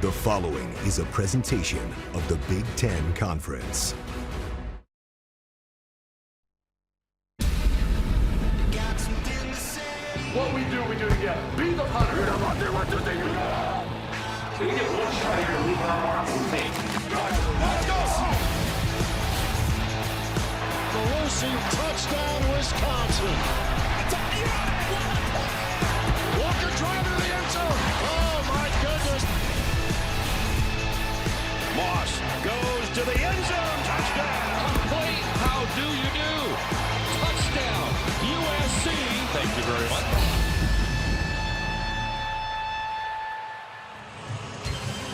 The following is a presentation of the Big Ten Conference. What we do together. Be the hunter. So you get one shot here to leave and take. Let's go! Elusive touchdown, Wisconsin. Walker driving to the end zone. Oh, my goodness. Moss goes to the end zone. Touchdown. Complete. How do you do? Touchdown. USC. Thank you very much.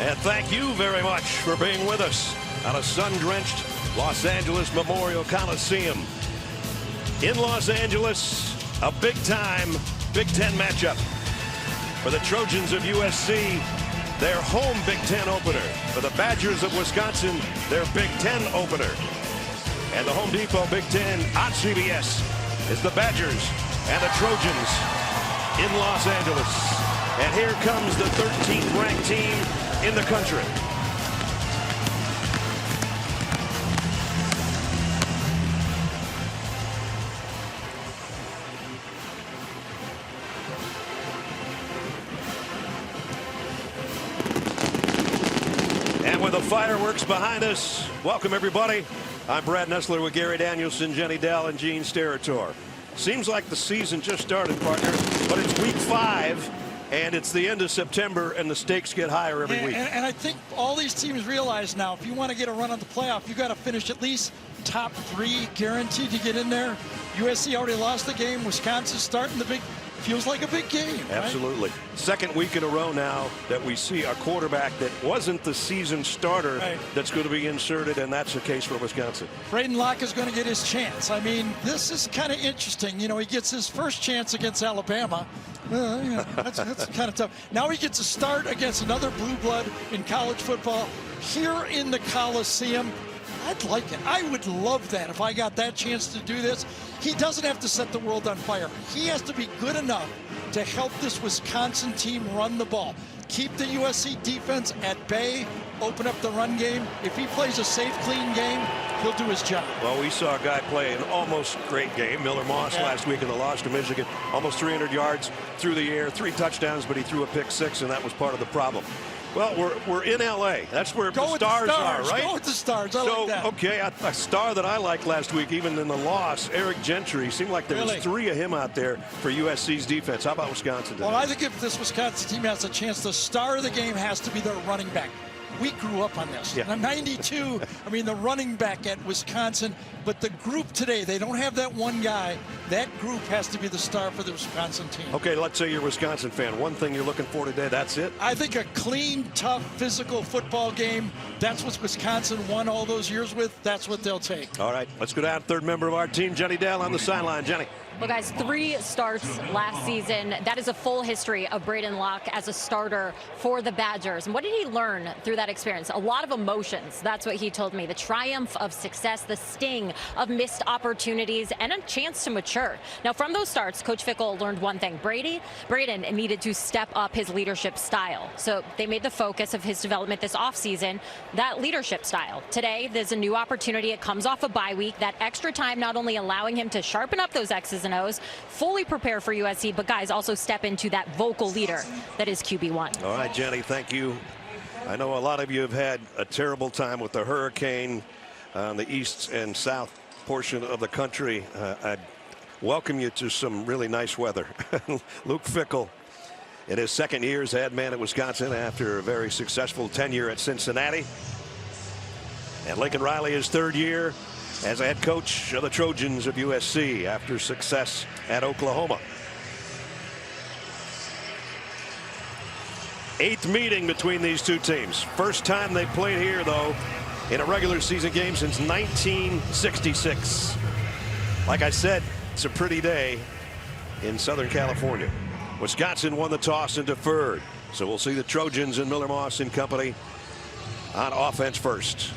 And thank you very much for being with us on a sun-drenched Los Angeles Memorial Coliseum. In Los Angeles, a big-time Big Ten matchup for the Trojans of USC, their home Big Ten opener. For the Badgers of Wisconsin, their Big Ten opener. And the Home Depot Big Ten on CBS is the Badgers and the Trojans in Los Angeles. And here comes the 13th ranked team in the country. And with the fireworks behind us, welcome everybody. I'm Brad Nessler with Gary Danielson, Jenny Dell, and Gene Steratore. Seems like the season just started, partner, but it's week 5. And it's the end of September, and the stakes get higher every week. And I think all these teams realize now, if you want to get a run on the playoff, you got to finish at least top 3, guaranteed to get in there. USC already lost the game. Wisconsin starting the feels like a big game. Absolutely. Right? Second week in a row now that we see a quarterback that wasn't the season starter that's going to be inserted, and that's the case for Wisconsin. Braden Locke is going to get his chance. I mean, this is kind of interesting. You know, he gets his first chance against Alabama. That's kind of tough. Now he gets a start against another blue blood in college football here in the Coliseum. I'd like it. I would love that if I got that chance to do this. He doesn't have to set the world on fire. He has to be good enough to help this Wisconsin team run the ball. Keep the USC defense at bay, open up the run game. If he plays a safe, clean game, he'll do his job. Well, we saw a guy play an almost great game, Miller Moss, last week in the loss to Michigan. Almost 300 yards through the air, 3 touchdowns, but he threw a pick 6, and that was part of the problem. Well, we're in L.A. That's where the stars are, right? Go with the stars. I like that. Okay, a star that I liked last week, even in the loss, Eric Gentry. Seemed like there was 3 of him out there for USC's defense. How about Wisconsin today? Well, I think if this Wisconsin team has a chance, the star of the game has to be their running back. We grew up on this. Yeah. 92, I mean, the running back at Wisconsin. But the group today, they don't have that one guy. That group has to be the star for the Wisconsin team. Okay, let's say you're a Wisconsin fan. One thing you're looking for today, that's it? I think a clean, tough, physical football game. That's what Wisconsin won all those years with. That's what they'll take. All right, let's go down. Third member of our team, Jenny Dell, on the sideline. Jenny. Well, guys, 3 starts last season. That is a full history of Braden Locke as a starter for the Badgers. And what did he learn through that experience? A lot of emotions. That's what he told me. The triumph of success, the sting of missed opportunities, and a chance to mature. Now, from those starts, Coach Fickell learned one thing. Braden needed to step up his leadership style. So they made the focus of his development this offseason that leadership style. Today, there's a new opportunity. It comes off a bye week. That extra time not only allowing him to sharpen up those X's and O's, fully prepare for USC, but guys, also step into that vocal leader that is QB1. All right, Jenny, thank you. I know a lot of you have had a terrible time with the hurricane on the east and south portion of the country. I'd welcome you to some really nice weather. Luke Fickell, in his second year as head man at Wisconsin after a very successful tenure at Cincinnati. And Lincoln Riley, his 3rd year as a head coach of the Trojans of USC after success at Oklahoma. 8th meeting between these two teams. First time they played here, though, in a regular season game since 1966. Like I said, it's a pretty day in Southern California. Wisconsin won the toss and deferred. So we'll see the Trojans and Miller Moss and company on offense first.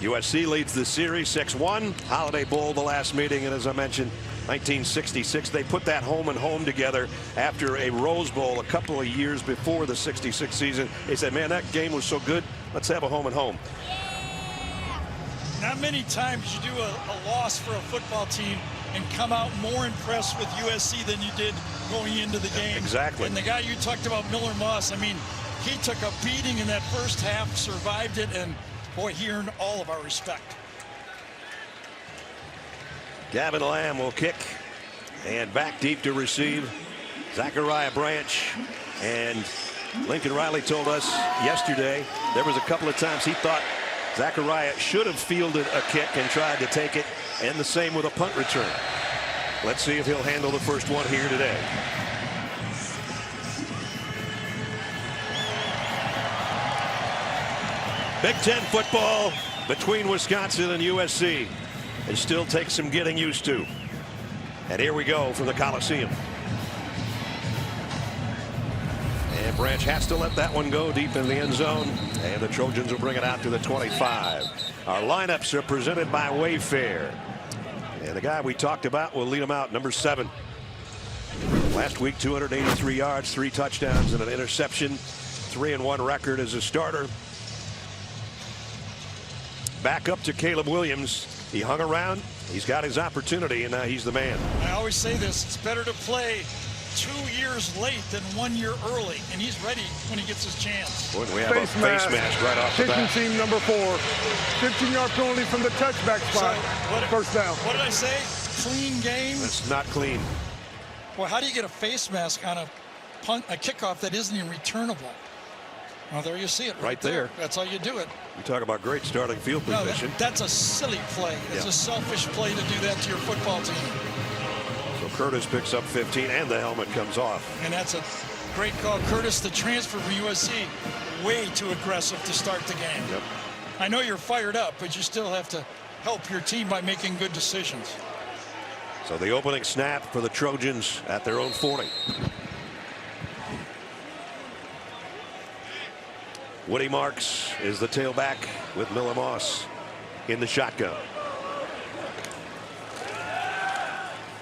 USC leads the series 6-1. Holiday Bowl the last meeting, and as I mentioned, 1966. They put that home and home together after a Rose Bowl a couple of years before the 66 season. They said, man, that game was so good, let's have a home and home. Not many times you do a loss for a football team and come out more impressed with USC than you did going into the game. Exactly. And the guy you talked about, Miller Moss, I mean, he took a beating in that first half, survived it, and boy, he earned all of our respect. Gavin Lamb will kick, and back deep to receive Zachariah Branch. And Lincoln Riley told us yesterday there was a couple of times he thought Zachariah should have fielded a kick and tried to take it, and the same with a punt return. Let's see if he'll handle the first one here today. Big Ten football between Wisconsin and USC. It still takes some getting used to. And here we go from the Coliseum. And Branch has to let that one go deep in the end zone. And the Trojans will bring it out to the 25. Our lineups are presented by Wayfair. And the guy we talked about will lead them out, number 7. Last week, 283 yards, 3 touchdowns, and an interception. 3-1 record as a starter. Back up to Caleb Williams. He hung around. He's got his opportunity, and now he's the man. I always say this, it's better to play 2 years late than 1 year early, and he's ready when he gets his chance. Boy, we have a face mask right off the bat. Kicking team number 4. 15-yard penalty from the touchback spot. First down. What did I say? Clean game? That's not clean. Well, how do you get a face mask on a kickoff that isn't even returnable? Well, there you see it right there. That's how you do it. You talk about great starting field position. That's a silly play. It's a selfish play to do that to your football team. So Curtis picks up 15, and the helmet comes off. And that's a great call. Curtis, the transfer from USC, way too aggressive to start the game. Yep. I know you're fired up, but you still have to help your team by making good decisions. So the opening snap for the Trojans at their own 40. Woody Marks is the tailback with Miller Moss in the shotgun.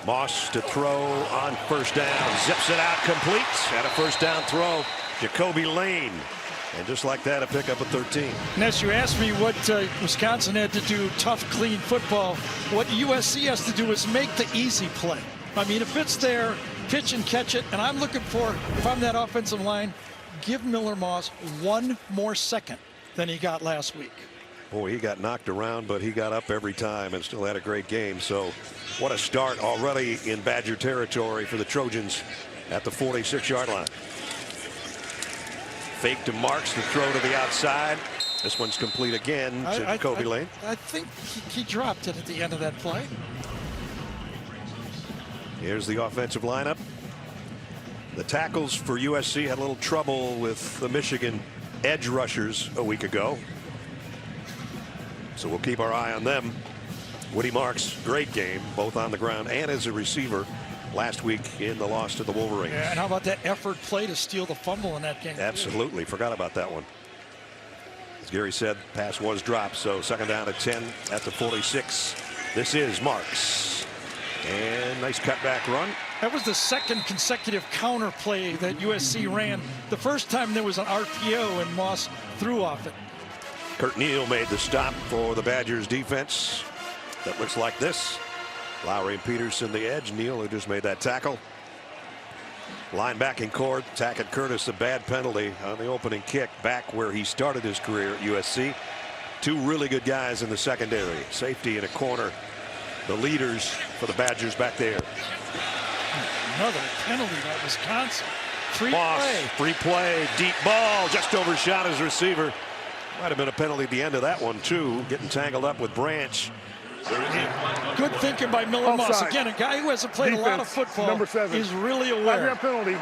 Moss to throw on first down. Zips it out complete. At a first down throw. Jacoby Lane. And just like that, a pickup of 13. Ness, you asked me what Wisconsin had to do, tough, clean football. What USC has to do is make the easy play. I mean, if it's there, pitch and catch it. And I'm looking for, if I'm that offensive line, give Miller Moss 1 more second than he got last week. Boy, he got knocked around, but he got up every time and still had a great game. So what a start already in Badger territory for the Trojans at the 46-yard line. Fake to Marks, the throw to the outside. This one's complete again to Jacoby Lane. I think he dropped it at the end of that play. Here's the offensive lineup. The tackles for USC had a little trouble with the Michigan edge rushers a week ago. So we'll keep our eye on them. Woody Marks, great game, both on the ground and as a receiver last week in the loss to the Wolverines. Yeah, and how about that effort play to steal the fumble in that game? Absolutely. Forgot about that one. As Gary said, pass was dropped. So second down at 10 at the 46. This is Marks. And nice cutback run. That was the second consecutive counter play that USC ran. The first time there was an RPO and Moss threw off it. Kurt Neal made the stop for the Badgers defense. That looks like this. Lowry and Peterson the edge. Neal, who just made that tackle. Linebacking core, Tackett Curtis, a bad penalty on the opening kick back where he started his career at USC. 2 really good guys in the secondary. Safety in a corner. The leaders for the Badgers back there. Another penalty by Wisconsin. Free play, deep ball, just overshot his receiver. Might have been a penalty at the end of that one too. Getting tangled up with Branch. Good thinking by Miller Moss. Again, a guy who hasn't played a lot of football. Number 7. He's really aware. Penalty.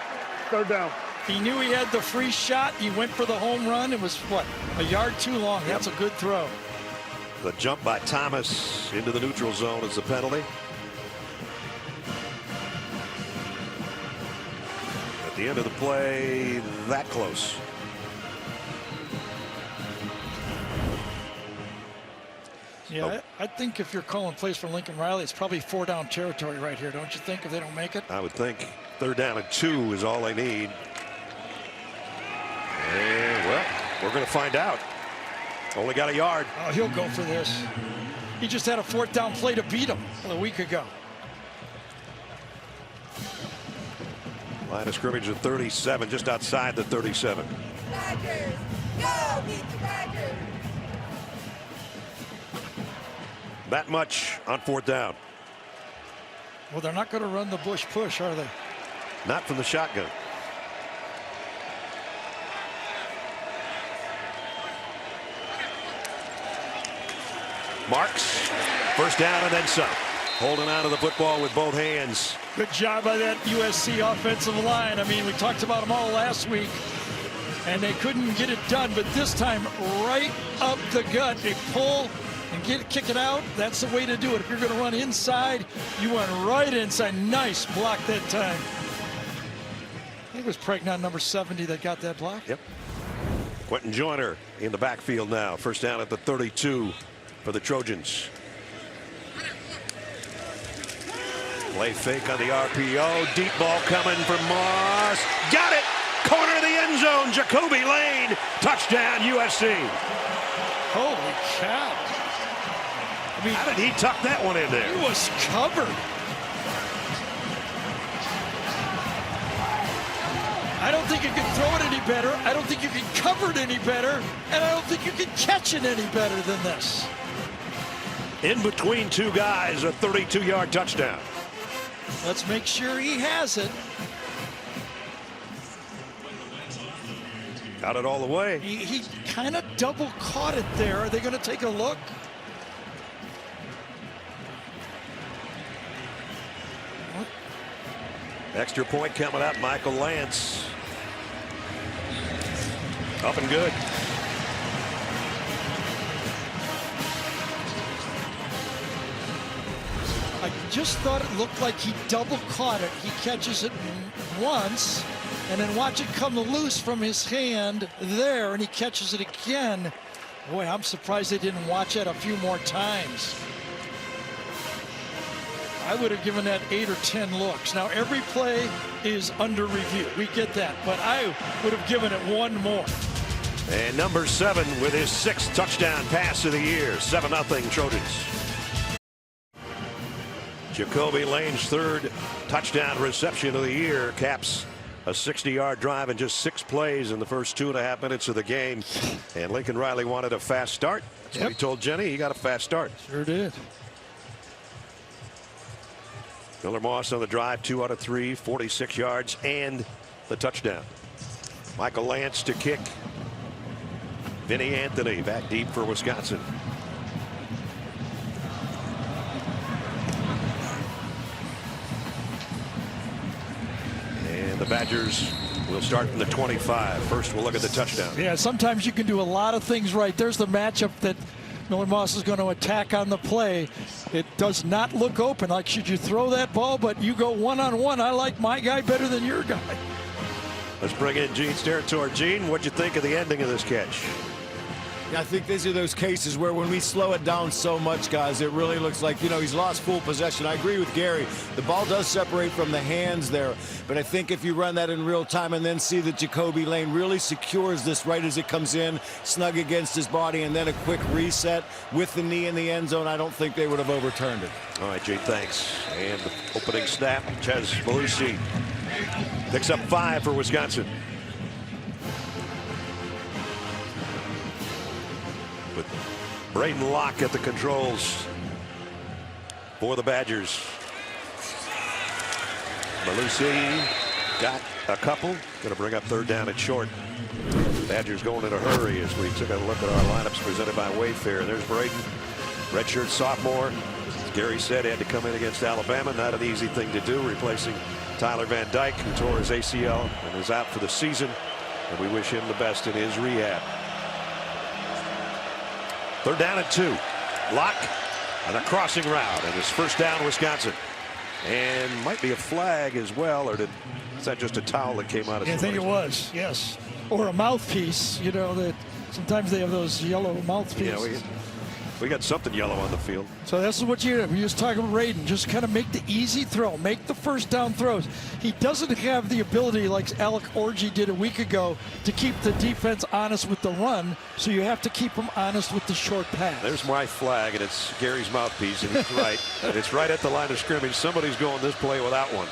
Third down. He knew he had the free shot. He went for the home run. It was what, a yard too long. That's a good throw. The jump by Thomas into the neutral zone is the penalty. At the end of the play, that close. Yeah, I think if you're calling plays for Lincoln Riley, it's probably 4-down territory right here, don't you think, if they don't make it? I would think 3rd down and 2 is all they need. And, well, we're going to find out. Only got a yard. Oh, he'll go for this. He just had a 4th down play to beat him a week ago. Line of scrimmage at 37, just outside the 37. Badgers, go beat the Badgers. That much on 4th down. Well, they're not going to run the Bush push, are they? Not from the shotgun. Marks, 1st down and then some. Holding on to the football with both hands. Good job by that USC offensive line. I mean, we talked about them all last week, and they couldn't get it done. But this time, right up the gut, they pull and kick it out. That's the way to do it. If you're going to run inside, you went right inside. Nice block that time. I think it was Pregnon, number 70, that got that block. Yep. Quentin Joyner in the backfield now. 1st down at the 32 for the Trojans. Play fake on the RPO. Deep ball coming from Moss. Got it. Corner of the end zone. Jacoby Lane. Touchdown USC. Holy cow. I mean, how did he tuck that one in there? He was covered. I don't think you can throw it any better. I don't think you can cover it any better. And I don't think you can catch it any better than this. In between 2 guys, a 32-yard touchdown. Let's make sure he has it. Got it all the way. He kind of double caught it there. Are they going to take a look? Extra point coming up. Michael Lance. Up and good. I just thought it looked like he double caught it. He catches it once, and then watch it come loose from his hand there, and he catches it again. Boy, I'm surprised they didn't watch it a few more times. I would have given that 8 or 10 looks. Now, every play is under review. We get that, but I would have given it one more. And number 7 with his 6th touchdown pass of the year. 7-0 Trojans. Jacoby Lane's 3rd touchdown reception of the year caps a 60-yard drive in just 6 plays in the first 2.5 minutes of the game. And Lincoln Riley wanted a fast start. That's what he told Jenny. He got a fast start. Sure did. Miller Moss on the drive, 2 out of 3, 46 yards and the touchdown. Michael Lance to kick. Vinny Anthony back deep for Wisconsin. And the Badgers will start from the 25. First, we'll look at the touchdown. Yeah, sometimes you can do a lot of things right. There's the matchup that Miller Moss is going to attack on the play. It does not look open. Like, should you throw that ball, but you go one-on-one. I like my guy better than your guy. Let's bring in Gene's territory. Gene, what'd you think of the ending of this catch? Yeah, I think these are those cases where when we slow it down so much, guys, it really looks like, you know, he's lost full possession. I agree with Gary. The ball does separate from the hands there, but I think if you run that in real time and then see that Jacoby Lane really secures this right as it comes in, snug against his body, and then a quick reset with the knee in the end zone, I don't think they would have overturned it. All right, Gene, thanks. And the opening snap, Ches Belushi picks up 5 for Wisconsin. With Braden Locke at the controls for the Badgers. Belushi got a couple. Going to bring up 3rd down and short. Badgers going in a hurry as we took a look at our lineups presented by Wayfair. There's Braden, redshirt sophomore. As Gary said, he had to come in against Alabama. Not an easy thing to do, replacing Tyler Van Dyke, who tore his ACL and is out for the season. And we wish him the best in his rehab. 3rd down and 2. Locke on a crossing route, and his 1st down, Wisconsin. And might be a flag as well, or is that just a towel that came out of I think it was, yes. Or a mouthpiece, you know, that sometimes they have those yellow mouthpieces. Yeah, We got something yellow on the field. So this is what you do. We just talking about Braden. Just kind of make the easy throw. Make the first down throws. He doesn't have the ability like Alec Orji did a week ago to keep the defense honest with the run. So you have to keep them honest with the short pass. There's my flag, and it's Gary's mouthpiece, and he's right. It's right at the line of scrimmage. Somebody's going this play without one.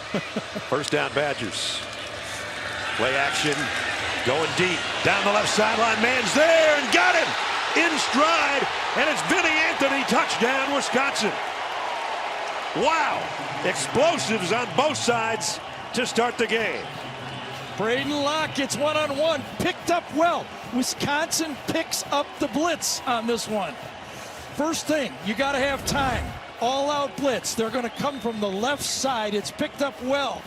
First down, Badgers. Play action. Going deep. Down the left sideline. Man's there and got him. In stride, and it's Vinny Anthony, touchdown, Wisconsin. Wow, explosives on both sides to start the game. Braden Locke gets one-on-one, picked up well. Wisconsin picks up the blitz on this one. First thing, you got to have time. All-out blitz. They're going to come from the left side. It's picked up well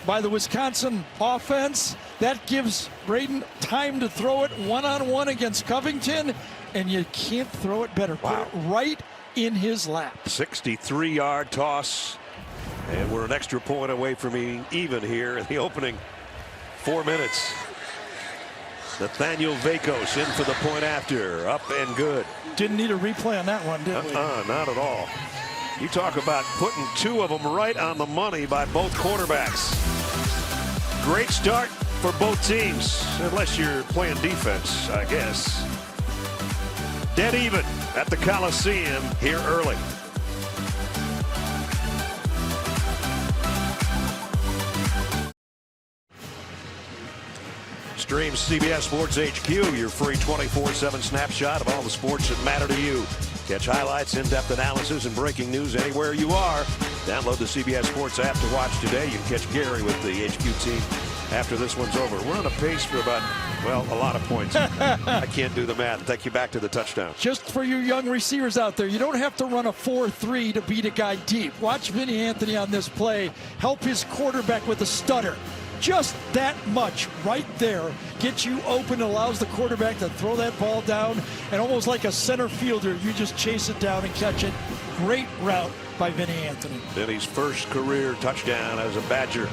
by the Wisconsin offense. That gives Braden time to throw it one-on-one against Covington, and you can't throw it better. Wow. Put it right in his lap. 63-yard toss, and we're an extra point away from being even here in the opening 4 minutes. Nathaniel Vakos in for the point after, up and good. Didn't need a replay on that one, did we? Not at all. You talk about putting two of them right on the money by both quarterbacks. Great start for both teams, unless you're playing defense, I guess. Dead even at the Coliseum here early. Stream CBS Sports HQ, your free 24/7 snapshot of all the sports that matter to you. Catch highlights, in-depth analysis, and breaking news anywhere you are. Download the CBS Sports app to watch today. You can catch Gary with the HQ team after this one's over. We're on a pace for about, well, a lot of points. I can't do the math. Take you back to the touchdown. Just for you young receivers out there, you don't have to run a 4-3 to beat a guy deep. Watch Vinny Anthony on this play help his quarterback with a stutter. Just that much right there gets you open, allows the quarterback to throw that ball down, and almost like a center fielder, you just chase it down and catch it. Great route by Vinny Anthony. Vinny's first career touchdown as a Badger.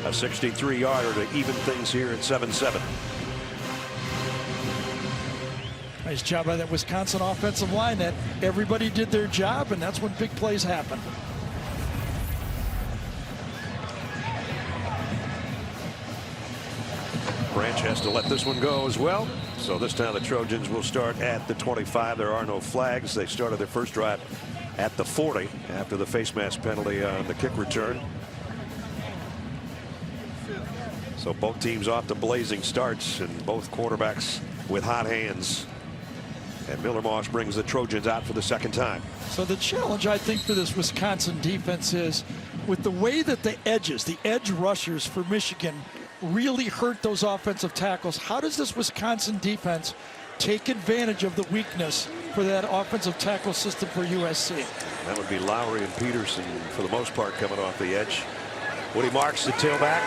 A 63-yarder to even things here at 7-7. Nice job by that Wisconsin offensive line. That everybody did their job, and that's when big plays happen. Branch has to let this one go as well. So this time the Trojans will start at the 25. There are no flags. They started their first drive at the 40 after the face mask penalty on the kick return. So both teams off to blazing starts, and both quarterbacks with hot hands. And Miller Moss brings the Trojans out for the second time. So the challenge, I think, for this Wisconsin defense is with the way that the edge rushers for Michigan really hurt those offensive tackles. How does this Wisconsin defense take advantage of the weakness for that offensive tackle system for USC? That would be Lowry and Peterson for the most part coming off the edge. Woody Marks the tailback.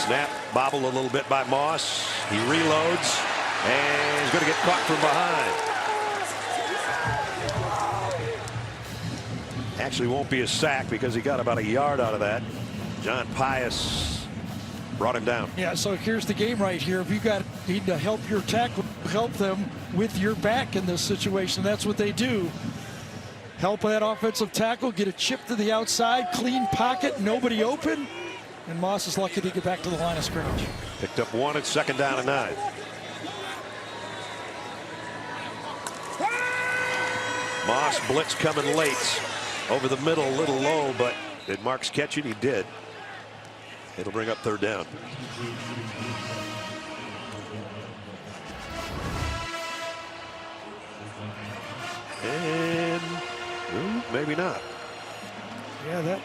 Snap bobbled a little bit by Moss. He reloads and he's going to get caught from behind. Actually won't be a sack because he got about a yard out of that. John Pius brought him down. Yeah, so here's the game right here. If you need to help your tackle, help them with your back in this situation. That's what they do. Help that offensive tackle, get a chip to the outside, clean pocket, nobody open. And Moss is lucky to get back to the line of scrimmage. Picked up one at 2nd down and 9. Moss blitz coming late. Over the middle, a little low, but did Marks catch it? He did. It'll bring up 3rd down. And maybe not. Yeah, that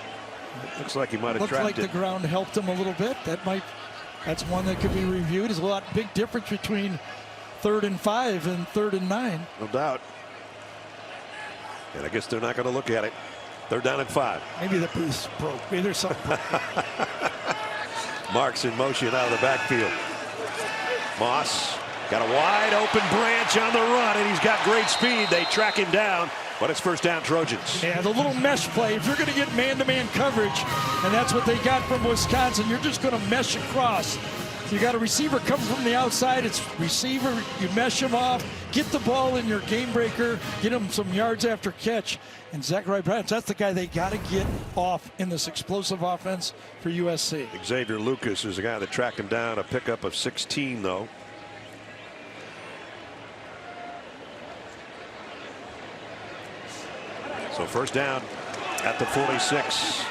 looks like he might have looked trapped like the ground helped him a little bit. That's one that could be reviewed. There's a lot big difference between 3rd and 5 and 3rd and 9. No doubt. And I guess they're not going to look at it. 3rd down and 5. Maybe the boost broke. Maybe there's something broke. Marks in motion out of the backfield. Moss got a wide open branch on the run, and he's got great speed. They track him down, but it's 1st down Trojans. Yeah, the little mesh play. If you're going to get man-to-man coverage, and that's what they got from Wisconsin, you're just going to mesh across. You got a receiver coming from the outside. It's receiver, you mesh him off, get the ball in your game breaker, get him some yards after catch. And Zachary Branch, that's the guy they got to get off in this explosive offense for USC. Xavier Lucas is the guy that tracked him down, a pickup of 16, though. So first down at the 46.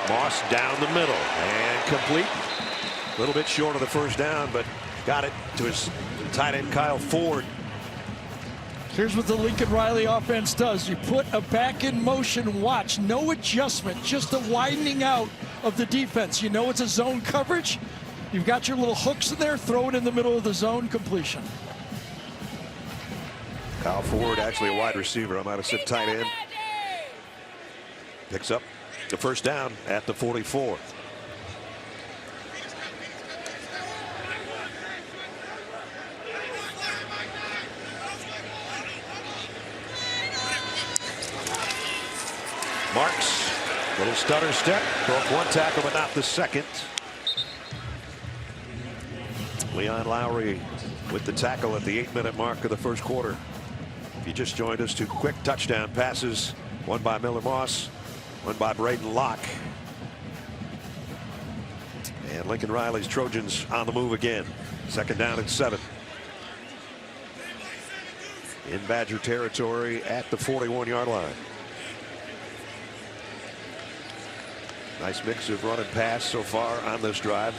Moss down the middle and complete. A little bit short of the first down, but got it to his tight end Kyle Ford. Here's what the Lincoln Riley offense does. You put a back in motion, watch, no adjustment, just a widening out of the defense. You know it's a zone coverage. You've got your little hooks in there, throw it in the middle of the zone, completion. Kyle Ford, actually a wide receiver. I'm out of sit tight end. Picks up the first down at the 44. Marks, little stutter step, broke one tackle but not the second. Leon Lowry with the tackle at the 8-minute mark of the first quarter. If you just joined us, two quick touchdown passes, one by Miller Moss, one by Braden Locke. And Lincoln Riley's Trojans on the move again. Second down and 7. In Badger territory at the 41-yard line. Nice mix of run and pass so far on this drive.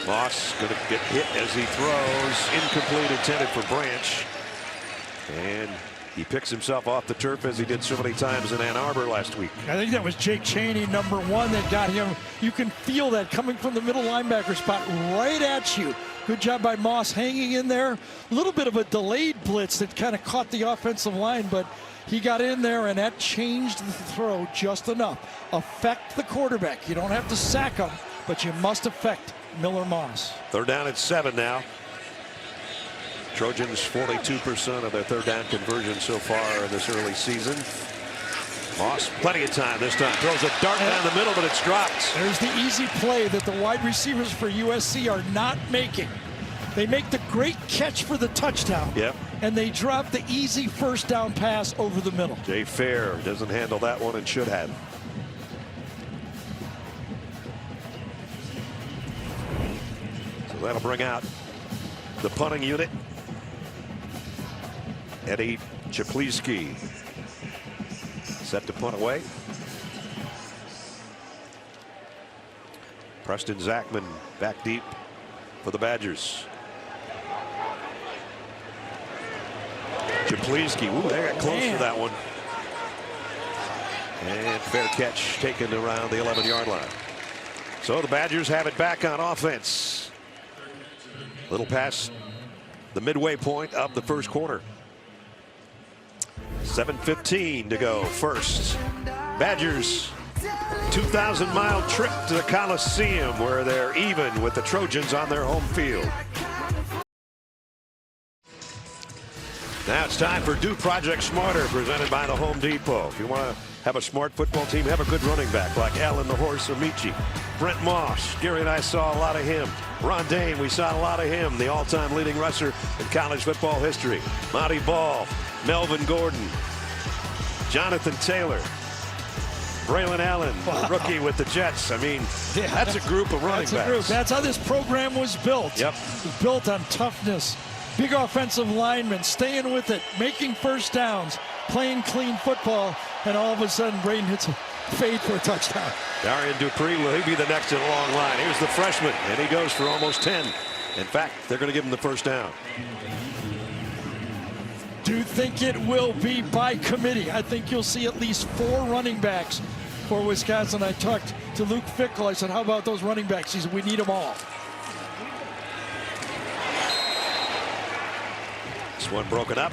Moss going to get hit as he throws. Incomplete, intended for Branch. And he picks himself off the turf as he did so many times in Ann Arbor last week. I think that was Jake Chaney, number 1, that got him. You can feel that coming from the middle linebacker spot right at you. Good job by Moss hanging in there. A little bit of a delayed blitz that kind of caught the offensive line, but he got in there and that changed the throw just enough. Affect the quarterback. You don't have to sack him, but you must affect Miller Moss. Third down and 7 now. Trojans 42% of their third down conversion so far in this early season. Moss, plenty of time this time. Throws a dart down the middle, but it's dropped. There's the easy play that the wide receivers for USC are not making. They make the great catch for the touchdown. Yep. And they drop the easy first down pass over the middle. Jay Fair doesn't handle that one and should have. So that'll bring out the punting unit. Eddie Czapleski set to punt away. Preston Zachman back deep for the Badgers. Czapleski, ooh, they got close to that one. And fair catch taken around the 11-yard line. So the Badgers have it back on offense. Little past the midway point of the first quarter. 7:15 to go first. Badgers 2,000-mile trip to the Coliseum where they're even with the Trojans on their home field. Now it's time for Do Project Smarter, presented by the Home Depot. If you want to have a smart football team, have a good running back like Alan the Horse Amici. Brent Moss, Gary and I saw a lot of him. Ron Dane, we saw a lot of him, the all-time leading rusher in college football history. Monty Ball, Melvin Gordon, Jonathan Taylor, Braylon Allen, rookie with the Jets. I mean, that's a group of running backs. That's how this program was built. Yep. It was built on toughness. Big offensive linemen, staying with it, making first downs, playing clean football, and all of a sudden, Braden hits a fade for a touchdown. Darian Dupree, will he be the next in a long line? Here's the freshman, and he goes for almost 10. In fact, they're going to give him the first down. Do you think it will be by committee? I think you'll see at least 4 running backs for Wisconsin. I talked to Luke Fickle. I said, how about those running backs? He said, we need them all. This one broken up.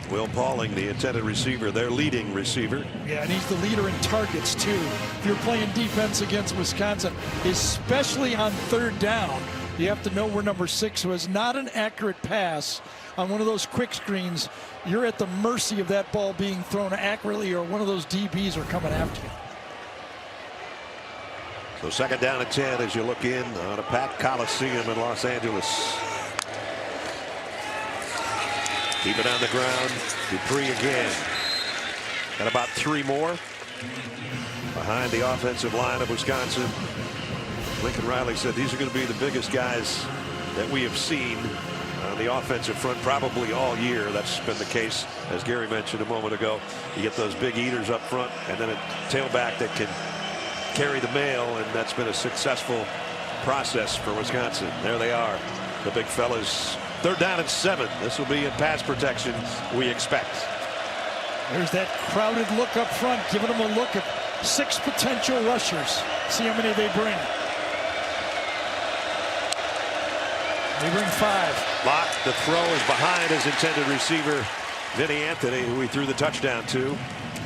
Will Pauling, the intended receiver, their leading receiver. Yeah, and he's the leader in targets, too. If you're playing defense against Wisconsin, especially on third down, you have to know where number 6 was. Not an accurate pass on one of those quick screens. You're at the mercy of that ball being thrown accurately, or one of those DBs are coming after you. So second down and 10 as you look in on a packed Coliseum in Los Angeles. Keep it on the ground. Dupree again. And about 3 more behind the offensive line of Wisconsin. Lincoln Riley said these are going to be the biggest guys that we have seen on the offensive front probably all year. That's been the case, as Gary mentioned a moment ago. You get those big eaters up front and then a tailback that can carry the mail, and that's been a successful process for Wisconsin. There they are, the big fellas. Third down and 7. This will be in pass protection, we expect. There's that crowded look up front, giving them a look at 6 potential rushers. See how many they bring. They bring 5. Locke, the throw is behind his intended receiver, Vinny Anthony, who he threw the touchdown to.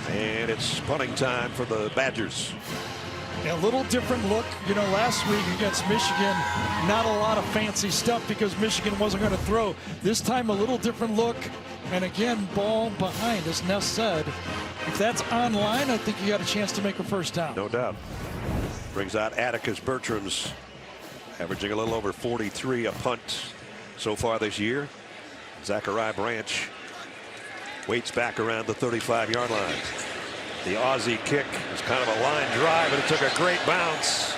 And it's punting time for the Badgers. A little different look. You know, last week against Michigan, not a lot of fancy stuff because Michigan wasn't going to throw. This time a little different look. And again, ball behind, as Ness said. If that's online, I think you got a chance to make a first down. No doubt. Brings out Atticus Bertrams, averaging a little over 43 a punt so far this year. Zachariah Branch waits back around the 35-yard line. The Aussie kick is kind of a line drive, but it took a great bounce.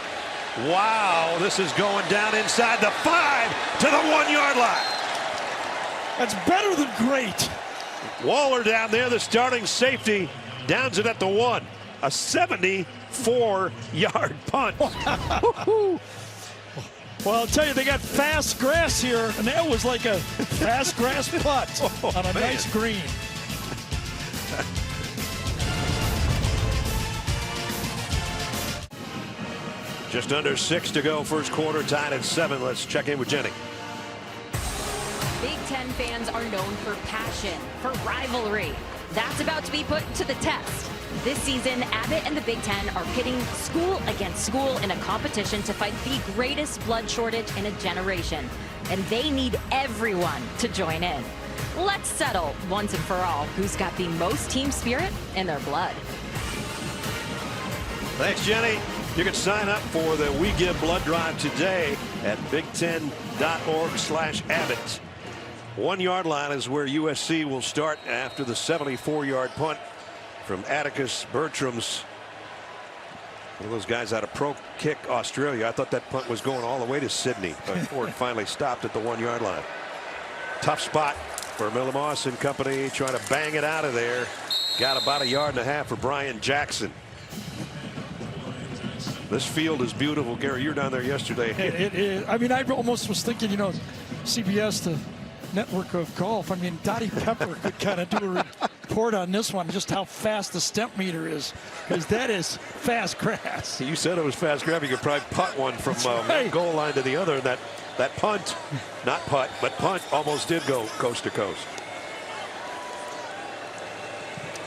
Wow, this is going down inside the 5 to the 1-yard line. That's better than great. Waller down there, the starting safety, downs it at the 1. A 74-yard punt. Well, I'll tell you, they got fast grass here, and that was like a fast grass putt on a nice green. Just under 6 to go, first quarter, tied at 7. Let's check in with Jenny. Big Ten fans are known for passion, for rivalry. That's about to be put to the test. This season, Abbott and the Big Ten are pitting school against school in a competition to fight the greatest blood shortage in a generation. And they need everyone to join in. Let's settle once and for all who's got the most team spirit in their blood. Thanks, Jenny. You can sign up for the We Give Blood Drive today at big10.org/Abbott. 1-yard line is where USC will start after the 74-yard punt from Atticus Bertrams. One of those guys out of Pro Kick Australia. I thought that punt was going all the way to Sydney before it finally stopped at the 1-yard line. Tough spot for Miller Moss and company, trying to bang it out of there. Got about 1.5 yards for Brian Jackson. This field is beautiful. Gary, you were down there yesterday. It is. I mean, I almost was thinking, you know, CBS, the network of golf. I mean, Dottie Pepper could kind of do a report on this one, just how fast the stemp meter is, because that is fast grass. You said it was fast grass. You could probably putt one from one goal line to the other. And that punt, not putt, but punt almost did go coast to coast.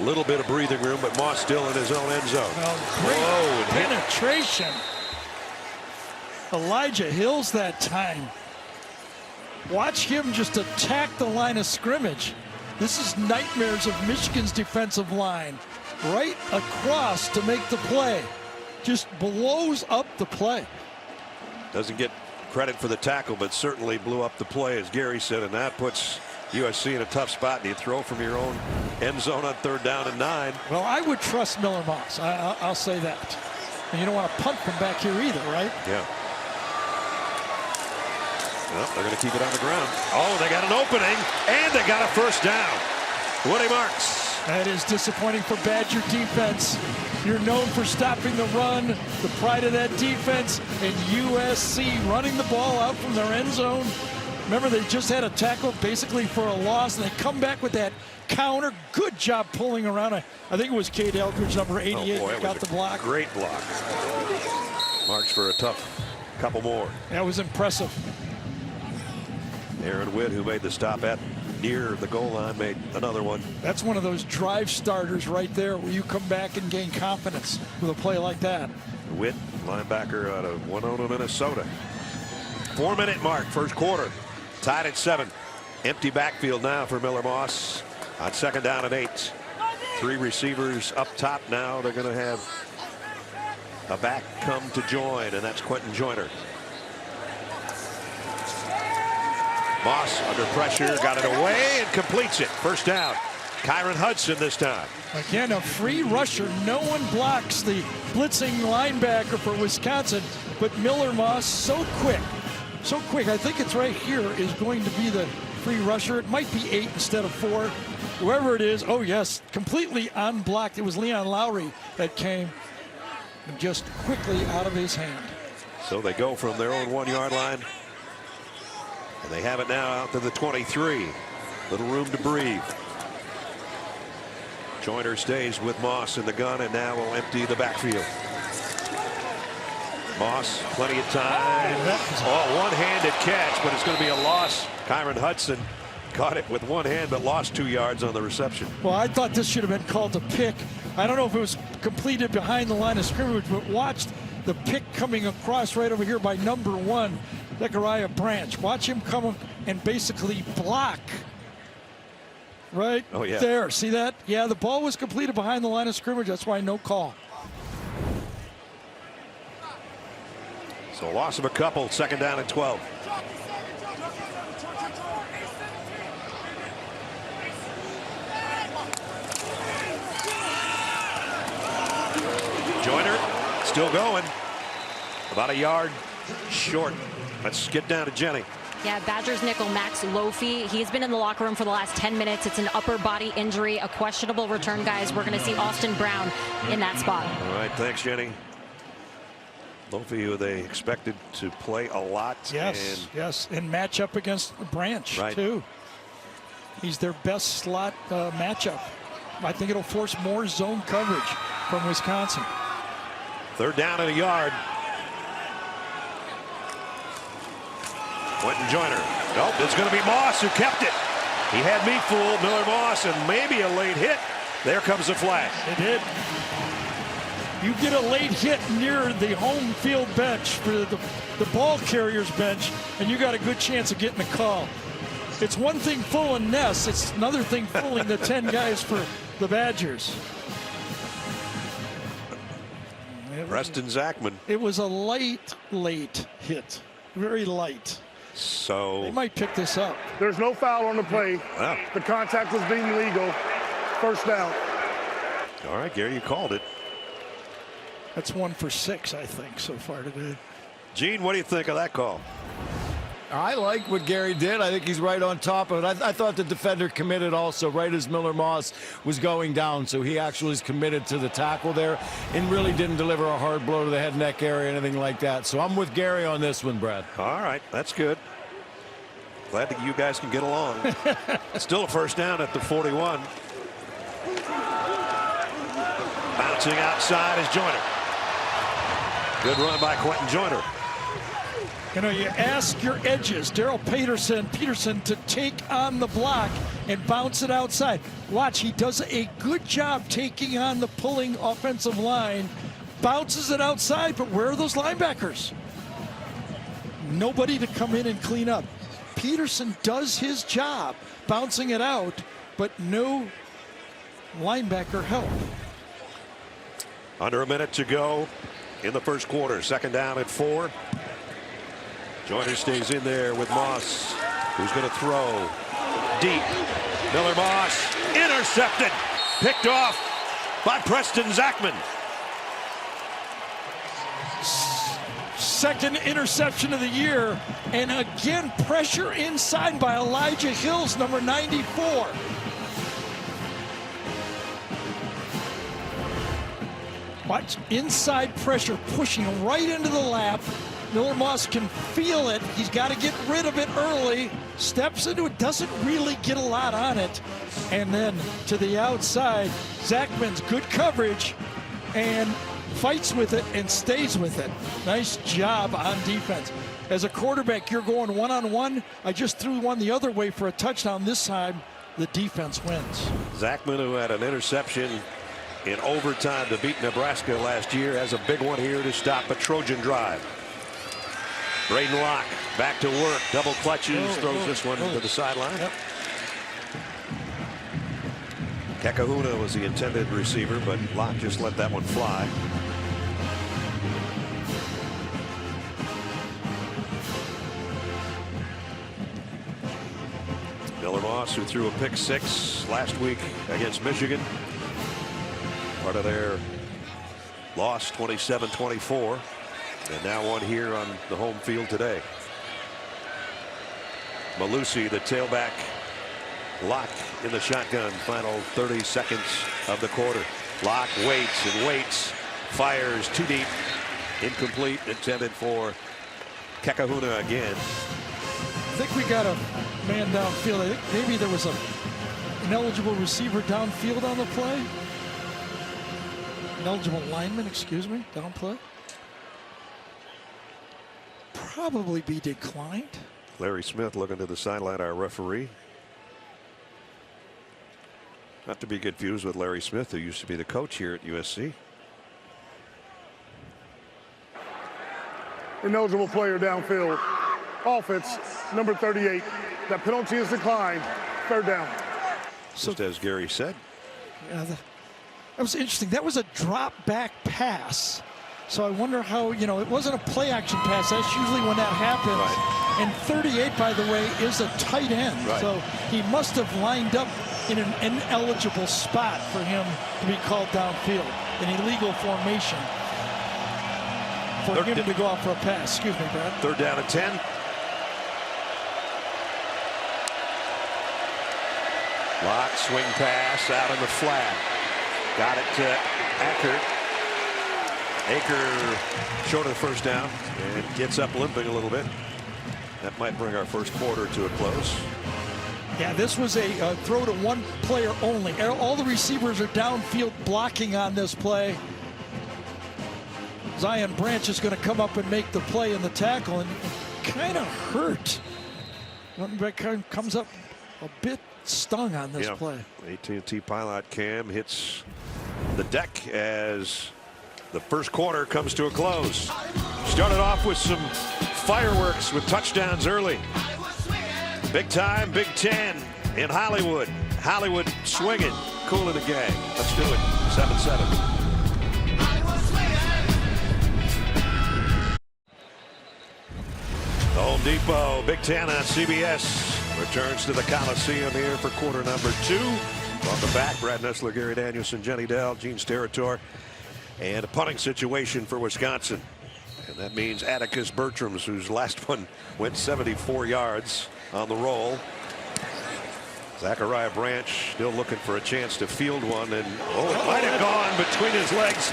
Little bit of breathing room, but Moss still in his own end zone. Great penetration. Elijah Hills that time. Watch him just attack the line of scrimmage. This is nightmares of Michigan's defensive line. Right across to make the play. Just blows up the play. Doesn't get credit for the tackle, but certainly blew up the play, as Gary said, and that puts USC in a tough spot. Do you throw from your own end zone on 3rd down and 9? Well, I would trust Miller Moss. I'll say that. And you don't want to punt from back here either, right? Yeah. Well, they're going to keep it on the ground. Oh, they got an opening, and they got a first down. Woody Marks. That is disappointing for Badger defense. You're known for stopping the run, the pride of that defense, and USC running the ball out from their end zone. Remember, they just had a tackle basically for a loss, and they come back with that counter. Good job pulling around. I think it was Cade Eldridge, number 88, that got the block. Great block. Marks for a tough couple more. That was impressive. Aaron Witt, who made the stop at near the goal line, made another one. That's one of those drive starters right there where you come back and gain confidence with a play like that. Witt, linebacker out of Winona, Minnesota. 4-minute mark, first quarter. Tied at 7. Empty backfield now for Miller Moss on 2nd down and 8. 3 receivers up top now. They're going to have a back come to join, and that's Quentin Joyner. Moss under pressure, got it away and completes it. First down. Kyron Hudson this time. Again, a free rusher. No one blocks the blitzing linebacker for Wisconsin, but Miller Moss so quick. So quick. I think it's right here is going to be the free rusher. It might be 8 instead of 4. Whoever it is, oh yes, completely unblocked. It was Leon Lowry that came just quickly out of his hand. So they go from their own 1-yard line, and they have it now out to the 23. Little room to breathe. Joyner stays with Moss in the gun, and now will empty the backfield. Moss, plenty of time. Oh, one-handed catch, but it's going to be a loss. Kyron Hudson caught it with one hand, but lost 2 yards on the reception. Well, I thought this should have been called a pick. I don't know if it was completed behind the line of scrimmage, but watched the pick coming across right over here by number 1, Zechariah Branch. Watch him come and basically block. Right there. See that? Yeah, the ball was completed behind the line of scrimmage. That's why no call. So loss of a couple, second down and 12. Joyner still going. About a yard short. Let's get down to Jenny. Yeah, Badgers nickel Max Lofi. He's been in the locker room for the last 10 minutes. It's an upper body injury, a questionable return, guys. We're going to see Austin Brown in that spot. All right, thanks, Jenny. Lofi, who they expected to play a lot. Yes, and match up against Branch, too. He's their best slot matchup. I think it'll force more zone coverage from Wisconsin. Third down and a yard. Quentin Joyner. Nope, it's going to be Moss who kept it. He had me fooled, Miller Moss, and maybe a late hit. There comes the flag. It did. You get a late hit near the home field bench for the ball carrier's bench, and you got a good chance of getting a call. It's one thing fooling Ness. It's another thing fooling the 10 guys for the Badgers. Preston Zachman. It was a late hit. Very light. So they might pick this up. There's no foul on the play. Wow. The contact was deemed legal. First down. All right, Gary, you called it. That's 1 for 6, I think, so far today. Gene, what do you think of that call? I like what Gary did. I think he's right on top of it. I thought the defender committed also right as Miller Moss was going down. So he actually is committed to the tackle there and really didn't deliver a hard blow to the head neck area, anything like that. So I'm with Gary on this one, Brad. All right, that's good. Glad that you guys can get along. Still a first down at the 41. Bouncing outside is Joyner. Good run by Quentin Joyner. You know, you ask your edges, Daryl Peterson, to take on the block and bounce it outside. Watch, he does a good job taking on the pulling offensive line, bounces it outside, but where are those linebackers? Nobody to come in and clean up. Peterson does his job, bouncing it out, but no linebacker help. Under a minute to go in the first quarter. Second down at 4. Joyner stays in there with Moss, who's going to throw deep. Miller Moss intercepted, picked off by Preston Zachman. Second interception of the year, and again pressure inside by Elijah Hills, number 94. Watch, inside pressure pushing him right into the lap. Miller Moss can feel it. He's got to get rid of it early. Steps into it, doesn't really get a lot on it. And then to the outside, Zachman's good coverage and fights with it and stays with it. Nice job on defense. As a quarterback, you're going one-on-one. I just threw one the other way for a touchdown. This time, the defense wins. Zachman, who had an interception in overtime to beat Nebraska last year, has a big one here to stop a Trojan drive. Braden Locke back to work, double clutches, throws this one to the sideline. Yep. Kekahuna was the intended receiver, but Locke just let that one fly. Miller Moss, who threw a pick 6 last week against Michigan. Part of their loss, 27-24. And now one here on the home field today. Malusi, the tailback, Locke in the shotgun. Final 30 seconds of the quarter. Locke waits and waits. Fires too deep. Incomplete. Intended for Kakahuna again. I think we got a man downfield. I think maybe there was an eligible receiver downfield on the play. An eligible lineman, excuse me, down play. Probably be declined. Larry Smith looking to the sideline, our referee. Not to be confused with Larry Smith, who used to be the coach here at USC. Ineligible player downfield. Offense, number 38. That penalty is declined. 3rd down. Just as Gary said. Yeah, that was interesting. That was a drop back pass. So I wonder how, you know, it wasn't a play action pass. That's usually when that happens. Right. And 38, by the way, is a tight end. Right. So he must have lined up in an ineligible spot for him to be called downfield. An illegal formation for him to go out for a pass. Excuse me, Brad. 3rd down and 10. Locke swing pass out in the flat. Got it to Acker. Acker short of the 1st down and gets up limping a little bit. That might bring our first quarter to a close. Yeah, this was a throw to one player only. All the receivers are downfield blocking on this play. Zion Branch is going to come up and make the play in the tackle, and kind of hurt. Running back comes up a bit stung on this play. AT&T pilot cam hits the deck as the first quarter comes to a close. Started off with some fireworks with touchdowns early. Big time Big Ten in Hollywood. Hollywood swinging, cooling the gang. Let's do it. 7-7. Home Depot, Big Ten on CBS. Returns to the Coliseum here for quarter number 2. Welcome back. Brad Nessler, Gary Danielson, Jenny Dell, Gene Steratore. And a punting situation for Wisconsin. And that means Atticus Bertrams, whose last one went 74 yards on the roll. Zachariah Branch still looking for a chance to field one. And it might have gone between his legs.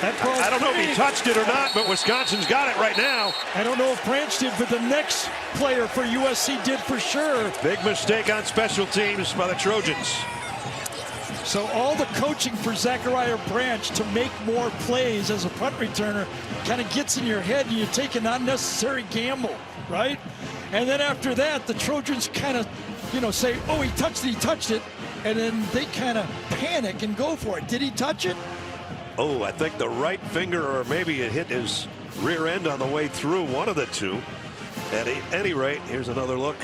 I don't know if he touched it or not, but Wisconsin's got it right now. I don't know if Branch did, but the next player for USC did for sure. Big mistake on special teams by the Trojans. So all the coaching for Zachariah Branch to make more plays as a punt returner kind of gets in your head and you take an unnecessary gamble, right? And then after that, the Trojans kind of, say, oh, he touched it. And then they kind of panic and go for it. Did he touch it? Oh, I think the right finger, or maybe it hit his rear end on the way through, one of the two. At any rate, here's another look.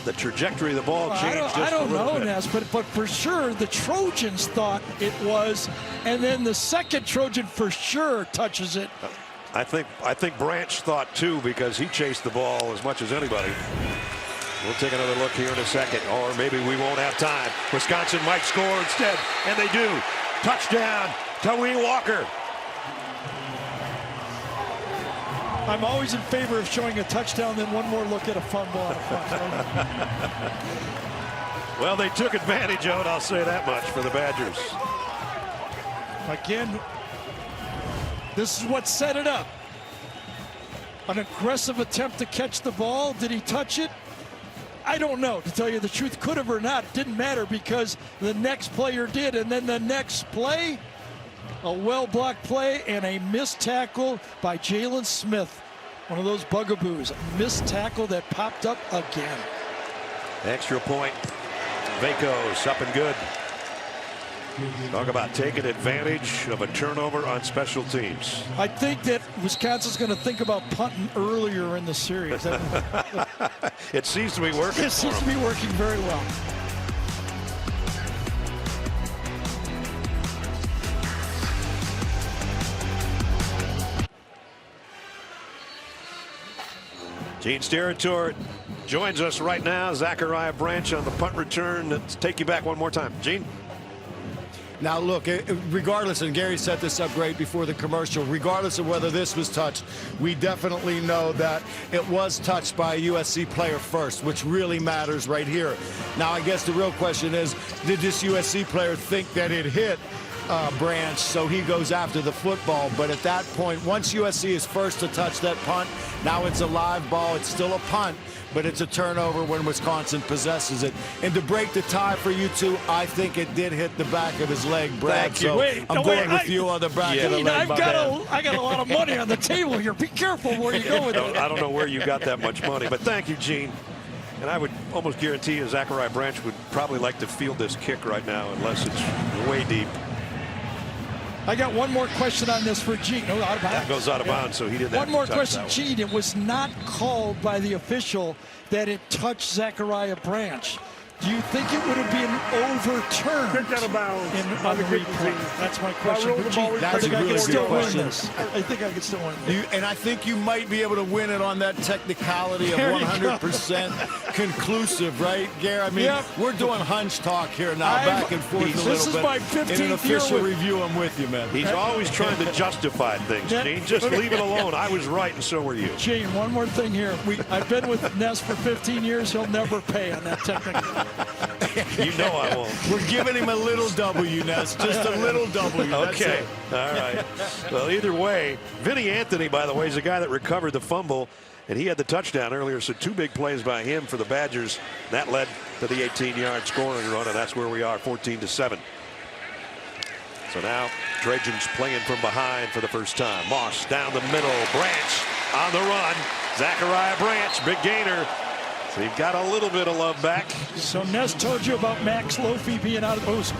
The trajectory of the ball changed I don't know, bit. Ness, but for sure the Trojans thought it was, and then the second Trojan for sure touches it. I think Branch thought too, because he chased the ball as much as anybody. We'll take another look here in a second, or maybe we won't have time. Wisconsin might score instead, and they do. Touchdown, Tawee Walker. I'm always in favor of showing a touchdown, then one more look at a fumble. Well, they took advantage of it, I'll say that much, for the Badgers. Again, this is what set it up. An aggressive attempt to catch the ball. Did he touch it? I don't know, to tell you the truth. Could have or not. It didn't matter because the next player did. And then the next play, a well-blocked play and a missed tackle by Jalen Smith. One of those bugaboos. A missed tackle that popped up again. Extra point. Vacos up and good. Talk about taking advantage of a turnover on special teams. I think that Wisconsin's going to think about punting earlier in the series. It seems to be working. It seems to be working very well. Gene Steratore Joins us right now, Zachariah Branch on the punt return. Let's take you back one more time. Gene? Now, look, regardless, and Gary set this up great before the commercial, regardless of whether this was touched, we definitely know that it was touched by a USC player first, which really matters right here. Now, I guess the real question is, did this USC player think that it hit Branch, so he goes after the football? But at that point, once USC is first to touch that punt, now it's a live ball. It's still a punt, but it's a turnover when Wisconsin possesses it. And to break the tie for you two, I think it did hit the back of his leg, Brad. Thank you. So I'm going with you on the back of the leg, I got a lot of money on the table here. Be careful where you go with it. I don't know where you got that much money, but thank you, Gene. And I would almost guarantee you Zachariah Branch would probably like to field this kick right now unless it's way deep. I got one more question on this for Gene. No, out of bounds. That goes out of bounds, so he didn't have One to more touch question, that Gene. It was not called by the official that it touched Zachariah Branch. Do you think it would have been overturned Kicked out of bounds on the replay? That's my question. rolled the ball with That's a really good question. I think I can still win this. And I think you might be able to win it on that technicality of 100% conclusive, right, Gary? I mean, we're doing hunch talk here now, back and forth a little bit. This is my 15th in an official year review, I'm with you, man. He's always trying to justify things, Gene. Just leave it alone. I was right, and so were you. Gene, one more thing here. I've been with Ness for 15 years. He'll never pay on that technical. You know I won't. We're giving him a little W, Ness. Just a little W. Okay. All right. Well, either way, Vinny Anthony, by the way, is the guy that recovered the fumble, and he had the touchdown earlier, so 2 big plays by him for the Badgers. That led to the 18-yard scoring run, and that's where we are, 14-7. So now Trojans playing from behind for the first time. Moss down the middle. Branch on the run. Zachariah Branch, big gainer. So you've got a little bit of love back. So Ness told you about Max Lofi being out of those.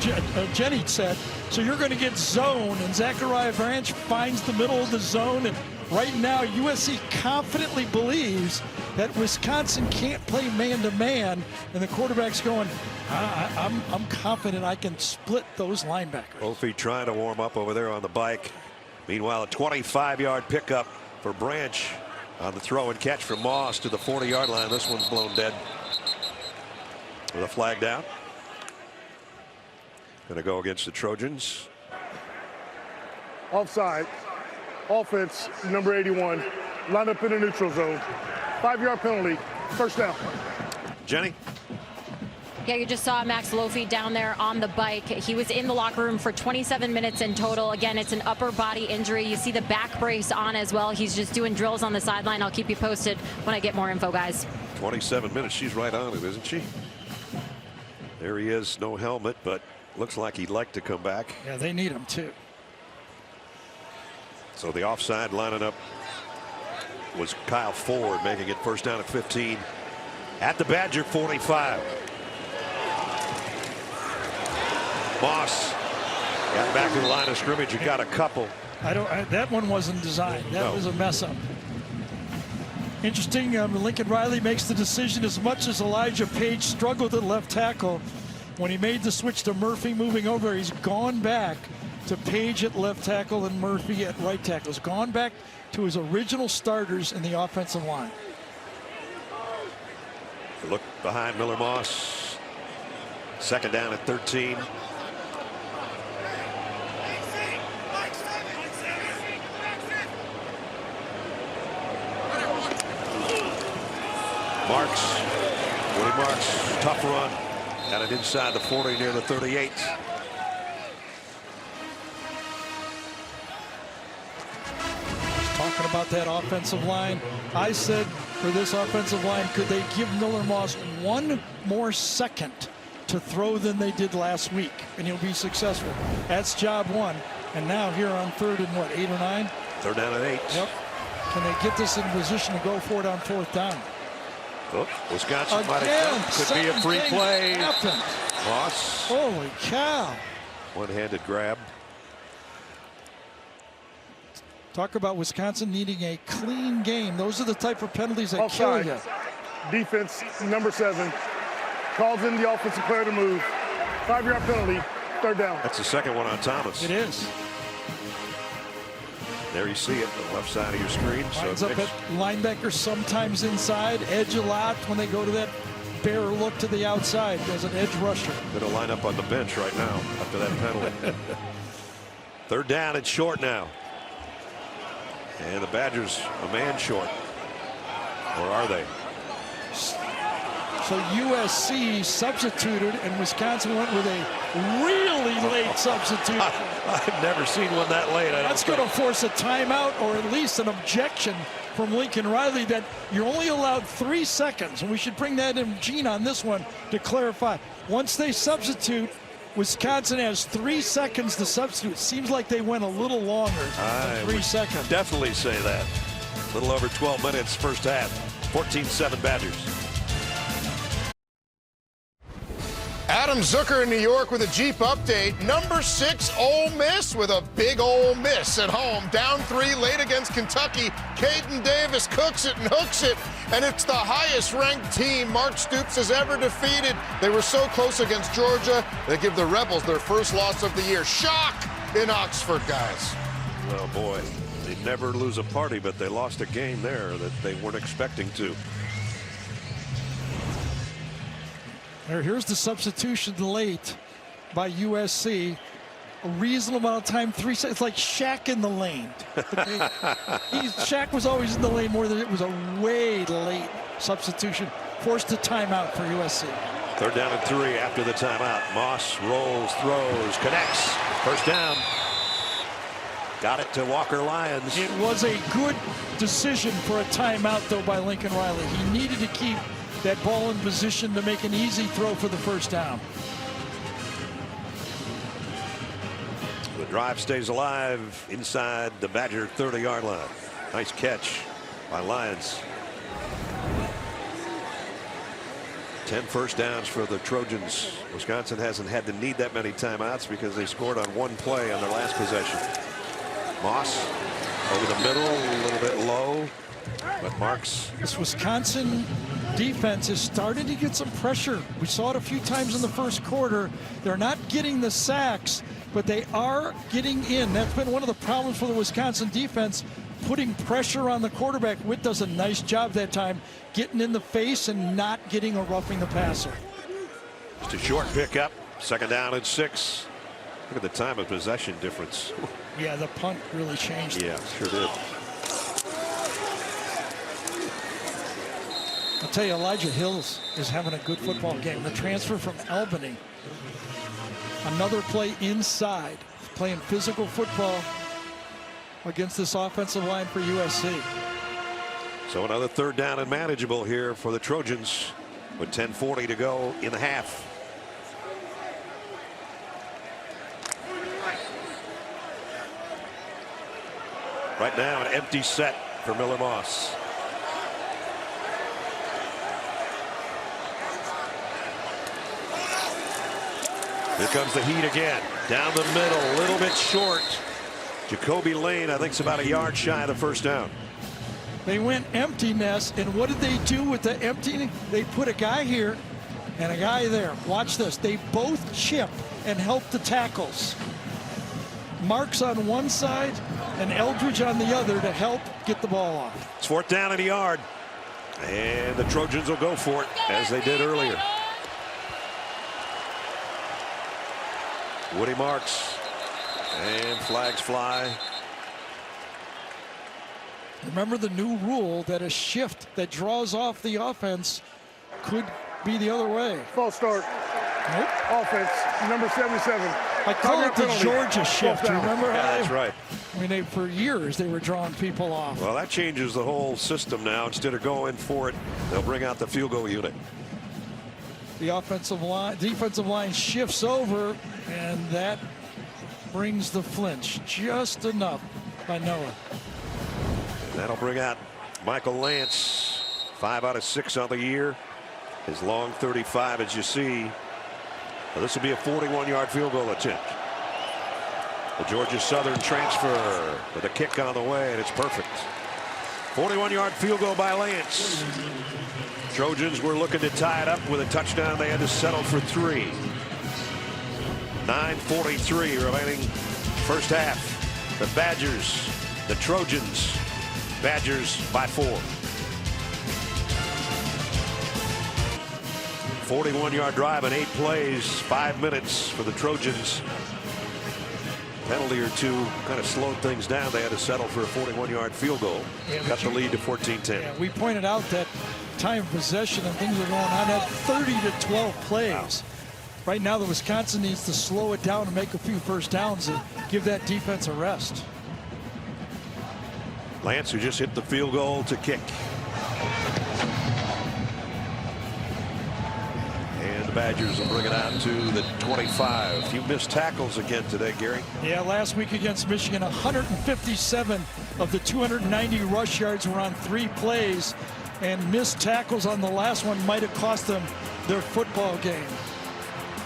Jenny said, so you're going to get zone, and Zachariah Branch finds the middle of the zone. And right now, USC confidently believes that Wisconsin can't play man-to-man, and the quarterback's going, I'm confident I can split those linebackers. Lofi trying to warm up over there on the bike. Meanwhile, a 25-yard pickup for Branch. On the throw and catch from Moss to the 40-yard line. This one's blown dead with a flag down. Going to go against the Trojans. Offside. Offense, number 81. Line up in the neutral zone. 5-yard penalty. First down. Jenny? Yeah, you just saw Max Lofi down there on the bike. He was in the locker room for 27 minutes in total. Again, it's an upper body injury. You see the back brace on as well. He's just doing drills on the sideline. I'll keep you posted when I get more info, guys. 27 minutes. She's right on it, isn't she? There he is. No helmet, but looks like he'd like to come back. Yeah, they need him too. So the offside lining up was Kyle Ford, making it first down at 15 at the Badger 45. Moss got back to the line of scrimmage. You got a couple. That one wasn't designed. That was a mess up. Interesting. Lincoln Riley makes the decision as much as Elijah Page struggled at left tackle. When he made the switch to Murphy moving over, he's gone back to Page at left tackle and Murphy at right tackle. He's gone back to his original starters in the offensive line. Look behind Miller Moss. Second down at 13. Marks, Woody Marks, tough run. Got it inside the 40 near the 38. Talking about that offensive line, I said for this offensive line, could they give Miller Moss one more second to throw than they did last week, and he'll be successful. That's job one. And now here on 3rd and what, 8 or 9? 3rd down and 8. Yep. Can they get this in position to go for it on 4th down? Oh, Wisconsin might have could be a free play. Happened. Moss. Holy cow. One-handed grab. Talk about Wisconsin needing a clean game. Those are the type of penalties that kill you. Defense, number 7. Calls in the offensive player to move. 5-yard penalty, 3rd down. That's the second one on Thomas. It is. There you see it, the left side of your screen. Lines up at linebacker, sometimes inside, edge a lot when they go to that bear look to the outside as an edge rusher. Going to line up on the bench right now after that penalty. Third down and short now. And the Badgers a man short. Or are they? So USC substituted and Wisconsin went with a really late substitution. I've never seen one that late. That's going to force a timeout or at least an objection from Lincoln Riley that you're only allowed 3 seconds. And we should bring that in, Gene, on this one to clarify. Once they substitute, Wisconsin has 3 seconds to substitute. Seems like they went a little longer than 3 seconds. Definitely say that. A little over 12 minutes first half. 14-7 Badgers. Adam Zucker in New York with a Jeep update. Number 6 Ole Miss with a big Ole Miss at home. Down 3 late against Kentucky. Caden Davis cooks it and hooks it. And it's the highest ranked team Mark Stoops has ever defeated. They were so close against Georgia. They give the Rebels their first loss of the year. Shock in Oxford, guys. Oh, boy. They never lose a party, but they lost a game there that they weren't expecting to. Here's the substitution late by USC. A reasonable amount of time, 3 seconds. It's like Shaq in the lane. Shaq was always in the lane more than it was a way late substitution. Forced a timeout for USC. Third down and 3 after the timeout. Moss rolls, throws, connects. First down. Got it to Walker Lyons. It was a good decision for a timeout, though, by Lincoln Riley. He needed to keep that ball in position to make an easy throw for the first down. The drive stays alive inside the Badger 30-yard line. Nice catch by Lyons. 10 first downs for the Trojans. Wisconsin hasn't had to need that many timeouts because they scored on 1 play on their last possession. Moss over the middle, a little bit low, but Marks. This Wisconsin defense is starting to get some pressure. We saw it a few times in the first quarter. They're not getting the sacks, but they are getting in. That's been one of the problems for the Wisconsin defense, putting pressure on the quarterback. Witt does a nice job that time, getting in the face and not getting a roughing the passer. Just a short pickup. Second down and 6. Look at the time of possession difference. Yeah, the punt really changed. Yeah, sure did. I'll tell you, Elijah Hills is having a good football game. The transfer from Albany. Another play inside, playing physical football against this offensive line for USC. So another third down and manageable here for the Trojans with 10:40 to go in the half. Right now, an empty set for Miller Moss. Here comes the heat again. Down the middle, a little bit short. Jacoby Lane, I think, is about a yard shy of the first down. They went empty nest, and what did they do with the empty? They put a guy here and a guy there. Watch this. They both chip and help the tackles. Marks on one side and Eldridge on the other to help get the ball off. It's 4th down and a yard. And the Trojans will go for it, as they did earlier. Woody Marks. And flags fly. Remember the new rule that a shift that draws off the offense could be the other way. False start. Nope. Offense, number 77. I call it the Georgia shift. You remember? Yeah, that's right. I mean, for years they were drawing people off. Well, that changes the whole system now. Instead of going for it, they'll bring out the field goal unit. The defensive line shifts over, and that brings the flinch just enough by Noah. That'll bring out Michael Lance. 5 out of 6 on the year. His long 35, as you see. Well, this will be a 41-yard field goal attempt. The Georgia Southern transfer with a kick on the way, and it's perfect. 41-yard field goal by Lance. Trojans were looking to tie it up with a touchdown. They had to settle for 3. 9:43 remaining first half. The Badgers The Trojans, Badgers by 4. 41-yard drive in 8 plays, 5 minutes for the Trojans. Penalty or two kind of slowed things down. They had to settle for a 41-yard field goal. Cut the lead to 14-10. Yeah, we pointed out that time of possession and things are going on at 30 to 12 plays. Wow. Right now, the Wisconsin needs to slow it down and make a few first downs and give that defense a rest. Lance, who just hit the field goal to kick. And the Badgers will bring it out to the 25. A few missed tackles again today, Gary. Yeah, last week against Michigan, 157 of the 290 rush yards were on 3 plays, and missed tackles on the last one might have cost them their football game.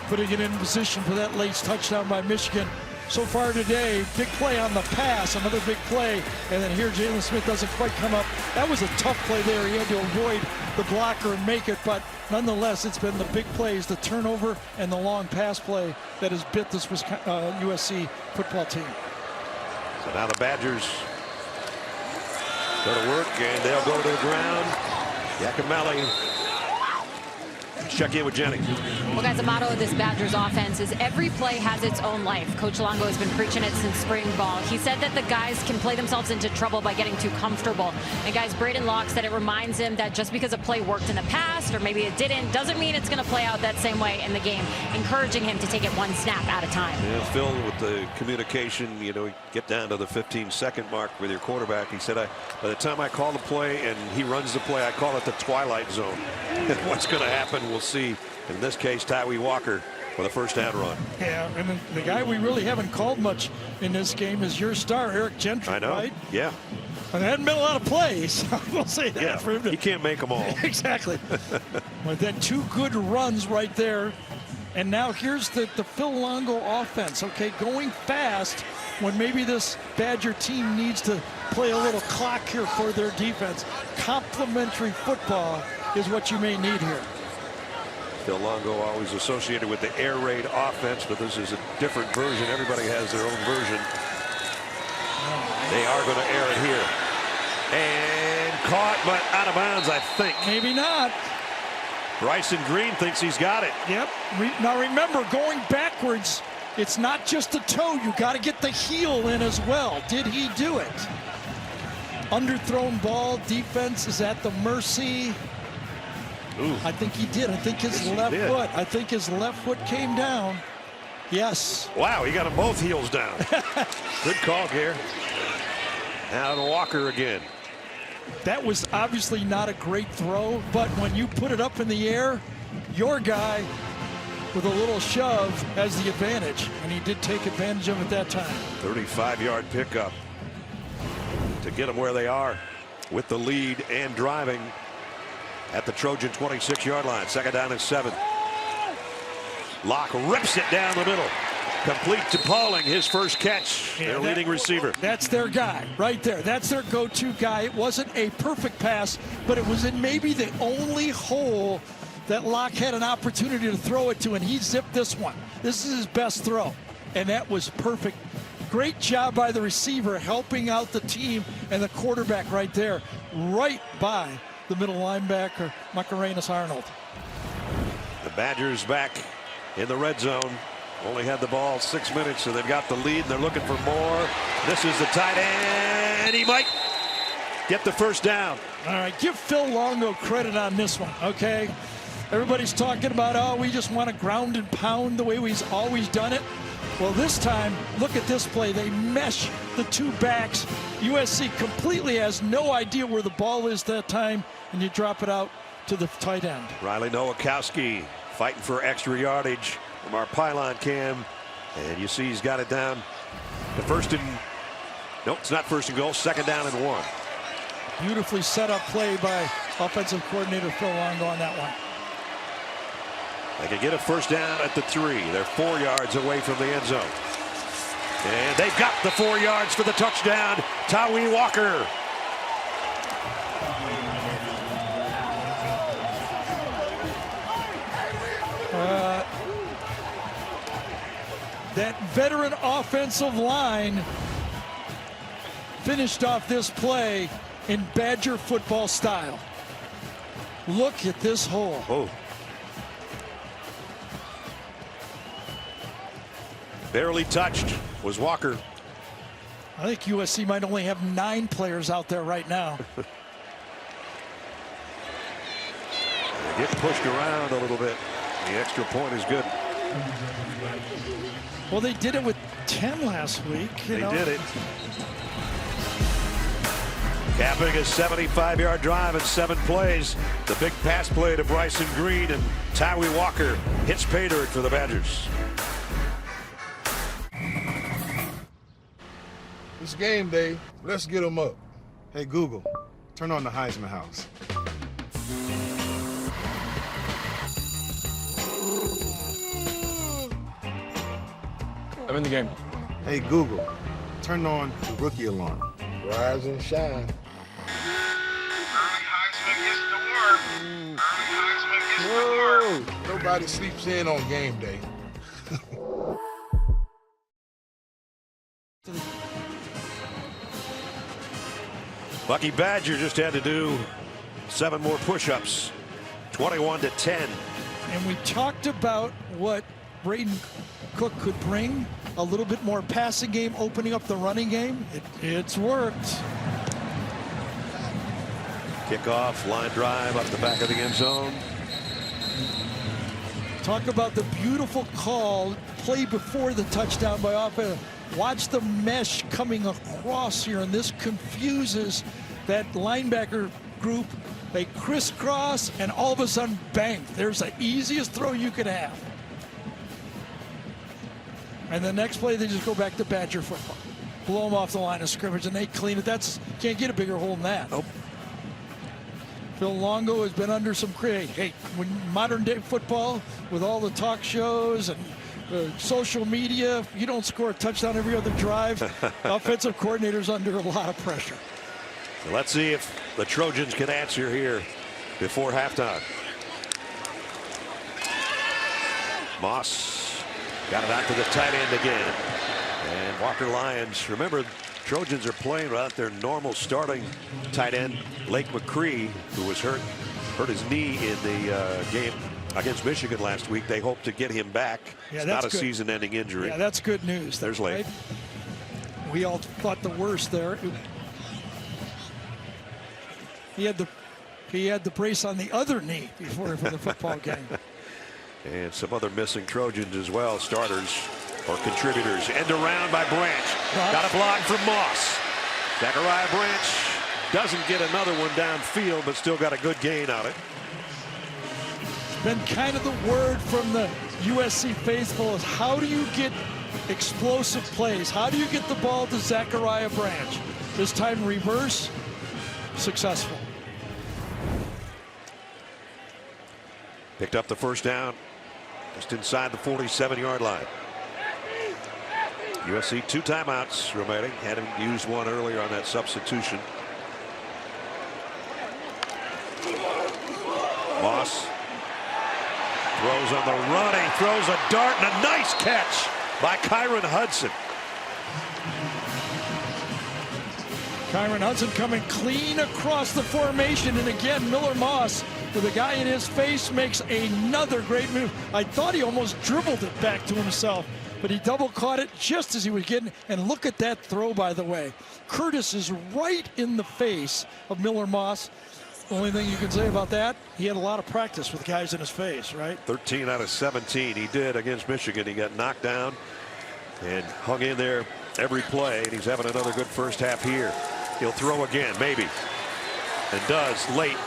Putting it in position for that late touchdown by Michigan. So far today, big play on the pass, another big play, and then here Jalen Smith doesn't quite come up. That was a tough play there. He had to avoid the blocker and make it, but nonetheless, it's been the big plays, the turnover and the long pass play that has bit this USC football team. So now the Badgers go to work, and they'll go to the ground. Yakimelli. Check in with Jenny. Well, guys, the motto of this Badgers offense is every play has its own life. Coach Longo has been preaching it since spring ball. He said that the guys can play themselves into trouble by getting too comfortable. And guys, Braden Locke said it reminds him that just because a play worked in the past or maybe it didn't, doesn't mean it's going to play out that same way in the game, encouraging him to take it one snap at a time. Yeah, Phil, with the communication, you know, get down to the 15-second mark with your quarterback. He said, by the time I call the play and he runs the play, I call it the twilight zone. And what's going to happen, we'll see. In this case, Tyree Walker with a first down run. Yeah, and the guy we really haven't called much in this game is your star, Eric Gentry. I know. Right? Yeah. And there hadn't been a lot of plays. We'll say that. Yeah, for him to... he can't make them all. Exactly. But then 2 good runs right there. And now here's the Phil Longo offense. Okay, going fast when maybe this Badger team needs to play a little clock here for their defense. Complementary football is what you may need here. Phil Longo always associated with the air raid offense, but this is a different version. Everybody has their own version. They are going to air it here. And caught, but out of bounds, I think. Maybe not. Bryson Green thinks he's got it. Yep. Now remember, going backwards, it's not just the toe. You got to get the heel in as well. Did he do it? Underthrown ball. Defense is at the mercy. Ooh. I think he did. I think his left foot. I think his left foot came down. Yes. Wow, he got them both heels down. Good call, Gare. Now to Walker again. That was obviously not a great throw, but when you put it up in the air, your guy with a little shove has the advantage, and he did take advantage of it that time. 35-yard pickup to get them where they are with the lead and driving at the Trojan 26-yard line. Second down and 7. Locke rips it down the middle. Complete to Pauling, his first catch, their leading receiver. That's their guy right there. That's their go-to guy. It wasn't a perfect pass, but it was in maybe the only hole that Locke had an opportunity to throw it to, and he zipped this one. This is his best throw, and that was perfect. Great job by the receiver helping out the team and the quarterback right there, right by the middle linebacker, Macarenas Arnold. The Badgers back in the red zone. Only had the ball 6 minutes, so they've got the lead. They're looking for more. This is the tight end. He might get the first down. All right, give Phil Longo credit on this one, okay? Everybody's talking about, oh, we just want to ground and pound the way we've always done it. Well, this time, look at this play. They mesh the 2 backs. USC completely has no idea where the ball is that time, and you drop it out to the tight end. Riley Nowakowski fighting for extra yardage from our pylon cam, and you see he's got it down to first and, nope, it's not first and goal, second down and 1. Beautifully set up play by offensive coordinator Phil Longo on that one. They can get a first down at the 3. They're 4 yards away from the end zone. And they've got the 4 yards for the touchdown. Tyree Walker. That veteran offensive line finished off this play in Badger football style. Look at this hole. Oh. Barely touched was Walker. I think USC might only have 9 players out there right now. Get pushed around a little bit. The extra point is good. Well, they did it with 10 last week. They did it. Capping a 75-yard drive in 7 plays. The big pass play to Bryson Green, and Tyree Walker hits pay dirt for the Badgers. It's game day. Let's get them up. Hey, Google, turn on the Heisman House. I'm in the game. Hey, Google, turn on the rookie alarm. Rise and shine. Whoa! Nobody sleeps in on game day. Bucky Badger just had to do 7 more push-ups. 21-10. And we talked about what Braden Cook could bring. A little bit more passing game, opening up the running game. It's worked. Kickoff, line drive up the back of the end zone. Talk about the beautiful call, play before the touchdown by offense. Watch the mesh coming across here, and this confuses that linebacker group. They crisscross, and all of a sudden, bang, there's the easiest throw you could have. And the next play, they just go back to Badger football. Blow them off the line of scrimmage, and they clean it. Can't get a bigger hole than that. Nope. Phil Longo has been under some critique. Hey, when modern day football, with all the talk shows and social media, you don't score a touchdown every other drive. Offensive coordinators under a lot of pressure. So let's see if the Trojans can answer here before halftime. Moss got it out to the tight end again. And Walker Lyons, remember, Trojans are playing without their normal starting tight end, Lake McCree, who was hurt his knee in the game against Michigan last week. They hope to get him back. Yeah, it's that's not a good. season-ending injury. Yeah, that's good news. There's Lake. Right? We all thought the worst there. He had the brace on the other knee before for the football game. And some other missing Trojans as well, starters or contributors. End around by Branch. Got a block from Moss. Zachariah Branch doesn't get another one downfield, but still got a good gain on it. Been kind of the word from the USC faithful is, how do you get explosive plays? How do you get the ball to Zachariah Branch? This time reverse, successful. Picked up the first down just inside the 47-yard line. USC 2 timeouts remaining. Hadn't used one earlier on that substitution. Moss throws on the run. He throws a dart and a nice catch by Kyron Hudson. Kyron Hudson coming clean across the formation, and again Miller Moss with a guy in his face makes another great move. I thought he almost dribbled it back to himself, but he double caught it just as he was getting. And look at that throw, by the way. Curtis is right in the face of Miller Moss. The only thing you can say about that, he had a lot of practice with guys in his face, right? 13 out of 17 he did against Michigan. He got knocked down and hung in there every play, and he's having another good first half here. He'll throw again, maybe, and does late.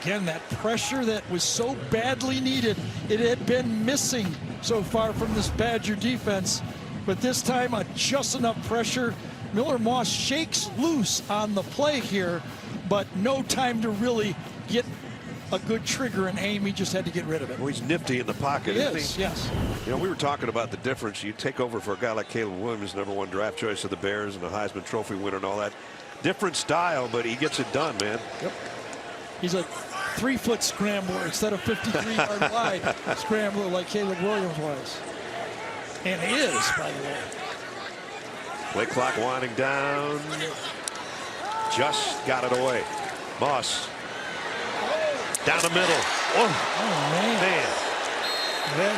Again, that pressure that was so badly needed. It had been missing so far from this Badger defense, but this time just enough pressure. Miller Moss shakes loose on the play here, but no time to really get a good trigger and aim. He just had to get rid of it. Well, he's nifty in the pocket, isn't he? Yes. You know, we were talking about the difference. You take over for a guy like Caleb Williams, #1 draft choice of the Bears and a Heisman Trophy winner and all that. Different style, but he gets it done, man. Yep. He's a 3-foot scrambler instead of 53-yard wide scrambler like Caleb Williams was. And is, by the way. Play clock winding down. Just got it away. Moss. Down the middle. Oh, man.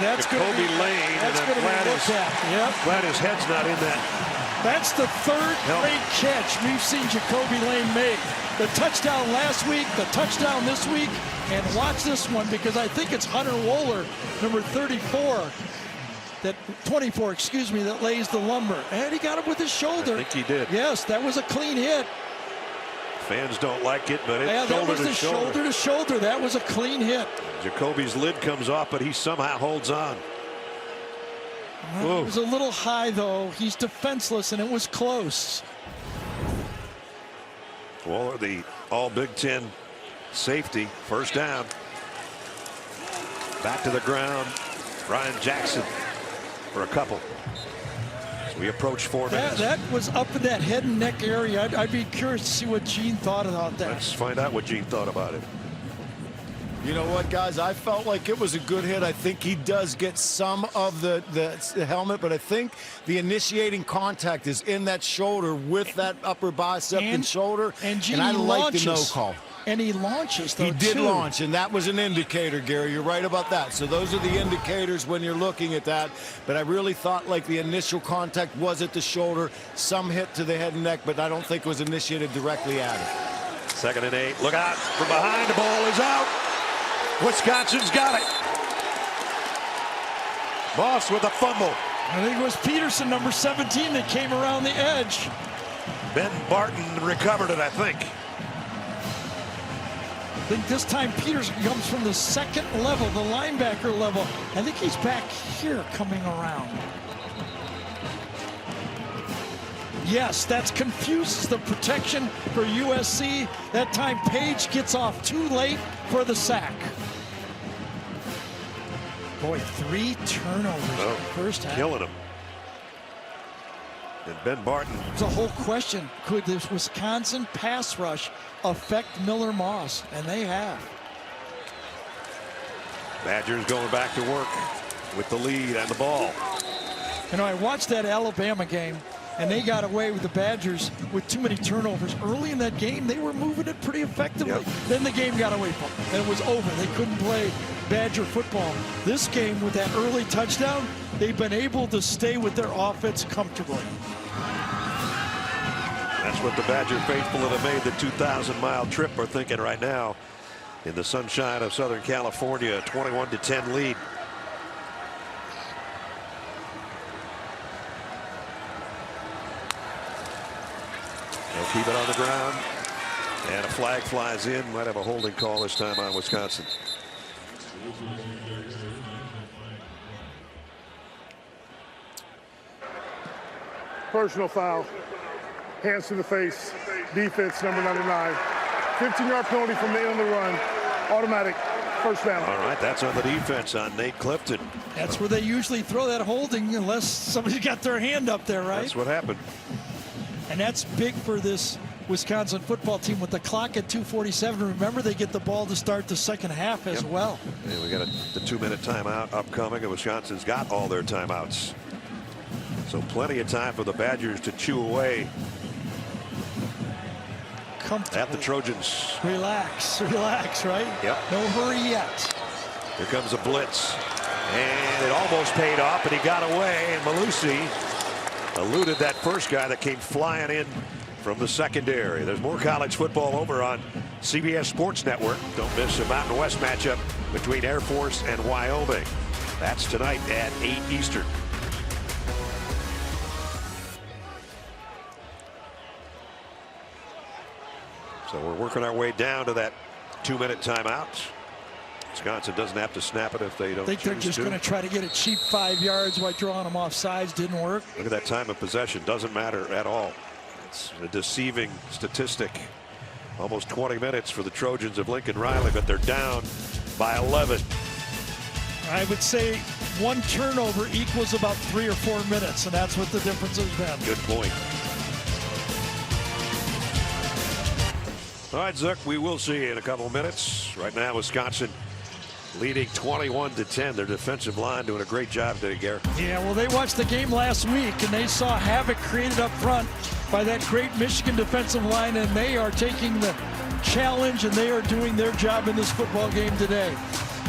That's Jacoby Lane. That's going to be looked at. Yep. Glad his head's not in that. That's the third great catch we've seen Jacoby Lane make. The touchdown last week, the touchdown this week, and watch this one because I think it's Hunter Wohler, number 34, that 24, excuse me, that lays the lumber. And he got it with his shoulder. I think he did. Yes, that was a clean hit. Fans don't like it, but it's that was shoulder to shoulder. That was a clean hit. Jacoby's lid comes off, but he somehow holds on. Well, it was a little high, though. He's defenseless, and it was close. Waller, the all Big Ten safety, first down. Back to the ground. Ryan Jackson for a couple. So we approach 4 minutes. That was up in that head and neck area. I'd be curious to see what Gene thought about that. Let's find out what Gene thought about it. You know what, guys? I felt like it was a good hit. I think he does get some of the helmet, but I think the initiating contact is in that shoulder with that upper bicep and shoulder. And Gene I like the no launches. call. And he launches, though, He did too. launch, and that was an indicator, Gary. You're right about that. So those are the indicators when you're looking at that. But I really thought like the initial contact was at the shoulder, some hit to the head and neck, but I don't think it was initiated directly at it. 2nd and 8. Look out from behind. The ball is out. Wisconsin's got it. Moss with a fumble. I think it was Peterson, number 17, that came around the edge. Ben Barton recovered it, I think. I think this time Peterson comes from the second level, the linebacker level. I think he's back here coming around. Yes, that confuses the protection for USC. That time Page gets off too late for the sack. Boy, 3 turnovers in the first half. Killing him. And Ben Barton. It's a whole question. Could this Wisconsin pass rush affect Miller Moss? And they have. Badgers going back to work with the lead and the ball. You know, I watched that Alabama game, and they got away with the Badgers with too many turnovers. Early in that game, they were moving it pretty effectively. Yep. Then the game got away from them, and it was over. They couldn't play Badger football. This game, with that early touchdown, they've been able to stay with their offense comfortably. That's what the Badger faithful that have made the 2,000-mile trip are thinking right now in the sunshine of Southern California. 21-10 lead. They'll keep it on the ground, and a flag flies in. Might have a holding call this time on Wisconsin. Personal foul. Hands to the face. Defense, number 99. 15-yard penalty for Nate on the run. Automatic. First down. All right, that's on the defense on Nate Clifton. That's where they usually throw that holding unless somebody's got their hand up there, right? That's what happened. And that's big for this Wisconsin football team with the clock at 2:47. Remember, they get the ball to start the second half as well. And we got the 2-minute timeout upcoming, and Wisconsin's got all their timeouts. So plenty of time for the Badgers to chew away at the Trojans. Relax, right? Yep. No hurry yet. Here comes a blitz, and it almost paid off, but he got away, and Malusi eluded that first guy that came flying in from the secondary. There's more college football over on CBS Sports Network. Don't miss a Mountain West matchup between Air Force and Wyoming. That's tonight at 8 Eastern. So we're working our way down to that 2-minute timeout. Wisconsin doesn't have to snap it if they don't. I think they're just going to try to get a cheap 5 yards while drawing them off sides. Didn't work. Look at that time of possession. Doesn't matter at all. It's a deceiving statistic. Almost 20 minutes for the Trojans of Lincoln Riley, but they're down by 11. I would say one turnover equals about 3 or 4 minutes, and that's what the difference has been. Good point. All right, Zuck, we will see you in a couple of minutes. Right now, Wisconsin leading 21-10. Their defensive line doing a great job today, Gary. Yeah, well, they watched the game last week, and they saw havoc created up front by that great Michigan defensive line, and they are taking the challenge, and they are doing their job in this football game today.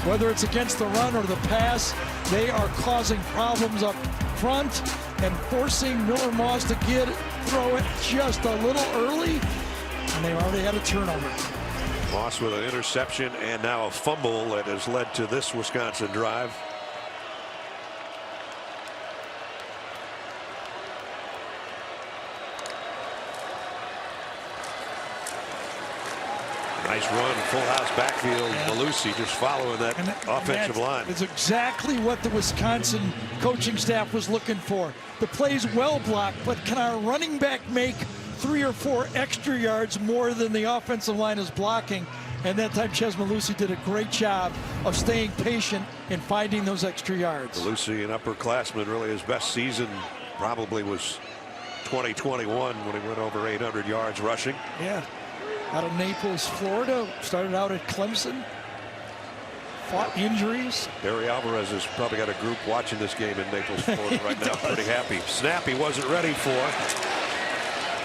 Whether it's against the run or the pass, they are causing problems up front and forcing Miller Moss to throw it just a little early, and they already had a turnover. Moss with an interception and now a fumble that has led to this Wisconsin drive. Nice run, full house backfield. Malusi just following that offensive line. It's exactly what the Wisconsin coaching staff was looking for. The play's well blocked, but can our running back make 3 or 4 extra yards more than the offensive line is blocking? And that time, Ches Malusi did a great job of staying patient and finding those extra yards. Malusi, an upperclassman, really his best season probably was 2021 when he went over 800 yards rushing. Yeah. Out of Naples, Florida, started out at Clemson, fought injuries. Barry Alvarez has probably got a group watching this game in Naples, Florida right now, pretty happy. Snap he wasn't ready for.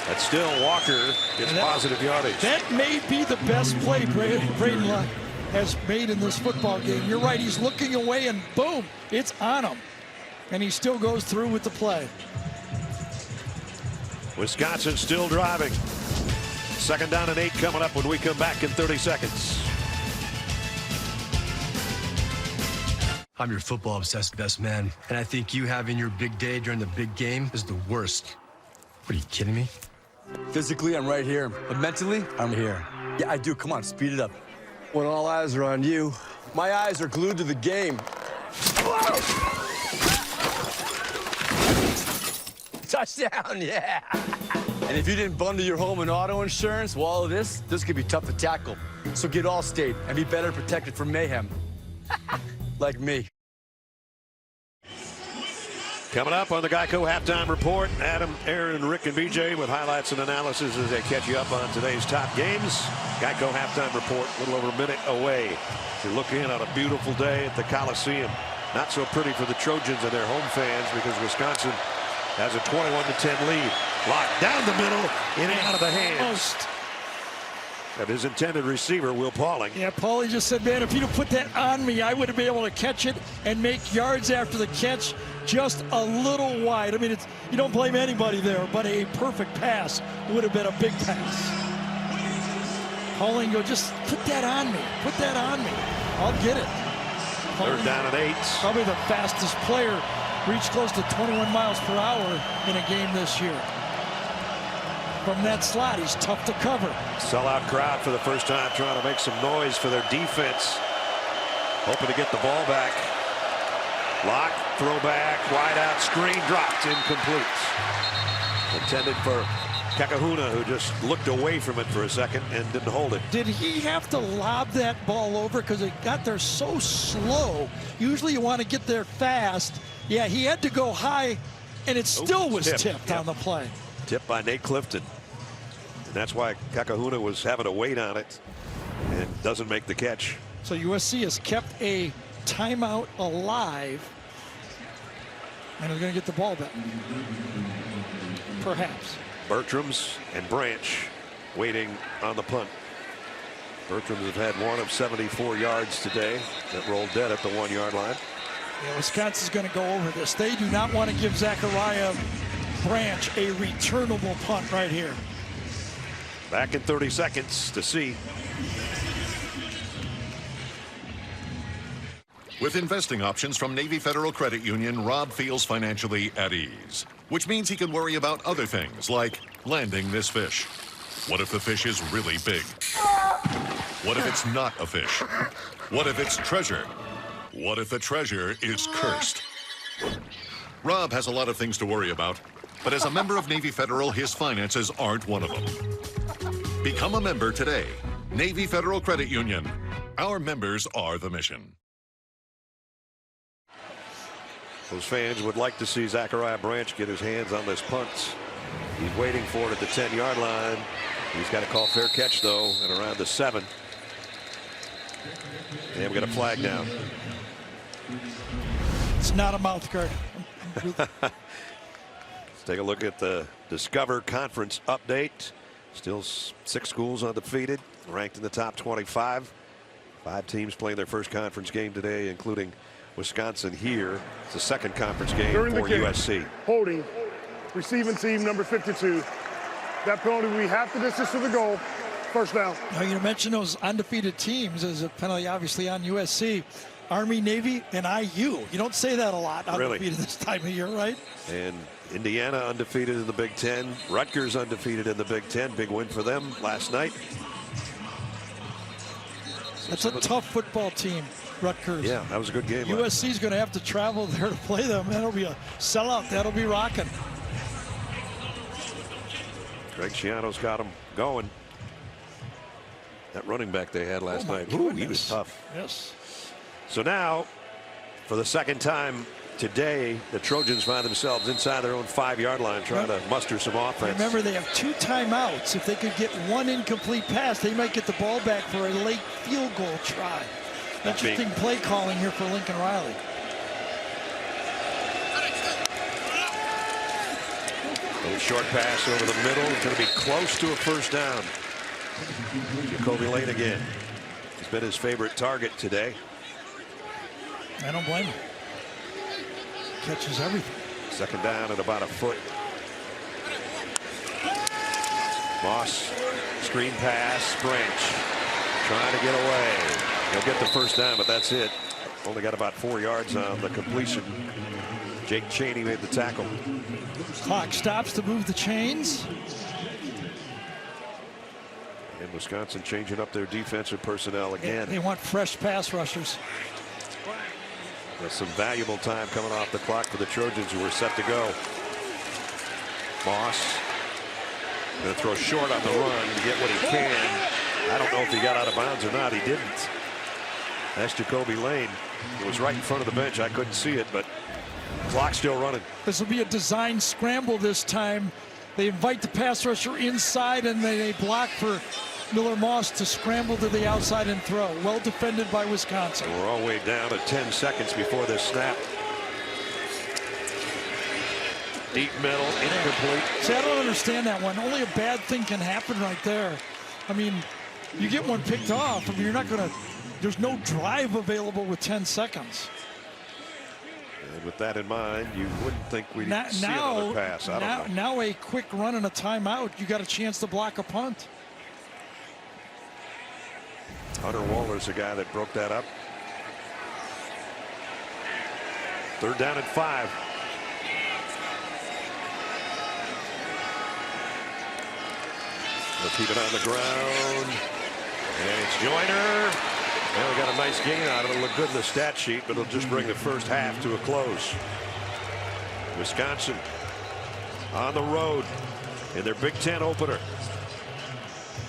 But still, Walker gets positive yardage. That may be the best play Braden Luck has made in this football game. You're right, he's looking away and boom, it's on him. And he still goes through with the play. Wisconsin still driving. 2nd down and 8 coming up when we come back in 30 seconds. I'm your football obsessed best man, and I think you having your big day during the big game is the worst. What, are you kidding me? Physically, I'm right here, but mentally, I'm here. Yeah, I do. Come on, speed it up. When all eyes are on you, My eyes are glued to the game. Touchdown, yeah. And if you didn't bundle your home and auto insurance, well, all of this could be tough to tackle. So get Allstate and be better protected from mayhem. Like me. Coming up on the Geico Halftime Report, Adam, Aaron, Rick, and BJ with highlights and analysis as they catch you up on today's top games. Geico Halftime Report, a little over a minute away. You're looking in on a beautiful day at the Coliseum. Not so pretty for the Trojans and their home fans because Wisconsin has a 21-10 lead. Locked down the middle, in and out of the hands of his intended receiver, Will Pauling. Yeah, Paulie just said, man, if you'd have put that on me, I would have been able to catch it and make yards after the catch just a little wide. I mean, you don't blame anybody there, but a perfect pass would have been a big pass. Pauling, go, just put that on me. Put that on me. I'll get it. Pauling, 3rd down and 8. Probably the fastest player, reached close to 21 miles per hour in a game this year. From that slot, he's tough to cover. Sellout crowd for the first time trying to make some noise for their defense. Hoping to get the ball back. Lock, throwback, wide out, screen dropped, incomplete. Intended for Kakahuna, who just looked away from it for a second and didn't hold it. Did he have to lob that ball over because it got there so slow? Usually you want to get there fast. Yeah, he had to go high, and it still was tipped on the play. Tipped by Nate Clifton. And that's why Kakahuna was having to wait on it and doesn't make the catch. So USC has kept a timeout alive, and is going to get the ball back. Perhaps. Bertrams and Branch waiting on the punt. Bertrams have had 1 of 74 yards today that rolled dead at the 1-yard line. Yeah, Wisconsin's going to go over this. They do not want to give Zachariah Branch a returnable punt right here. Back in 30 seconds to see. With investing options from Navy Federal Credit Union, Rob feels financially at ease, which means he can worry about other things like landing this fish. What if the fish is really big? What if it's not a fish? What if it's treasure? What if the treasure is cursed? Rob has a lot of things to worry about, but as a member of Navy Federal, his finances aren't one of them. Become a member today. Navy Federal Credit Union. Our members are the mission. Those fans would like to see Zachariah Branch get his hands on this punt. He's waiting for it at the 10-yard line. He's got to call fair catch, though, at around the 7. And we got a flag now. It's not a mouth guard. Let's take a look at the Discover Conference update. Still 6 schools undefeated, ranked in the top 25. 5 teams playing their first conference game today, including Wisconsin here. It's the second conference game During for the game, USC. Holding, receiving team number 52. That penalty, we have the distance to the goal. First down. Now, you mentioned those undefeated teams as a penalty, obviously, on USC. Army, Navy, and IU. You don't say that a lot undefeated this time of year, right? And Indiana undefeated in the Big Ten. Rutgers undefeated in the Big Ten. Big win for them last night. That's a tough football team, Rutgers. Yeah, that was a good game. USC is going to have to travel there to play them. That'll be a sellout. That'll be rocking. Greg Schiano's got them going. That running back they had last night. Ooh, he was tough. Yes. So now, for the second time today, the Trojans find themselves inside their own 5-yard line trying to muster some offense. Remember, they have 2 timeouts. If they could get 1 incomplete pass, they might get the ball back for a late field goal try. Interesting play calling here for Lincoln Riley. A short pass over the middle. It's going to be close to a first down. Jacoby Lane again. He's been his favorite target today. I don't blame him. Catches everything. Second down at about a foot. Moss, screen pass, Branch trying to get away. He'll get the first down, but that's it. Only got about 4 yards on the completion. Jake Chaney made the tackle. Clock stops to move the chains. And Wisconsin changing up their defensive personnel again. They want fresh pass rushers. There's some valuable time coming off the clock for the Trojans, who are set to go. Moss going to throw short on the run to get what he can. I don't know if he got out of bounds or not. He didn't. That's Jacoby Lane. It was right in front of the bench. I couldn't see it, but clock's still running. This will be a design scramble this time. They invite the pass rusher inside, and they block for Miller Moss to scramble to the outside and throw. Well defended by Wisconsin. We're all the way down to 10 seconds before this snap. Deep middle, incomplete. See, I don't understand that one. Only a bad thing can happen right there. I mean, you get one picked off. I mean, you're not going to, there's no drive available with 10 seconds. And with that in mind, you wouldn't think we'd see another pass. I don't know. Now a quick run and a timeout. You got a chance to block a punt. Hunter Waller's the guy that broke that up. 3rd down and 5. They'll keep it on the ground. And it's Joyner. Well, we got a nice gain out of it. It'll look good in the stat sheet, but it'll just bring the first half to a close. Wisconsin on the road in their Big Ten opener.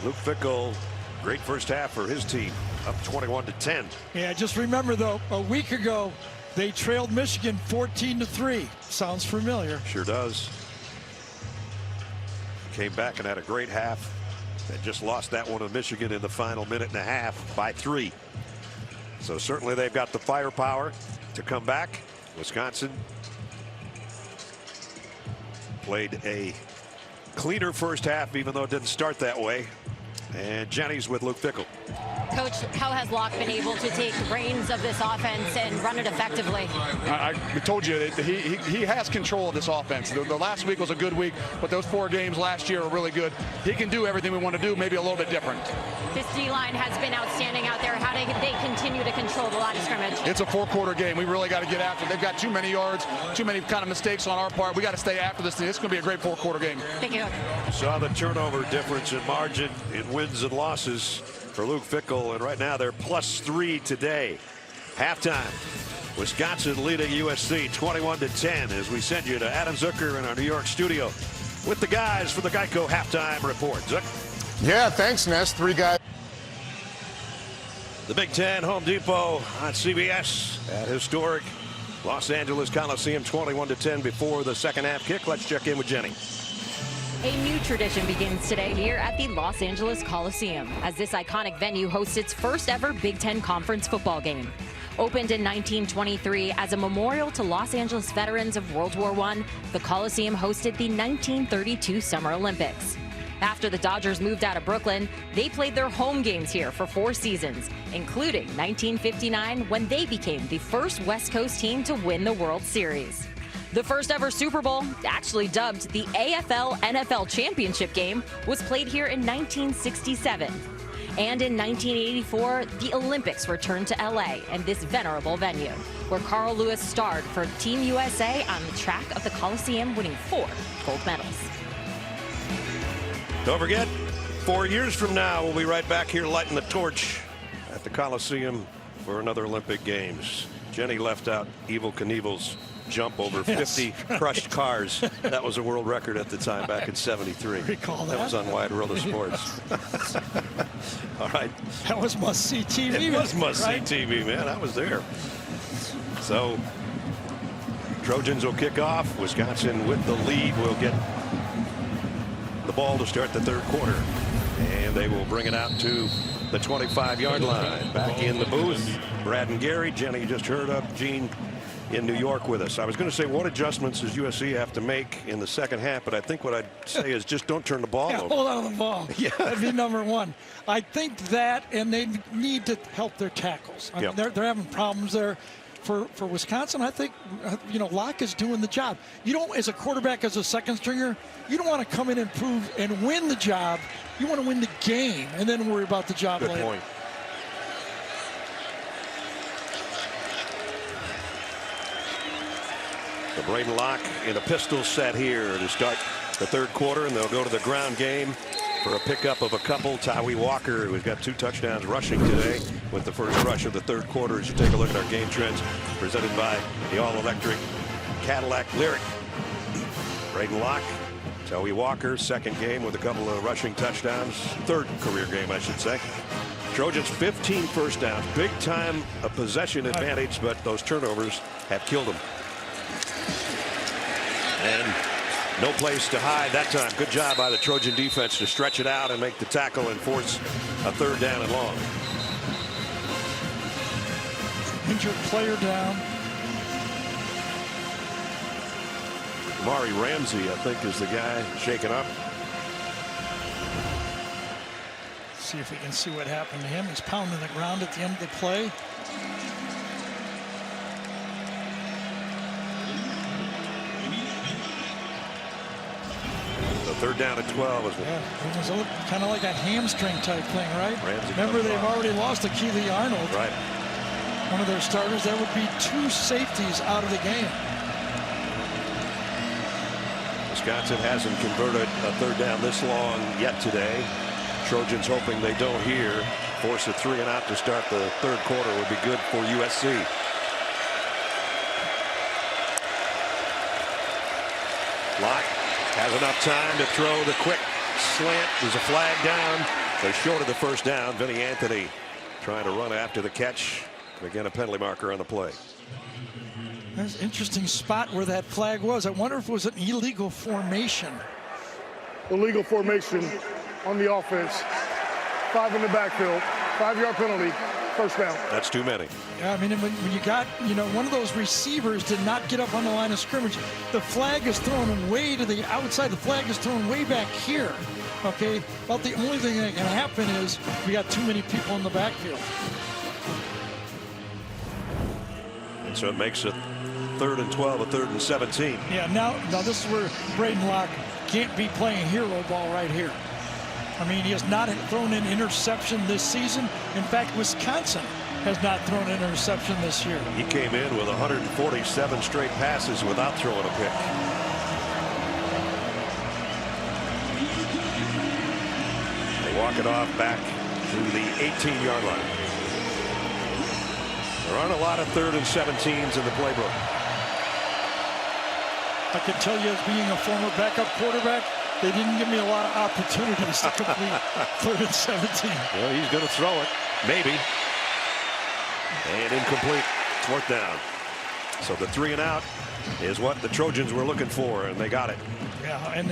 Luke Fickell, great first half for his team, up 21-10. Yeah, just remember though, a week ago they trailed Michigan 14-3. Sounds familiar. Sure does. Came back and had a great half. They just lost that one to Michigan in the final minute and a half by 3. So certainly they've got the firepower to come back. Wisconsin played a cleaner first half, even though it didn't start that way. And Jenny's with Luke Fickell. Coach, how has Locke been able to take reins of this offense and run it effectively? I told you that he has control of this offense. The last week was a good week, but those 4 games last year are really good. He can do everything we want to do, maybe a little bit different. This D-line has been outstanding out there. How do they continue to control the line of scrimmage? It's a 4-quarter game. We really got to get after it. They've got too many yards, too many kind of mistakes on our part. We got to stay after this thing. It's going to be a great 4-quarter game. Thank you. Saw the turnover difference in margin in wins and losses for Luke Fickell, and right now they're +3 today. Halftime, Wisconsin leading USC 21-10 as we send you to Adam Zucker in our New York studio with the guys for the Geico halftime report. Zuck. Yeah, thanks, Ness. 3 guys. The Big Ten, Home Depot on CBS at historic Los Angeles Coliseum, 21-10 before the second half kick. Let's check in with Jenny. A new tradition begins today here at the Los Angeles Coliseum as this iconic venue hosts its first ever Big Ten Conference football game. Opened in 1923 as a memorial to Los Angeles veterans of World War I, the Coliseum hosted the 1932 Summer Olympics. After the Dodgers moved out of Brooklyn, they played their home games here for 4 seasons, including 1959 when they became the first West Coast team to win the World Series. The first ever Super Bowl, actually dubbed the AFL-NFL Championship game, was played here in 1967. And in 1984, the Olympics returned to LA and this venerable venue, where Carl Lewis starred for Team USA on the track of the Coliseum, winning 4 gold medals. Don't forget, 4 years from now, we'll be right back here lighting the torch at the Coliseum for another Olympic Games. Jenny left out Evel Knievel's jump over 50 crushed cars. That was a world record at the time back in '73. Recall that. That was on Wide World of Sports. All right. That was must-see TV. It was must-see right? TV, man. I was there. So, Trojans will kick off. Wisconsin with the lead will get the ball to start the third quarter. And they will bring it out to the 25-yard line. Back in the booth, Brad and Gary. Jenny, you just heard of Gene in New York with us. I was going to say, what adjustments does USC have to make in the second half? But I think what I'd say is just don't turn the ball over. Hold on to the ball. Yeah. That'd be number one. I think that, and they need to help their tackles. I mean, they're having problems there. For Wisconsin, I think, Locke is doing the job. You don't, as a quarterback, as a second stringer, you don't want to come in and prove and win the job. You want to win the game and then worry about the job later. Good point. So Braden Locke in a pistol set here to start the third quarter, and they'll go to the ground game for a pickup of a couple. Tyree Walker, who's got 2 touchdowns rushing today with the first rush of the third quarter. As you take a look at our game trends presented by the all-electric Cadillac Lyric. Braden Locke, Tyree Walker, second game with a couple of rushing touchdowns. Third career game, I should say. Trojans 15 first downs. Big time a possession advantage, but those turnovers have killed them. And no place to hide that time. Good job by the Trojan defense to stretch it out and make the tackle and force a third down and long. Injured player down. Mari Ramsey, I think, is the guy shaken up. See if we can see what happened to him. He's pounding the ground at the end of the play. Third down at 12 as well. Yeah, it was kind of like a hamstring type thing, right? Ramsey, remember, they've already lost to Keely Arnold. Right. One of their starters. That would be 2 safeties out of the game. Wisconsin hasn't converted a third down this long yet today. Trojans hoping they don't here. Force a 3 and out to start the third quarter would be good for USC. Locke has enough time to throw the quick slant. There's a flag down. They're short of the first down. Vinny Anthony trying to run after the catch. And again, a penalty marker on the play. There's an interesting spot where that flag was. I wonder if it was an illegal formation. Illegal formation on the offense. 5 in the backfield. 5-yard penalty. First down. That's too many. Yeah, I mean, when you got, one of those receivers did not get up on the line of scrimmage. The flag is thrown way to the outside. The flag is thrown way back here. Okay, about the only thing that can happen is we got too many people in the backfield. And so it makes it 3rd and 12, a 3rd and 17. Yeah, now this is where Braden Locke can't be playing hero ball right here. I mean, he has not thrown an interception this season. In fact, Wisconsin has not thrown an interception this year. He came in with 147 straight passes without throwing a pick. They walk it off back to the 18-yard line. There aren't a lot of 3rd and 17s in the playbook. I can tell you, as being a former backup quarterback, they didn't give me a lot of opportunities to complete 3rd and 17. Well, he's going to throw it, maybe. And incomplete, 4th down. So the 3 and out is what the Trojans were looking for, and they got it. Yeah, and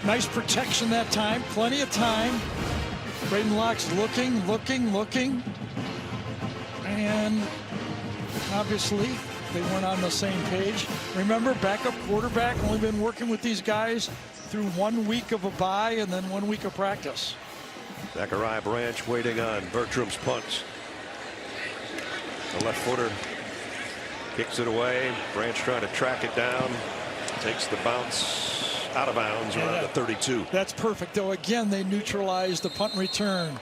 Nice protection that time. Plenty of time. Braden Locke's looking. And obviously, they weren't on the same page. Remember, backup quarterback, only been working with these guys through 1 week of a bye and then 1 week of practice. Zachariah Branch waiting on Bertram's punch. The left footer kicks it away. Branch trying to track it down. Takes the bounce out of bounds around the 32. That's perfect, though. Again, they neutralized the punt return.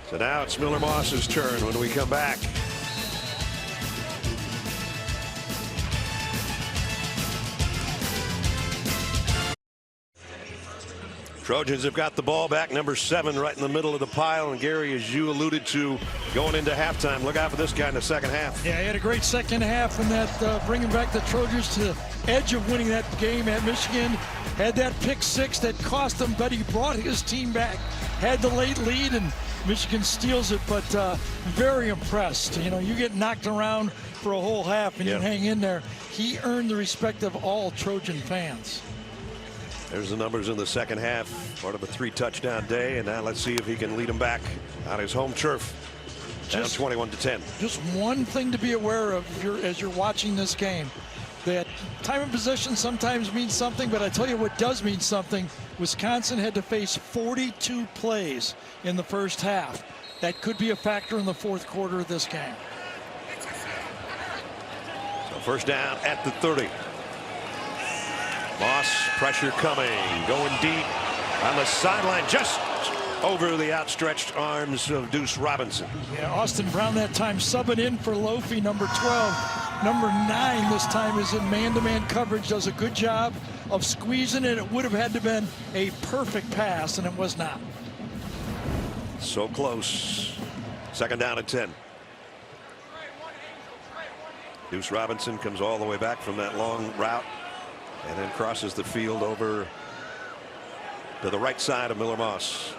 So now it's Miller Moss's turn when we come back. Trojans have got the ball back, number 7 right in the middle of the pile. And Gary, as you alluded to, going into halftime, look out for this guy in the second half. Yeah, he had a great second half, and that bringing back the Trojans to the edge of winning that game at Michigan. Had that pick 6 that cost him, but he brought his team back. Had the late lead, and Michigan steals it, but very impressed. You know, you get knocked around for a whole half and you hang in there. He earned the respect of all Trojan fans. There's the numbers in the second half, part of a 3-touchdown day, and now let's see if he can lead them back on his home turf. Down 21-10. Just one thing to be aware of as you're watching this game. That time of possession sometimes means something, but I tell you what does mean something. Wisconsin had to face 42 plays in the first half. That could be a factor in the fourth quarter of this game. So first down at the 30. Moss, pressure coming, going deep on the sideline, just over the outstretched arms of Deuce Robinson. Yeah, Austin Brown that time subbing in for Lofi, number 12. Number 9 this time is in man-to-man coverage, does a good job of squeezing it. It would have had to been a perfect pass, and it was not. So close. Second down at 10. Deuce Robinson comes all the way back from that long route and then crosses the field over to the right side of Miller Moss.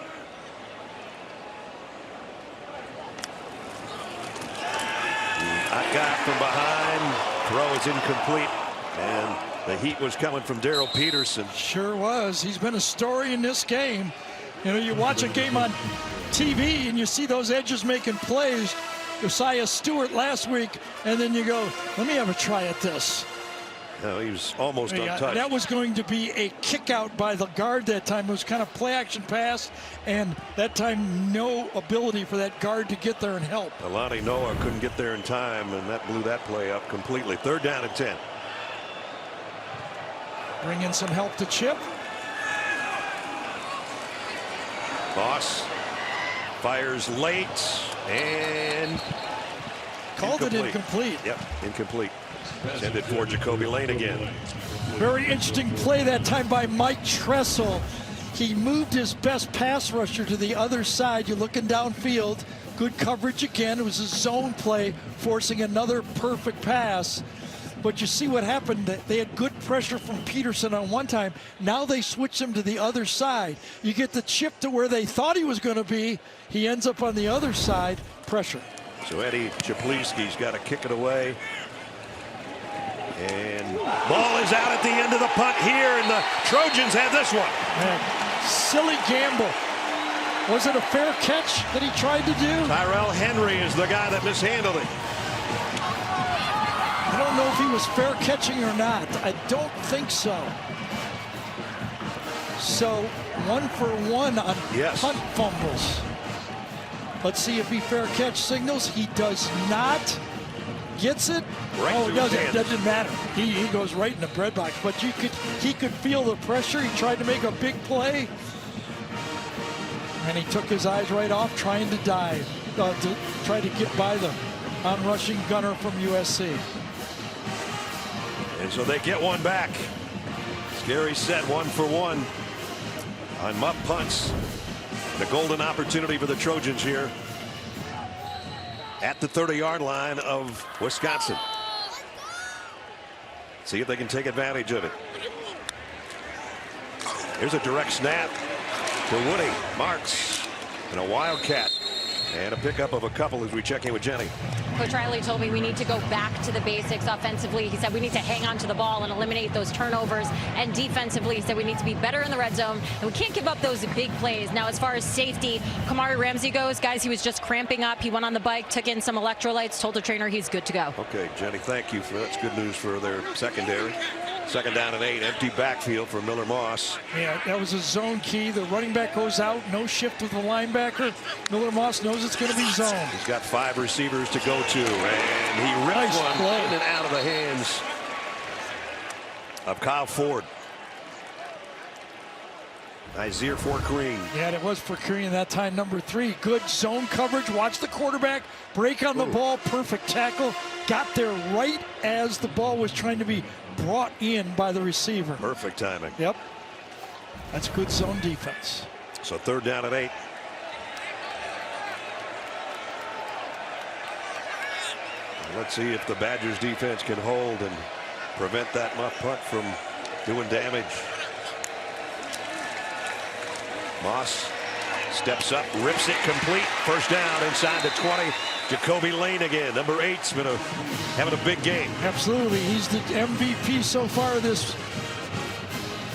Got from behind, throw is incomplete, and the heat was coming from Darrell Peterson. Sure was. He's been a story in this game. You know, you watch a game on TV and you see those edges making plays. Josiah Stewart last week, and then you go, let me have a try at this. No, he was almost untouched. That was going to be a kick out by the guard that time. It was kind of play action pass, and that time no ability for that guard to get there and help. Alani Noah couldn't get there in time, and that blew that play up completely. Third down at 10. Bring in some help to Chip. Moss fires late and called it incomplete. Yep, incomplete. Intended for Jacoby Lane again. Very interesting play that time by Mike Tressel. He moved his best pass rusher to the other side. You're looking downfield. Good coverage again. It was a zone play, forcing another perfect pass. But you see what happened. They had good pressure from Peterson on one time. Now they switch him to the other side. You get the chip to where they thought he was going to be. He ends up on the other side. Pressure. So Eddie Chapliski's got to kick it away. And ball is out at the end of the punt here, and the Trojans have this one. Man, silly gamble. Was it a fair catch that he tried to do? Tyrell Henry is the guy that mishandled it. I don't know if he was fair catching or not. I don't think so. So 1 for 1 on punt fumbles. Let's see if he fair catch signals. He does not. Gets it. Right it doesn't matter. He goes right in the bread box. But he could feel the pressure. He tried to make a big play, and he took his eyes right off, trying to dive, to try to get by the on-rushing gunner from USC. And so they get one back. Scary set, 1 for 1 on muff punts. The golden opportunity for the Trojans here at the 30-yard line of Wisconsin. See if they can take advantage of it. Here's a direct snap to Woody. Marks and a wildcat. And a pickup of a couple as we check in with Jenny. Coach Riley told me we need to go back to the basics offensively. He said we need to hang on to the ball and eliminate those turnovers. And defensively, he said we need to be better in the red zone. And we can't give up those big plays. Now, as far as safety, Kamari Ramsey goes, guys, he was just cramping up. He went on the bike, took in some electrolytes, told the trainer he's good to go. Okay, Jenny, thank you for that. That's good news for their secondary. 2nd down and 8, empty backfield for Miller Moss. Yeah, that was a zone key. The running back goes out, no shift with the linebacker. Miller Moss knows it's going to be zone. He's got 5 receivers to go to, and he ripped Nice one play. in and out of the hands of Kyle Ford. Isaiah for Green. Yeah, it was for Green that time, number 3. Good zone coverage. Watch the quarterback break on the ball. Perfect tackle. Got there right as the ball was trying to be brought in by the receiver. Perfect timing. Yep. That's good zone defense. So 3rd down and 8. Let's see if the Badgers defense can hold and prevent that muff punt from doing damage. Moss steps up, rips it complete. 1st down inside the 20. Jacoby Lane again. Number 8's been having a big game. Absolutely. He's the MVP so far of this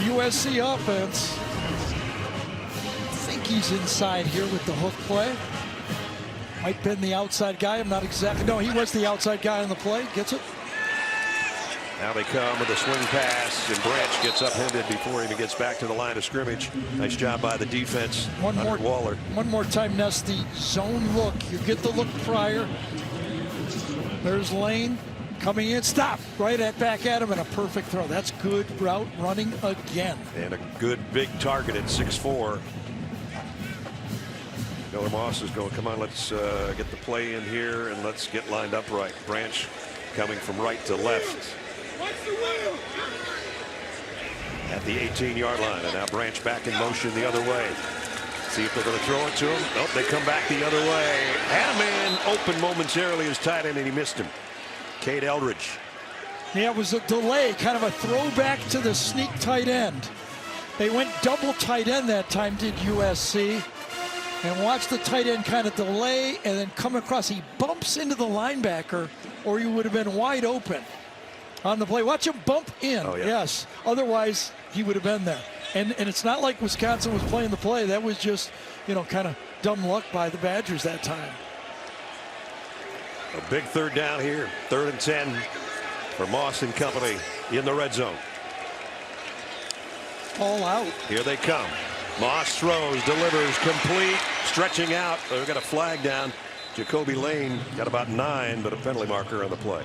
USC offense. I think he's inside here with the hook play. Might have been the outside guy. I'm not exactly. No, he was the outside guy on the play. Gets it. Now they come with a swing pass, and Branch gets upended before he even gets back to the line of scrimmage. Nice job by the defense. Waller. One more time, Ness, the zone look. You get the look prior. There's Lane coming in. Stop. Right back at him, and a perfect throw. That's good route running again. And a good big target at 6'4". Miller Moss is going, come on, let's get the play in here, and let's get lined up right. Branch coming from right to left. At the 18-yard line, and now Branch back in motion the other way. See if they're going to throw it to him. Nope, they come back the other way. Had a man open momentarily as tight end, and he missed him. Cade Eldridge. Yeah, it was a delay, kind of a throwback to the sneak tight end. They went double tight end that time, did USC. And watch the tight end kind of delay and then come across. He bumps into the linebacker, or you would have been wide open on the play. Watch him bump in. Oh, yeah. Yes. Otherwise, he would have been there. And it's not like Wisconsin was playing the play. That was just, you know, kind of dumb luck by the Badgers that time. A big 3rd down here. 3rd and 10 for Moss and company in the red zone. All out. Here they come. Moss throws, delivers, complete, stretching out. They've got a flag down. Jacoby Lane got about 9, but a penalty marker on the play.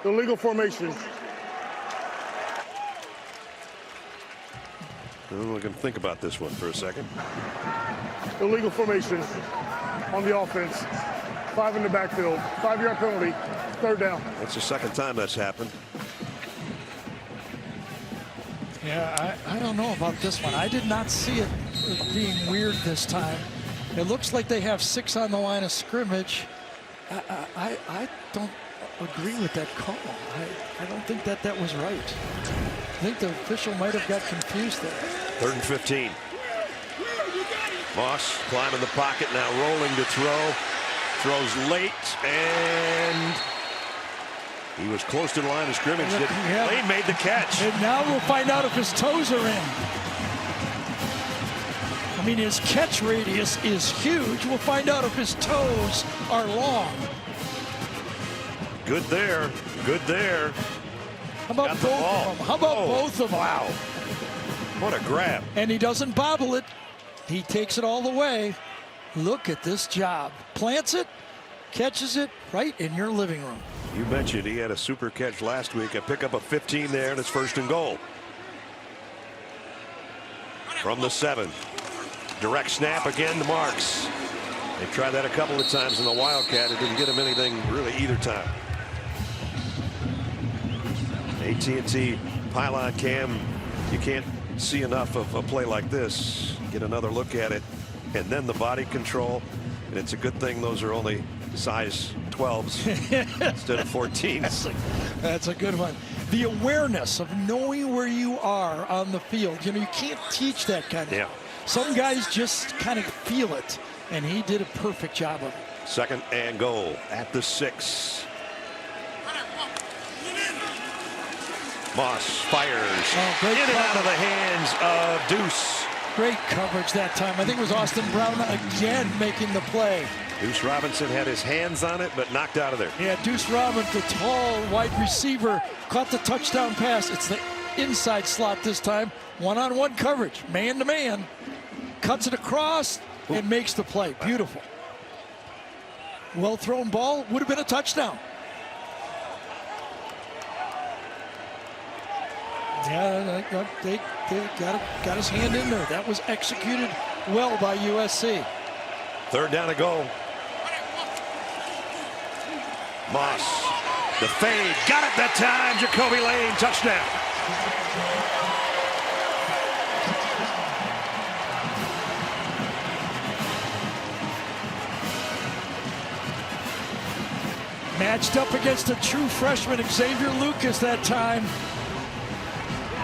Illegal formation. We can think about this one for a second. Illegal formation on the offense. 5 in the backfield. 5-yard penalty. 3rd down. That's the 2nd time that's happened. Yeah, I don't know about this one. I did not see it being weird this time. It looks like they have 6 on the line of scrimmage. I don't agree with that call. I don't think that was right. I think the official might have got confused there. 3rd and 15. Moss climbing the pocket, now rolling to throw. Throws late, and he was close to the line of scrimmage. Lane made the catch. And now we'll find out if his toes are in. I mean, his catch radius is huge. We'll find out if his toes are long. Good there. Good there. How about both of them? How about both of them? Wow. What a grab. And he doesn't bobble it. He takes it all the way. Look at this job. Plants it, catches it right in your living room. You mentioned he had a super catch last week. A pickup of 15 there, and it's 1st and goal. From the 7. Direct snap again to Marks. They tried that a couple of times in the Wildcat. It didn't get him anything really either time. AT&T pylon cam. You can't see enough of a play like this. Get another look at it. And then the body control. And it's a good thing those are only size 12s instead of 14s. That's a good one. The awareness of knowing where you are on the field. You know, you can't teach that kind of. Yeah. Some guys just kind of feel it, and he did a perfect job of it. 2nd and goal at the 6. Moss fires in and out of the hands of Deuce. Great coverage that time. I think it was Austin Brown again making the play. Deuce Robinson had his hands on it, but knocked out of there. Yeah, Deuce Robinson, the tall wide receiver, caught the touchdown pass. It's the inside slot this time. One-on-one coverage, man-to-man. Cuts it across and makes the play. Beautiful. Well-thrown ball. Would have been a touchdown. Yeah, they got his hand in there. That was executed well by USC. 3rd down to go. Moss, the fade, got it that time. Jacoby Lane, touchdown. Matched up against a true freshman, Xavier Lucas, that time.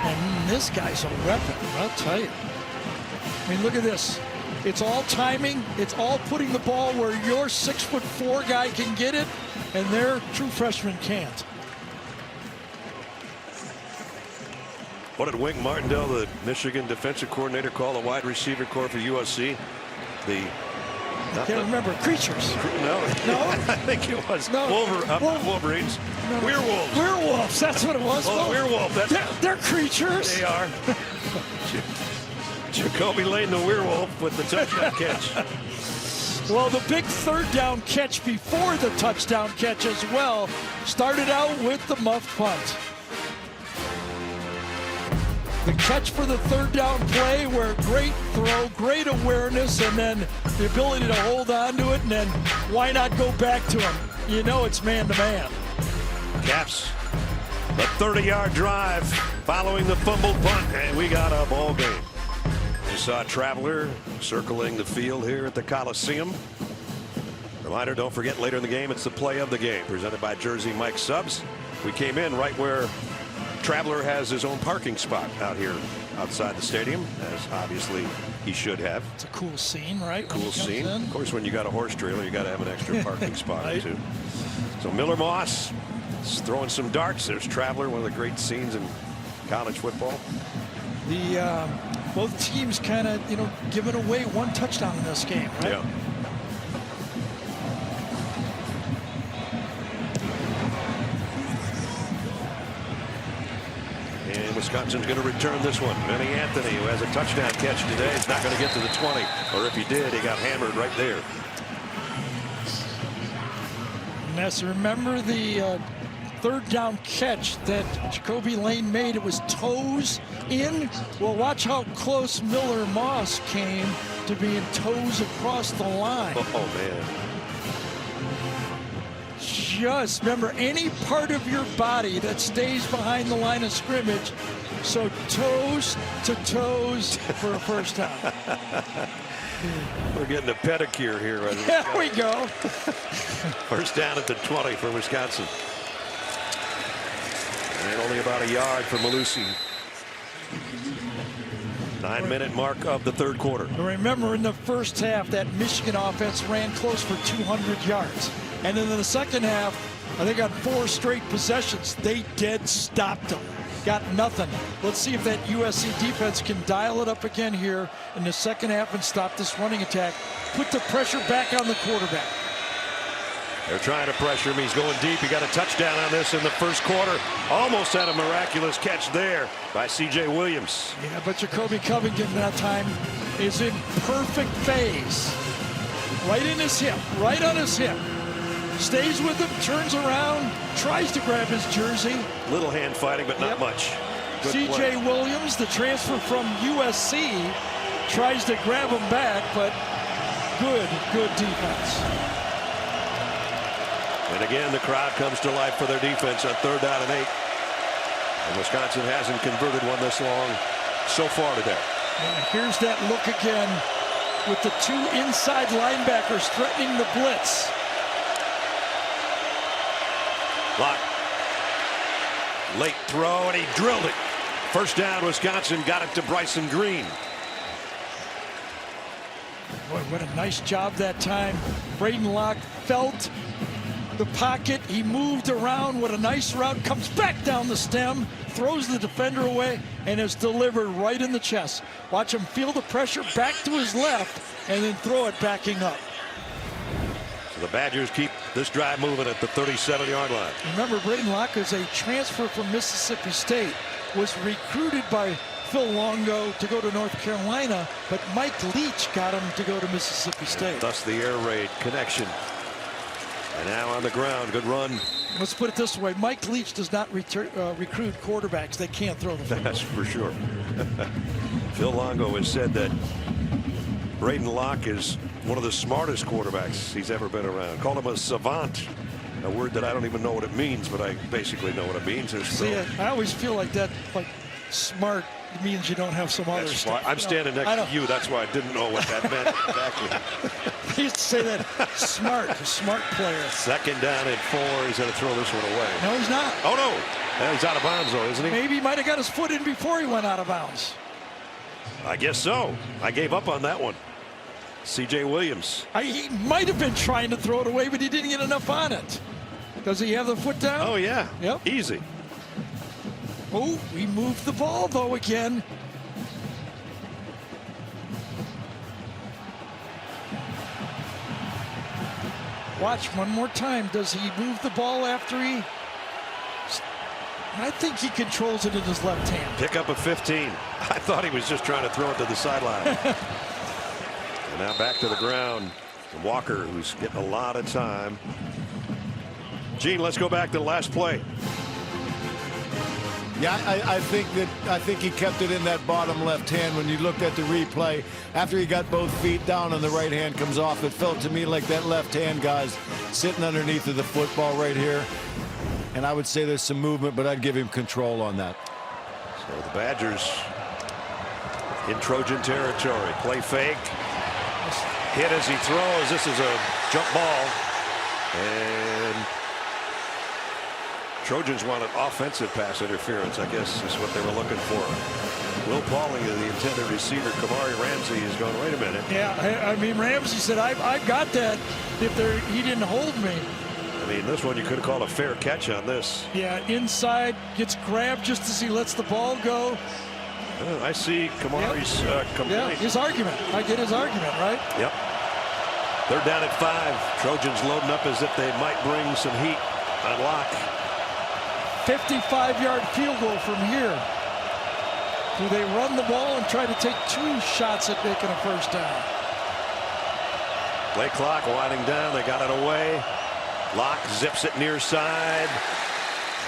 And this guy's a weapon, I'll tell you. I mean, look at this. It's all timing. It's all putting the ball where your 6'4" guy can get it, and their true freshman can't. What did Wink Martindale, the Michigan defensive coordinator, call the wide receiver corps for USC? I can't remember. Creatures. No. I think it was Wolverines. No. Werewolves. Werewolves. That's what it was. Oh, werewolf. They're creatures. They are. Jacoby Lane, the werewolf, with the touchdown catch. Well, the big 3rd down catch before the touchdown catch as well started out with the muffed punt. The catch for the 3rd down play, where great throw, great awareness, and then the ability to hold on to it, and then why not go back to him? You know it's man-to-man. Caps the 30-yard drive following the fumbled punt, and we got a ball game. You saw Traveler circling the field here at the Coliseum. Reminder, don't forget, later in the game, it's the play of the game, presented by Jersey Mike Subs. We came in right where Traveler has his own parking spot out here outside the stadium, as obviously he should have. It's a cool scene, right? Cool scene. Of course, when you got a horse trailer, you got to have an extra parking spot, right? Too. So Miller Moss is throwing some darts. There's Traveler, one of the great scenes in college football. Both teams kind of, giving away one touchdown in this game, right? Yeah. And Wisconsin's going to return this one. Benny Anthony, who has a touchdown catch today, is not going to get to the 20. Or if he did, he got hammered right there. Ness, remember the 3rd down catch that Jacoby Lane made? It was toes in. Well, watch how close Miller Moss came to being toes across the line. Oh, man. Just remember, any part of your body that stays behind the line of scrimmage, so toes to toes for a first down. We're getting a pedicure here. Right? There we go. First down at the 20 for Wisconsin. And only about a yard for Malusi. 9-minute mark of the 3rd quarter. Remember, in the first half, that Michigan offense ran close for 200 yards. And then in the second half, I think on 4 straight possessions, they dead stopped them. Got nothing. Let's see if that USC defense can dial it up again here in the second half and stop this running attack. Put the pressure back on the quarterback. They're trying to pressure him. He's going deep. He got a touchdown on this in the first quarter. Almost had a miraculous catch there by C.J. Williams. Yeah, but Jacoby Covington that time is in perfect phase. Right in his hip, right on his hip. Stays with him, turns around, tries to grab his jersey. Little hand fighting, but not much. C.J. Williams, the transfer from USC, tries to grab him back, but good defense. And again, the crowd comes to life for their defense on 3rd down and 8. And Wisconsin hasn't converted one this long so far today. And here's that look again with the 2 inside linebackers threatening the blitz. Block. Late throw, and he drilled it. First down, Wisconsin got it to Bryson Green. Boy, what a nice job that time. Braden Locke felt the pocket. He moved around. What a nice route. Comes back down the stem, throws the defender away, and is delivered right in the chest. Watch him feel the pressure back to his left and then throw it backing up. So the Badgers keep this drive moving at the 37-yard line. Remember, Braden Locke is a transfer from Mississippi State, was recruited by Phil Longo to go to North Carolina, but Mike Leach got him to go to Mississippi State. Thus the air raid connection. And now on the ground, good run. Let's put it this way, Mike Leach does not recruit quarterbacks that can't throw the football. That's for sure. Phil Longo has said that Braden Locke is one of the smartest quarterbacks he's ever been around. Called him a savant, a word that I don't even know what it means, but I basically know what it means. See, I always feel like that, like smart means you don't have some other stuff. I'm standing next to you. That's why I didn't know what that meant exactly. He used to say that smart, a smart player. Second down and 4. He's going to throw this one away. No, he's not. Oh, no. Yeah, he's out of bounds, though, isn't he? Maybe he might have got his foot in before he went out of bounds. I guess so. I gave up on that one. C.J. Williams. He might have been trying to throw it away, but he didn't get enough on it. Does he have the foot down? Oh, yeah. Yep. Easy. Oh, we moved the ball, though, again. Watch one more time. Does he move the ball after he... I think he controls it in his left hand. Pick up a 15. I thought he was just trying to throw it to the sideline. And now back to the ground. Walker, who's getting a lot of time. Gene, let's go back to the last play. Yeah, I think he kept it in that bottom left hand. When you looked at the replay, after he got both feet down and the right hand comes off, it felt to me like that left hand guy's sitting underneath of the football right here. And I would say there's some movement, but I'd give him control on that. So the Badgers in Trojan territory. Play fake. Hit as he throws. This is a jump ball. And Trojans wanted offensive pass interference, I guess is what they were looking for. Will Pauling, the intended receiver. Kamari Ramsey is going, wait a minute. Yeah, I mean, Ramsey said, I've got that if he didn't hold me. I mean, this one you could have called a fair catch on this. Yeah, inside, gets grabbed just as he lets the ball go. I see Kamari's complaint. Yeah, his argument. I get his argument, right? Yep. They're down at 5. Trojans loading up as if they might bring some heat on Locke. 55-yard field goal from here. Do they run the ball and try to take 2 shots at making a first down? Play clock winding down. They got it away. Locke zips it near side.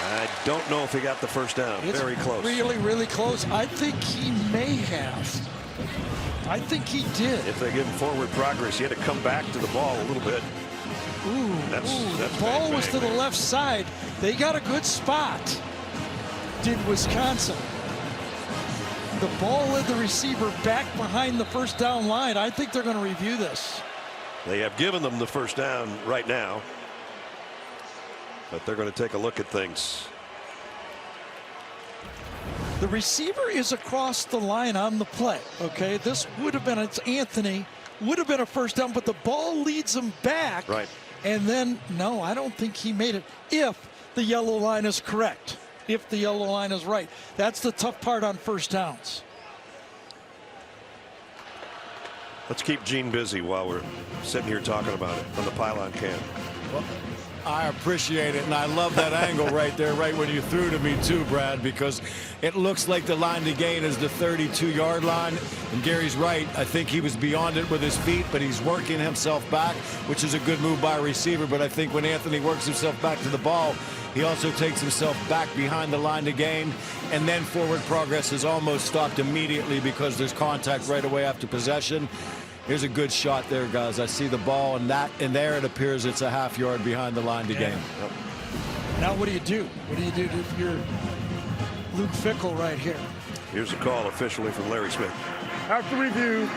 I don't know if he got the first down. It's very close. Really, really close. I think he may have. I think he did. If they give him forward progress, he had to come back to the ball a little bit. The ball was to the left side. They got a good spot. Did Wisconsin. The ball led the receiver back behind the first down line. I think they're going to review this. They have given them the first down right now. But they're going to take a look at things. The receiver is across the line on the play. Okay, this would have been, it's Anthony, would have been a first down, but the ball leads him back. Right. And then, no, I don't think he made it. If the yellow line is correct, if the yellow line is right. That's the tough part on first downs. Let's keep Gene busy while we're sitting here talking about it on the pylon cam. Well, I appreciate it, and I love that angle right there, right when you threw to me too, Brad, because it looks like the line to gain is the 32-yard line, and Gary's right. I think he was beyond it with his feet, but he's working himself back, which is a good move by a receiver. But I think when Anthony works himself back to the ball, he also takes himself back behind the line to gain, and then forward progress is almost stopped immediately because there's contact right away after possession. Here's a good shot there, guys. I see the ball, and there it appears it's a half yard behind the line to gain. Yep. Now what do you do? What do you do if you're Luke Fickell right here? Here's a call officially from Larry Smith. After review,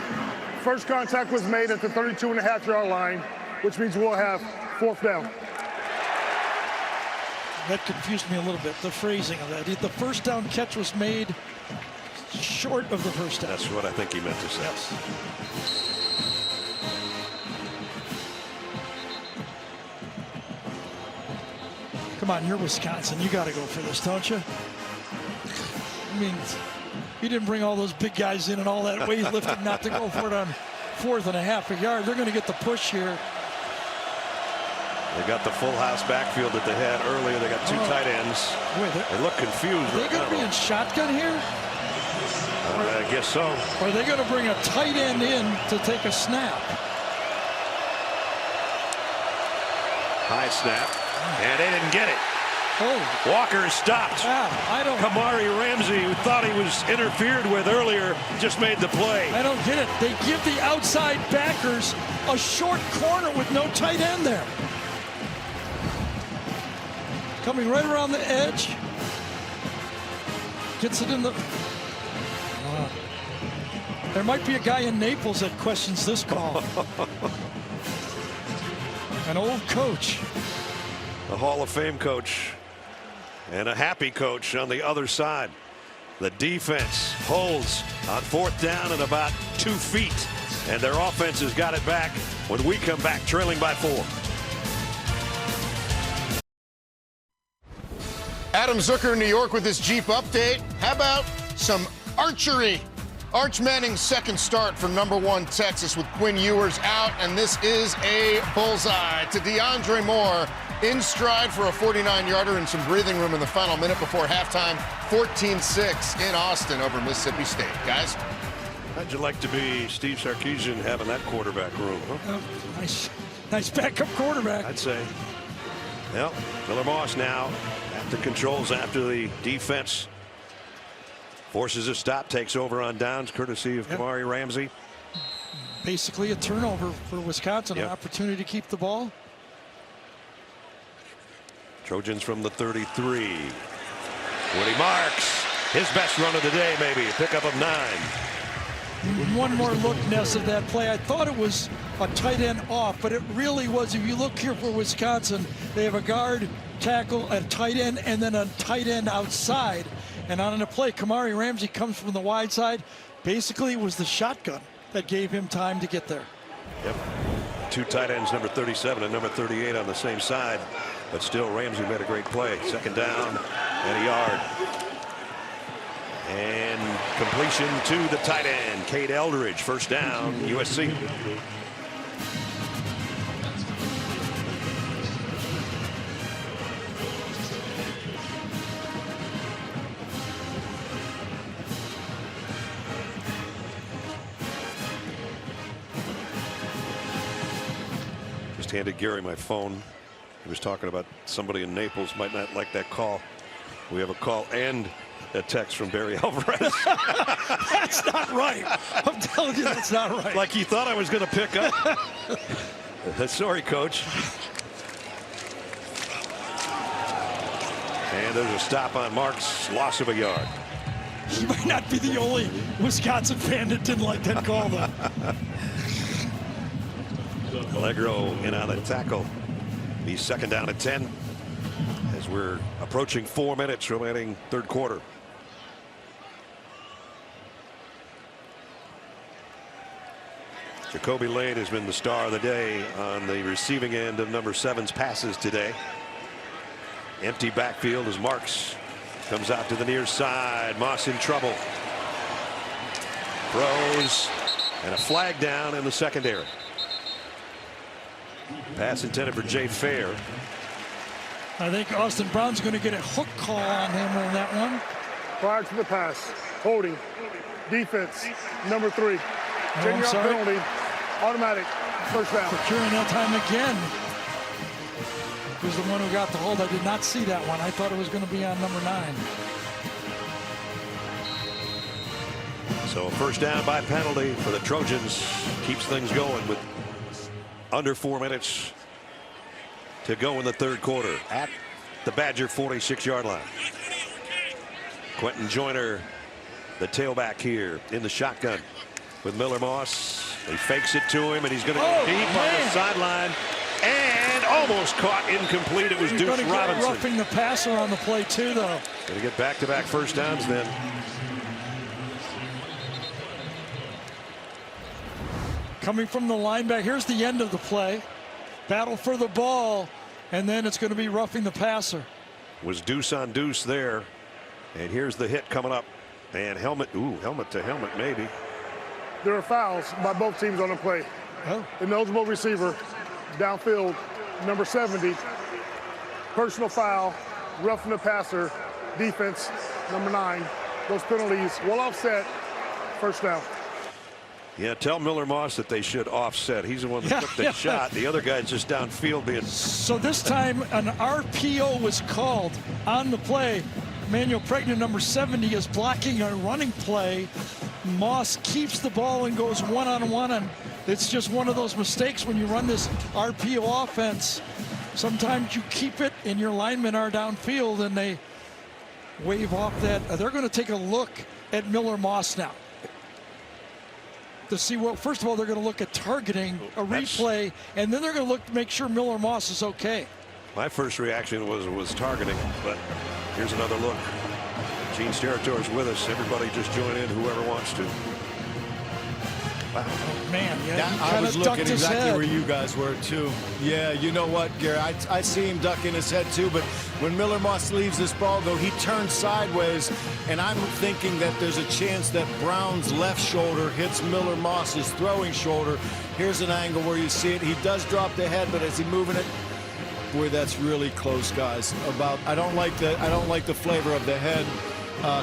first contact was made at the 32.5-yard line, which means we'll have 4th down. That confused me a little bit, the phrasing of that. The first down catch was made short of the first down. That's what I think he meant to say. Yes. Come on, you're Wisconsin. You got to go for this, don't you? I mean, you didn't bring all those big guys in and all that weightlifting not to go for it on 4th and a half a yard. They're going to get the push here. They got the full house backfield that they had earlier. They got 2 tight ends. Wait, they look confused. Are they going to be in shotgun here? I guess so. Or are they going to bring a tight end in to take a snap? High snap, and they didn't get it. Oh. Walker is stopped. I don't. Kamari Ramsey, who thought he was interfered with earlier, just made the play. I don't get it. They give the outside backers a short corner with no tight end there. Coming right around the edge. Gets it in the... There might be a guy in Naples that questions this call. An old coach. A Hall of Fame coach. And a happy coach on the other side. The defense holds on 4th down and about 2 feet. And their offense has got it back when we come back trailing by 4. Adam Zucker in New York with his Jeep update. How about some archery? Arch Manning's second start for #1 Texas with Quinn Ewers out, and this is a bullseye to DeAndre Moore in stride for a 49-yarder and some breathing room in the final minute before halftime. 14-6 in Austin over Mississippi State. Guys? How'd you like to be Steve Sarkisian having that quarterback room? Huh? Nice backup quarterback. I'd say. Well, Miller Moss now at the controls after the defense forces a stop, takes over on downs, courtesy of Kamari Ramsey. Basically a turnover for Wisconsin, an opportunity to keep the ball. Trojans from the 33. Woody Marks, his best run of the day, maybe a pickup of 9. One more look, Ness, of that play. I thought it was a tight end off, but it really was. If you look here for Wisconsin, they have a guard, tackle, a tight end, and then a tight end outside. And on a play, Kamari Ramsey comes from the wide side. Basically, it was the shotgun that gave him time to get there. Yep. 2 tight ends, number 37 and number 38 on the same side. But still, Ramsey made a great play. 2nd down and a yard. And completion to the tight end, Cade Eldridge. 1st down, USC. Just handed Gary my phone. He was talking about somebody in Naples might not like that call. We have a call and a text from Barry Alvarez. That's not right. I'm telling you, that's not right. Like he thought I was going to pick up. Sorry, coach. And there's a stop on Marks, loss of a yard. He might not be the only Wisconsin fan that didn't like that call, though. Allegro in on a tackle. He's 2nd down at 10 as we're approaching 4 minutes remaining 3rd quarter. Jacoby Lane has been the star of the day on the receiving end of number 7's passes today. Empty backfield as Marks comes out to the near side. Moss in trouble. Throws and a flag down in the secondary. Pass intended for Jay Fair. I think Austin Brown's going to get a hook call on him on that one. Prior to the pass, holding, defense, number 3. 10-yard penalty, automatic, 1st down. Procuring that time again. Was the one who got the hold. I did not see that one. I thought it was going to be on number 9. So a 1st down by penalty for the Trojans keeps things going with under 4 minutes to go in the 3rd quarter at the Badger 46-yard line. Quentin Joyner, the tailback here in the shotgun with Miller Moss. He fakes it to him, and he's going to go deep on the sideline and almost caught incomplete. It was Deuce Robinson. Roughing the passer on the play too, though. Going to get back-to-back 1st downs then. Coming from the linebacker, here's the end of the play. Battle for the ball, and then it's going to be roughing the passer. was deuce on deuce there. And here's the hit coming up. And helmet to helmet maybe. There are fouls by both teams on the play. Oh. Ineligible receiver, downfield, number 70. Personal foul, roughing the passer, defense, number 9. Those penalties will offset, first down. Yeah, tell Miller Moss that they should offset. He's the one that took the shot. The other guy's just downfield being. So this time an RPO was called on the play. Manuel Pregna, number 70, is blocking a running play. Moss keeps the ball and goes one-on-one, and it's just one of those mistakes when you run this RPO offense. Sometimes you keep it and your linemen are downfield and they wave off that. They're going to take a look at Miller Moss now to see what. First of all, they're going to look at targeting, a replay, and then they're going to look to make sure Miller Moss is okay. My first reaction was targeting, but here's another look. Gene's Territory's with us. Everybody just join in, whoever wants to. Wow. Oh, man, yeah, I was looking exactly where you guys were, too. Yeah, you know what, Gary? I see him ducking his head, too, but when Miller Moss leaves this ball, though, he turns sideways, and I'm thinking that there's a chance that Brown's left shoulder hits Miller Moss's throwing shoulder. Here's an angle where you see it. He does drop the head, but is he moving it? Boy, that's really close, guys. I don't like the flavor of the head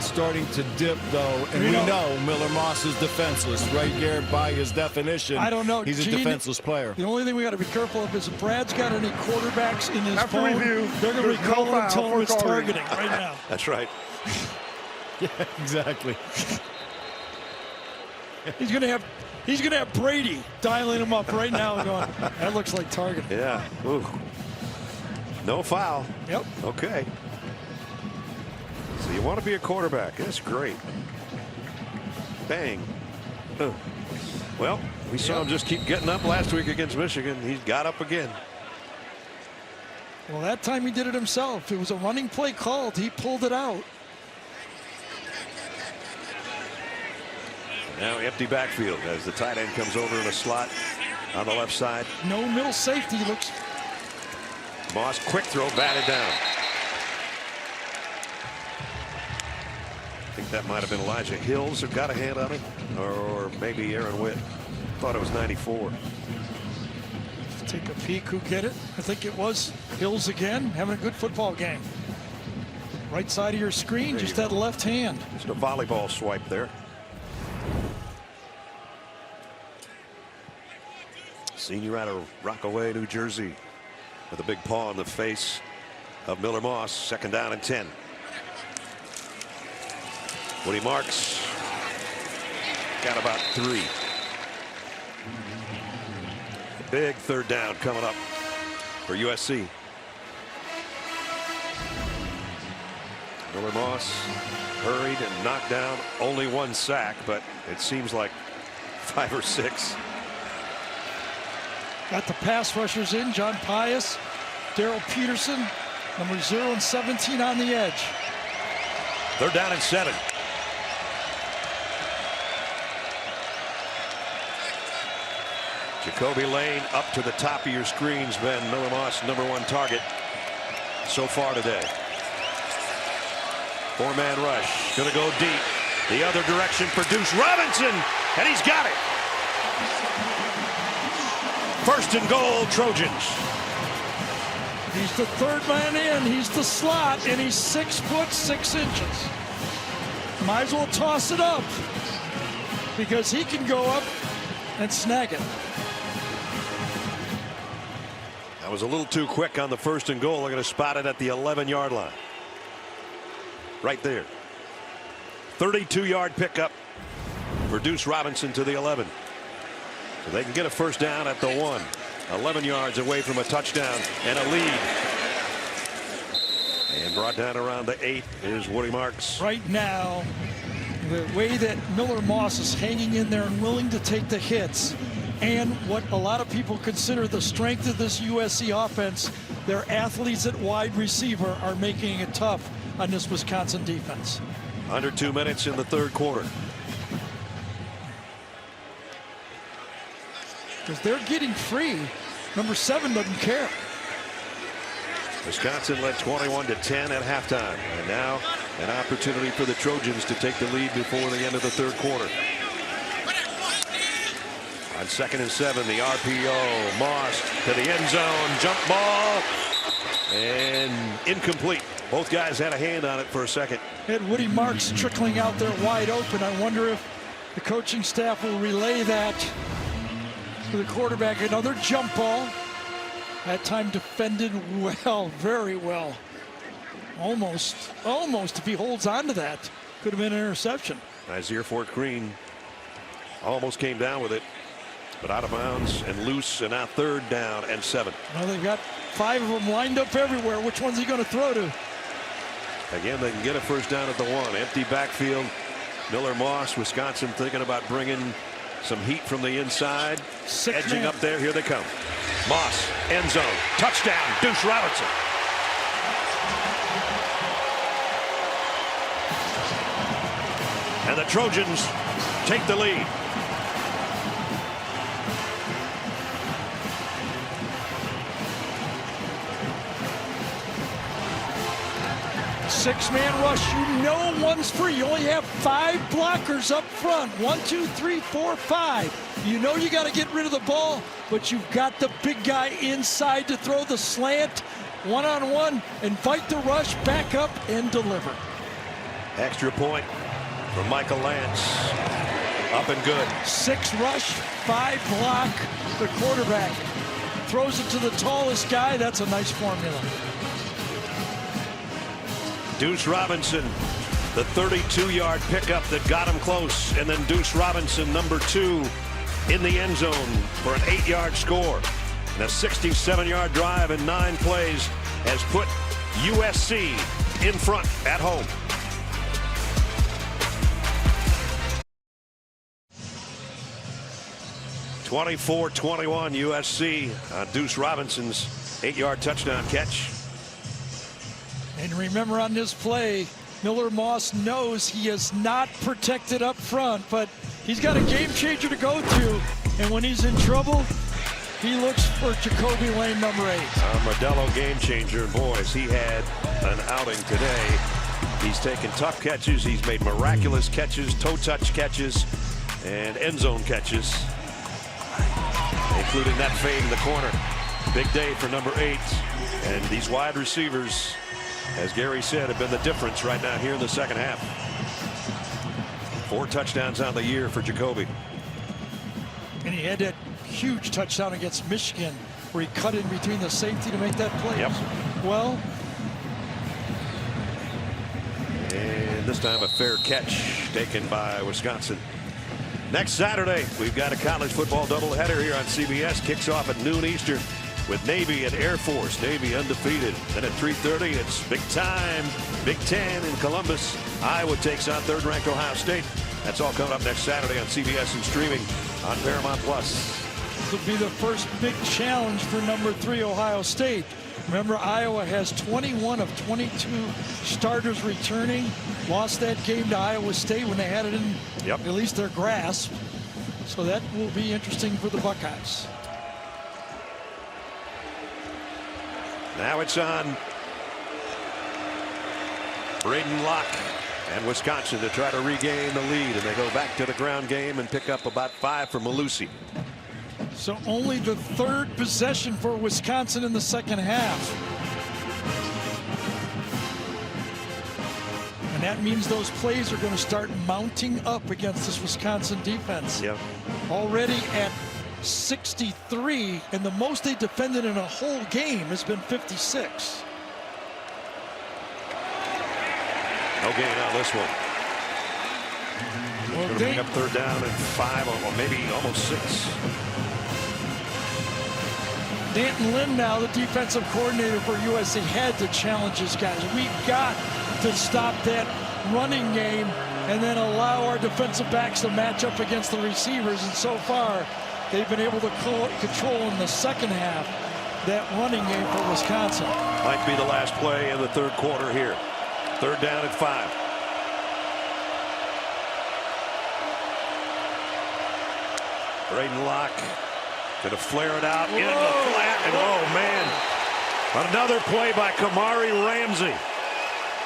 starting to dip, though, and we know Miller Moss is defenseless, right, Garrett? By his definition, I don't know. He's Gene, a defenseless player. The only thing we got to be careful of is if Brad's got any quarterbacks in his After phone, review, they're going to be calling and telling him it's targeting. targeting right now. That's right. Yeah, exactly. He's going to have Brady dialing him up right now and going, that looks like targeting. Yeah. Ooh. No foul. Yep. Okay. So you want to be a quarterback. That's great. Bang. Well, we saw him just keep getting up last week against Michigan. He's got up again. Well, that time he did it himself. It was a running play called. He pulled it out. Now empty backfield as the tight end comes over in a slot on the left side. No middle safety. Looks. Moss, quick throw, batted down. I think that might have been Elijah Hills who got a hand on it, or maybe Aaron Witt. Thought it was 94. Let's take a peek. Who get it? I think it was Hills again, having a good football game. Right side of your screen, there just you that left hand. Just a volleyball swipe there. Senior out of Rockaway, New Jersey, with a big paw in the face of Miller Moss. Second down and 10. Woody Marks got about 3. Big third down coming up for USC. Miller Moss hurried and knocked down, only 1 sack, but it seems like 5 or 6. Got the pass rushers in. John Pius, Daryl Peterson, number 0 and 17 on the edge. They're down and 7. Jacoby Lane up to the top of your screens, Ben. Miller Moss, number 1 target so far today. 4-man rush. Going to go deep. The other direction for Deuce Robinson, and he's got it. First and goal, Trojans. He's the third man in. He's the slot, and he's 6 foot 6 inches. Might as well toss it up because he can go up and snag it. That was a little too quick on the first and goal. They're going to spot it at the 11-yard line. Right there. 32-yard pickup for Deuce Robinson to the 11. So they can get a first down at the 1. 11 yards away from a touchdown and a lead. And brought down around the 8 is Woody Marks. Right now, the way that Miller Moss is hanging in there and willing to take the hits, and what a lot of people consider the strength of this USC offense, their athletes at wide receiver are making it tough on this Wisconsin defense. Under 2 minutes in the third quarter. Because they're getting free. Number 7 doesn't care. Wisconsin led 21-10 at halftime, and now an opportunity for the Trojans to take the lead before the end of the third quarter. On 2nd and 7, the RPO, Moss to the end zone, jump ball, and incomplete. Both guys had a hand on it for a second. Had Woody Marks trickling out there wide open. I wonder if the coaching staff will relay that to the quarterback. Another jump ball. That time defended well, very well. Almost, if he holds on to that, could have been an interception. Isaiah Fort Green almost came down with it, but out of bounds and loose, and now 3rd down and 7. Well, they've got 5 of them lined up everywhere. Which one's he going to throw to? Again, they can get a first down at the 1. Empty backfield. Miller Moss, Wisconsin thinking about bringing some heat from the inside. Edging up there. Here they come. Moss, end zone, touchdown, Deuce Robinson. And the Trojans take the lead. Six-man rush. You know one's free. You only have 5 blockers up front. 1, 2, 3, 4, 5. You know you got to get rid of the ball, but you've got the big guy inside to throw the slant, one-on-one, and fight the rush, back up, and deliver. Extra point from Michael Lance. Up and good. 6 rush, 5 block. The quarterback throws it to the tallest guy. That's a nice formula. Deuce Robinson, the 32-yard pickup that got him close, and then Deuce Robinson, number 2, in the end zone for an 8-yard score. And a 67-yard drive in 9 plays has put USC in front at home. (24-21) USC. Deuce Robinson's 8-yard touchdown catch. And remember, on this play, Miller Moss knows he is not protected up front, but he's got a game changer to go to. And when he's in trouble, he looks for Jacoby Lane, number 8. Modelo game changer. Boys, he had an outing today. He's taken tough catches. He's made miraculous catches, toe touch catches, and end zone catches, including that fade in the corner. Big day for number 8. And these wide receivers, as Gary said, have been the difference right now here in the second half. 4 touchdowns on the year for Jacoby. And he had that huge touchdown against Michigan where he cut in between the safety to make that play. Yep. Well. And this time a fair catch taken by Wisconsin. Next Saturday, we've got a college football doubleheader here on CBS. Kicks off at noon Eastern with Navy and Air Force. Navy undefeated. Then at 3:30, it's big time, Big Ten in Columbus. Iowa takes on 3rd-ranked Ohio State. That's all coming up next Saturday on CBS and streaming on Paramount+. This will be the first big challenge for number 3 Ohio State. Remember, Iowa has 21 of 22 starters returning. Lost that game to Iowa State when they had it in at least their grasp. So that will be interesting for the Buckeyes. Now it's on Braden Locke and Wisconsin to try to regain the lead, and they go back to the ground game and pick up about 5 from Malusi. So only the 3rd possession for Wisconsin in the second half. And that means those plays are going to start mounting up against this Wisconsin defense. Yep. Already at 63, and the most they defended in a whole game has been 56. No gain on this one. Well, bring up 3rd down and 5, or maybe almost 6. Danton Lynn, now the defensive coordinator for USC, had to challenge his guys. We've got to stop that running game and then allow our defensive backs to match up against the receivers. And so far, they've been able to control in the second half that running game for Wisconsin. Might be the last play in the 3rd quarter here. 3rd down at 5. Braden Locke going to flare it out in the flat, and oh man, Another play by Kamari Ramsey.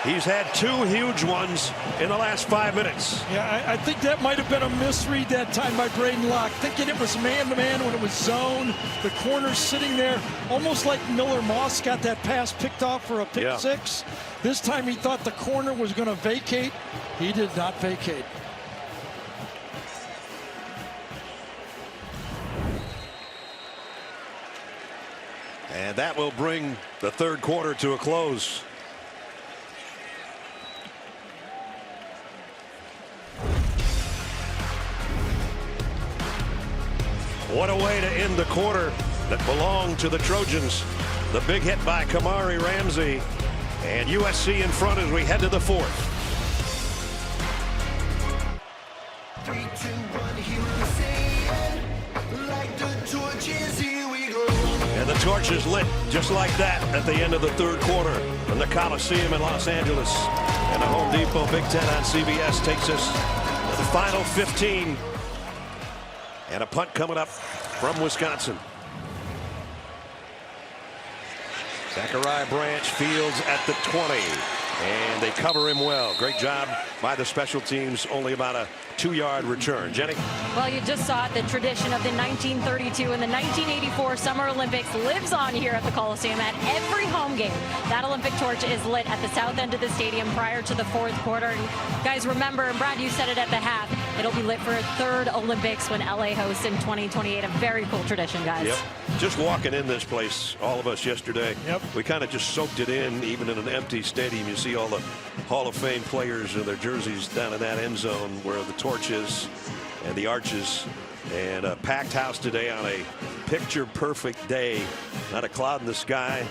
He's had 2 huge ones in the last 5 minutes. Yeah, I think that might have been a misread that time by Braden Locke, thinking it was man-to-man when it was zone. The corner's sitting there, almost like Miller Moss got that pass picked off for a pick six. This time he thought the corner was going to vacate. He did not vacate. And that will bring the third quarter to a close. What a way to end the quarter that belonged to the Trojans. The big hit by Kamari Ramsey. And USC in front as we head to the fourth. 3, 2, 1, here we say, like the torches, here we go. And the torch is lit just like that at the end of the third quarter from the Coliseum in Los Angeles. And the Home Depot Big Ten on CBS takes us to the final 15. And a punt coming up from Wisconsin. Zachariah Branch fields at the 20. And they cover him well. Great job by the special teams. Only about a 2-yard return. Jenny? Well, you just saw it. The tradition of the 1932 and the 1984 Summer Olympics lives on here at the Coliseum at every home game. That Olympic torch is lit at the south end of the stadium prior to the fourth quarter. And guys, remember, and Brad, you said it at the half, it'll be lit for a third Olympics when LA hosts in 2028. A very cool tradition, guys. Yep. Just walking in this place, all of us yesterday, we kind of just soaked it in, even in an empty stadium. You see all the Hall of Fame players in their jerseys down in that end zone where the torch is and the arches. And a packed house today on a picture-perfect day. Not a cloud in the sky.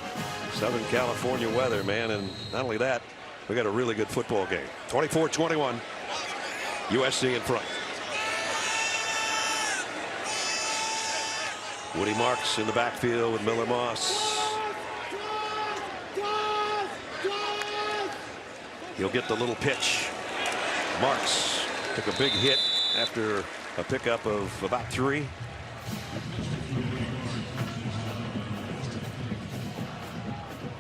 Southern California weather, man. And not only that, we got a really good football game. 24-21. USC in front. Woody Marks in the backfield with Miller Moss. He'll get the little pitch. Marks took a big hit after a pickup of about 3.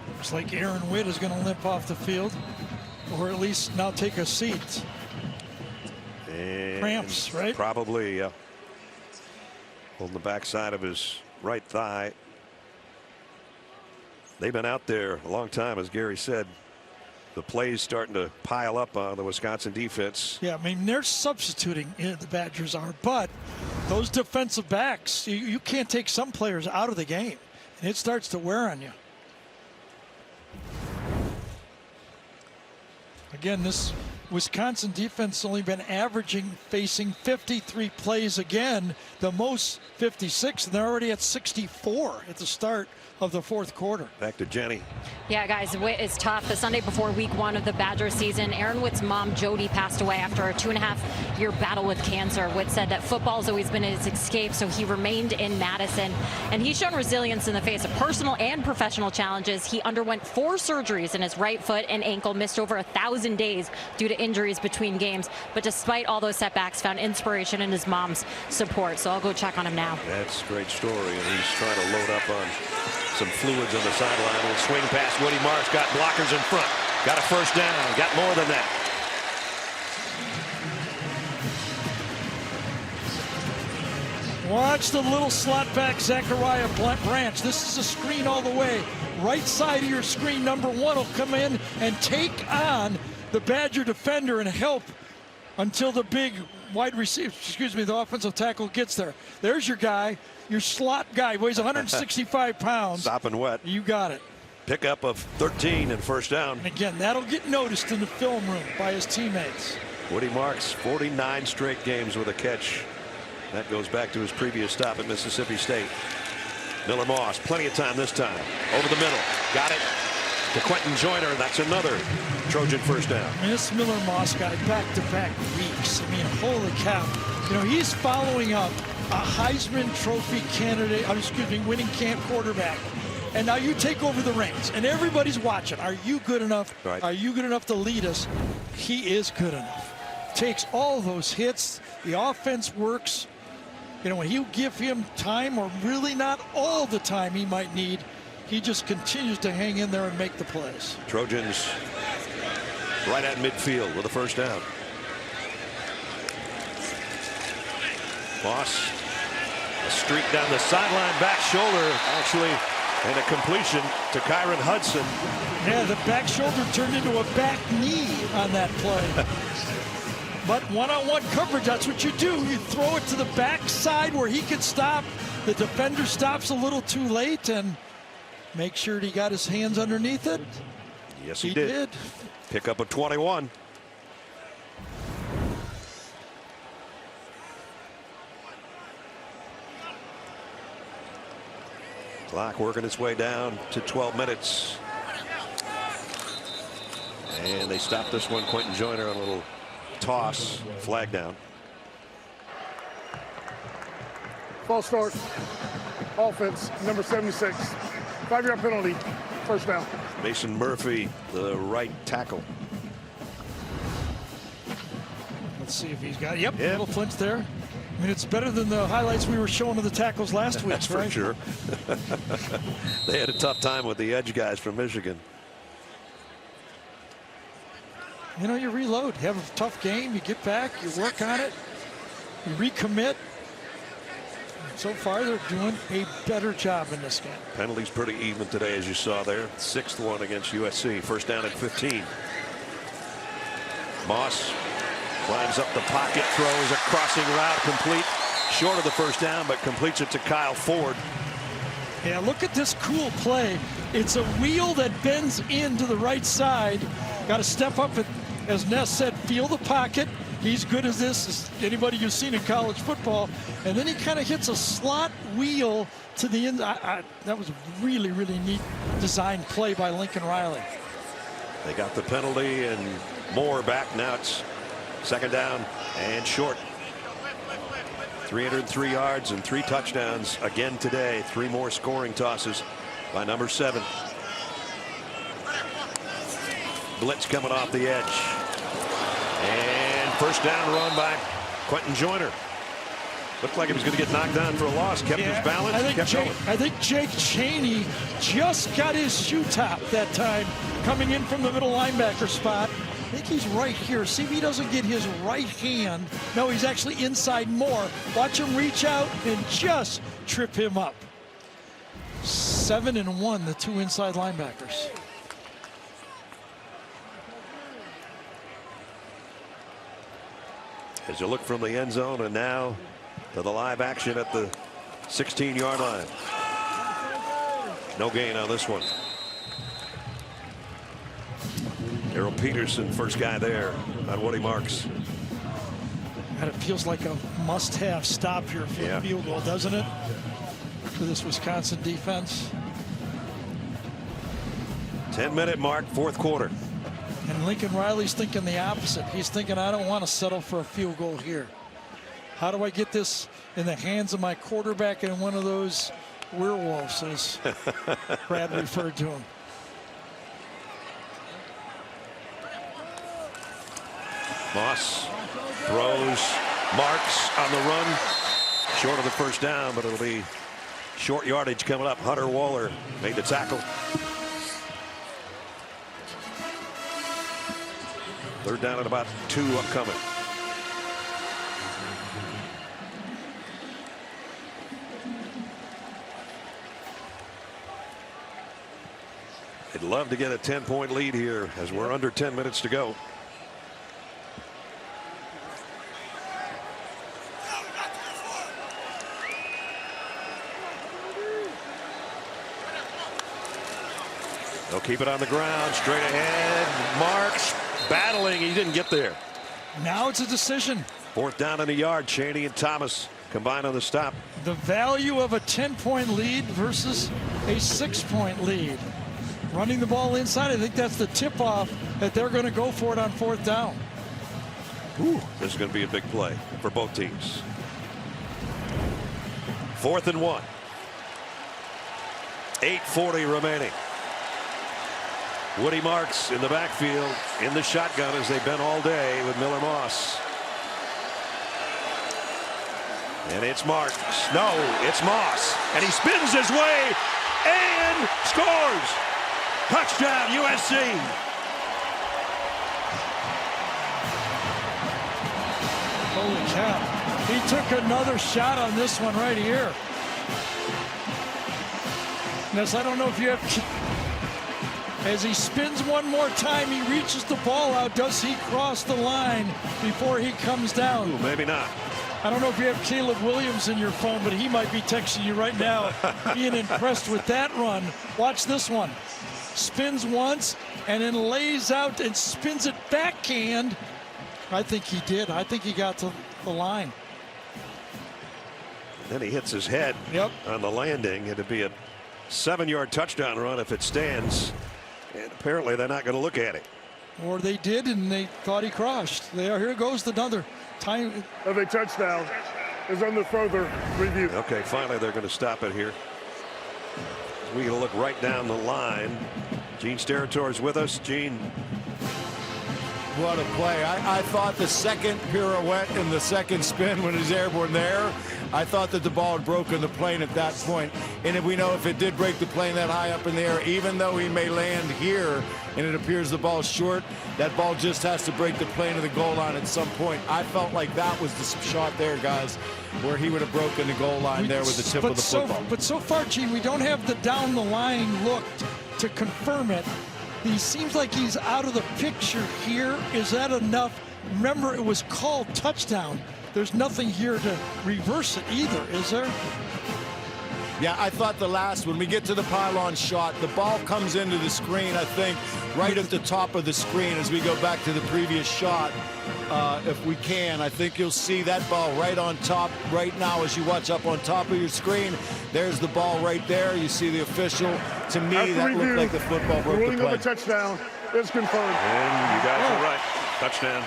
Looks like Aaron Witt is going to limp off the field, or at least now take a seat. And cramps, right? Probably, yeah. On the backside of his right thigh. They've been out there a long time, as Gary said. The plays starting to pile up on the Wisconsin defense. Yeah, I mean, they're substituting, the Badgers are, but those defensive backs, you can't take some players out of the game, and it starts to wear on you. Again, this Wisconsin defense only been averaging facing 53 plays again, the most 56, and they're already at 64 at the start of the fourth quarter. Back to Jenny. Yeah, guys, Witt is tough. The Sunday before week 1 of the Badger season, Aaron Witt's mom, Jody, passed away after a 2.5-year battle with cancer. Witt said that football's always been his escape, so he remained in Madison. And he's shown resilience in the face of personal and professional challenges. He underwent 4 surgeries in his right foot and ankle, missed over 1,000 days due to injuries between games. But despite all those setbacks, found inspiration in his mom's support. So I'll go check on him now. That's a great story, and he's trying to load up on some fluids on the sideline. Will swing past Woody Marks, got blockers in front, got a first down, got more than that. Watch the little slot back Zachariah Branch. This is a screen all the way. Right side of your screen, number 1 will come in and take on the Badger defender and help until the big wide receiver, the offensive tackle gets there. There's your guy. Your slot guy weighs 165 pounds. Sopping wet. You got it. Pickup of 13 and first down. And again, that'll get noticed in the film room by his teammates. Woody Marks, 49 straight games with a catch. That goes back to his previous stop at Mississippi State. Miller Moss, plenty of time this time. Over the middle. Got it to Quentin Joyner. That's another Trojan first down. This Miller Moss guy back-to-back weeks. I mean, holy cow. You know, he's following up a Heisman Trophy candidate, winning camp quarterback. And now you take over the reins, and everybody's watching. Are you good enough? Right. Are you good enough to lead us? He is good enough. Takes all those hits. The offense works. You know, when you give him time, or really not all the time he might need, he just continues to hang in there and make the plays. Trojans right at midfield with a first down. Moss, a streak down the sideline, back shoulder, actually, and a completion to Kyron Hudson. Yeah, the back shoulder turned into a back knee on that play. But one-on-one coverage, that's what you do. You throw it to the backside where he can stop. The defender stops a little too late and make sure he got his hands underneath it. Yes, he did. Pick up a 21. Clock working its way down to 12 minutes. And they stopped this one. Quentin Joyner on a little toss. Flag down. False start. Offense, number 76. 5-yard penalty. First down. Mason Murphy, the right tackle. Let's see if he's got it. Yep, a little flinch there. I mean, it's better than the highlights we were showing of the tackles last week. That's right? For sure. They had a tough time with the edge guys from Michigan. You know, you reload. You have a tough game. You get back. You work on it. You recommit. So far, they're doing a better job in this game. Penalties pretty even today, as you saw there. 6th one against USC. First down at 15. Moss climbs up the pocket, throws a crossing route, complete. Short of the first down, but completes it to Kyle Ford. Yeah, look at this cool play. It's a wheel that bends into the right side. Got to step up and, as Ness said, feel the pocket. He's good as this as anybody you've seen in college football. And then he kind of hits a slot wheel to the end. That was a really, really neat design play by Lincoln Riley. They got the penalty and more back. Now it's second down and short. 303 yards and 3 touchdowns again today. 3 more scoring tosses by number 7. Blitz coming off the edge. And first down run by Quentin Joyner. Looked like he was going to get knocked down for a loss. Kept his balance. I think Jake Chaney just got his shoe top that time coming in from the middle linebacker spot. I think he's right here. See if he doesn't get his right hand. No, he's actually inside more. Watch him reach out and just trip him up. 7-1, the 2 inside linebackers. As you look from the end zone and now to the live action at the 16-yard line. No gain on this one. Darrell Peterson, first guy there on Woody Marks. And it feels like a must-have stop here for the field goal, doesn't it? For this Wisconsin defense. 10-minute mark, 4th quarter. And Lincoln Riley's thinking the opposite. He's thinking, I don't want to settle for a field goal here. How do I get this in the hands of my quarterback and one of those werewolves, as Brad referred to him? Moss throws, Marks on the run. Short of the first down, but it'll be short yardage coming up. Hunter Waller made the tackle. 3rd down at about 2 upcoming. They'd love to get a 10-point lead here as we're under 10 minutes to go. They'll keep it on the ground, straight ahead. Marks battling. He didn't get there. Now it's a decision. 4th down and a yard. Chaney and Thomas combined on the stop. The value of a 10-point lead versus a 6-point lead. Running the ball inside, I think that's the tip-off that they're going to go for it on 4th down. Ooh, this is going to be a big play for both teams. 4th and 1. 8:40 remaining. Woody Marks in the backfield in the shotgun as they've been all day with Miller Moss. And it's Marks. No, it's Moss. And he spins his way and and scores. Touchdown, USC. Holy cow. He took another shot on this one right here. Ness, I don't know if you have... As he spins one more time, he reaches the ball out. Does he cross the line before he comes down? Ooh, maybe not. I don't know if you have Caleb Williams in your phone, but he might be texting you right now, being impressed with that run. Watch this one. Spins once and then lays out and spins it backhand. I think he did. I think he got to the line. Then he hits his head on the landing. It'd be a 7-yard touchdown run if it stands. And apparently they're not going to look at it. Or they did, and they thought he crushed. Here goes another time. Of a touchdown is under further review. Okay, finally they're going to stop it here. We're going to look right down the line. Gene Steratore with us. Gene. What a play. I thought the second pirouette and the second spin when he's airborne there, I thought that the ball had broken the plane at that point. And if we know if it did break the plane that high up in the air, even though he may land here and it appears the ball's short, that ball just has to break the plane of the goal line at some point. I felt like that was the shot there, guys, where he would have broken the goal line there with the tip of the football. But so far, Gene, we don't have the down the line look to confirm it. He seems like he's out of the picture here. Is that enough? Remember, it was called touchdown. There's nothing here to reverse it either, is there? Yeah, I thought the last one, we get to the pylon shot, the ball comes into the screen, I think, right at the top of the screen as we go back to the previous shot. If we can, I think you'll see that ball right on top right now as you watch up on top of your screen. There's the ball right there. You see the official. To me, After that review, looked like the football broke the ruling of play. a touchdown is confirmed. And you guys are right. Touchdown.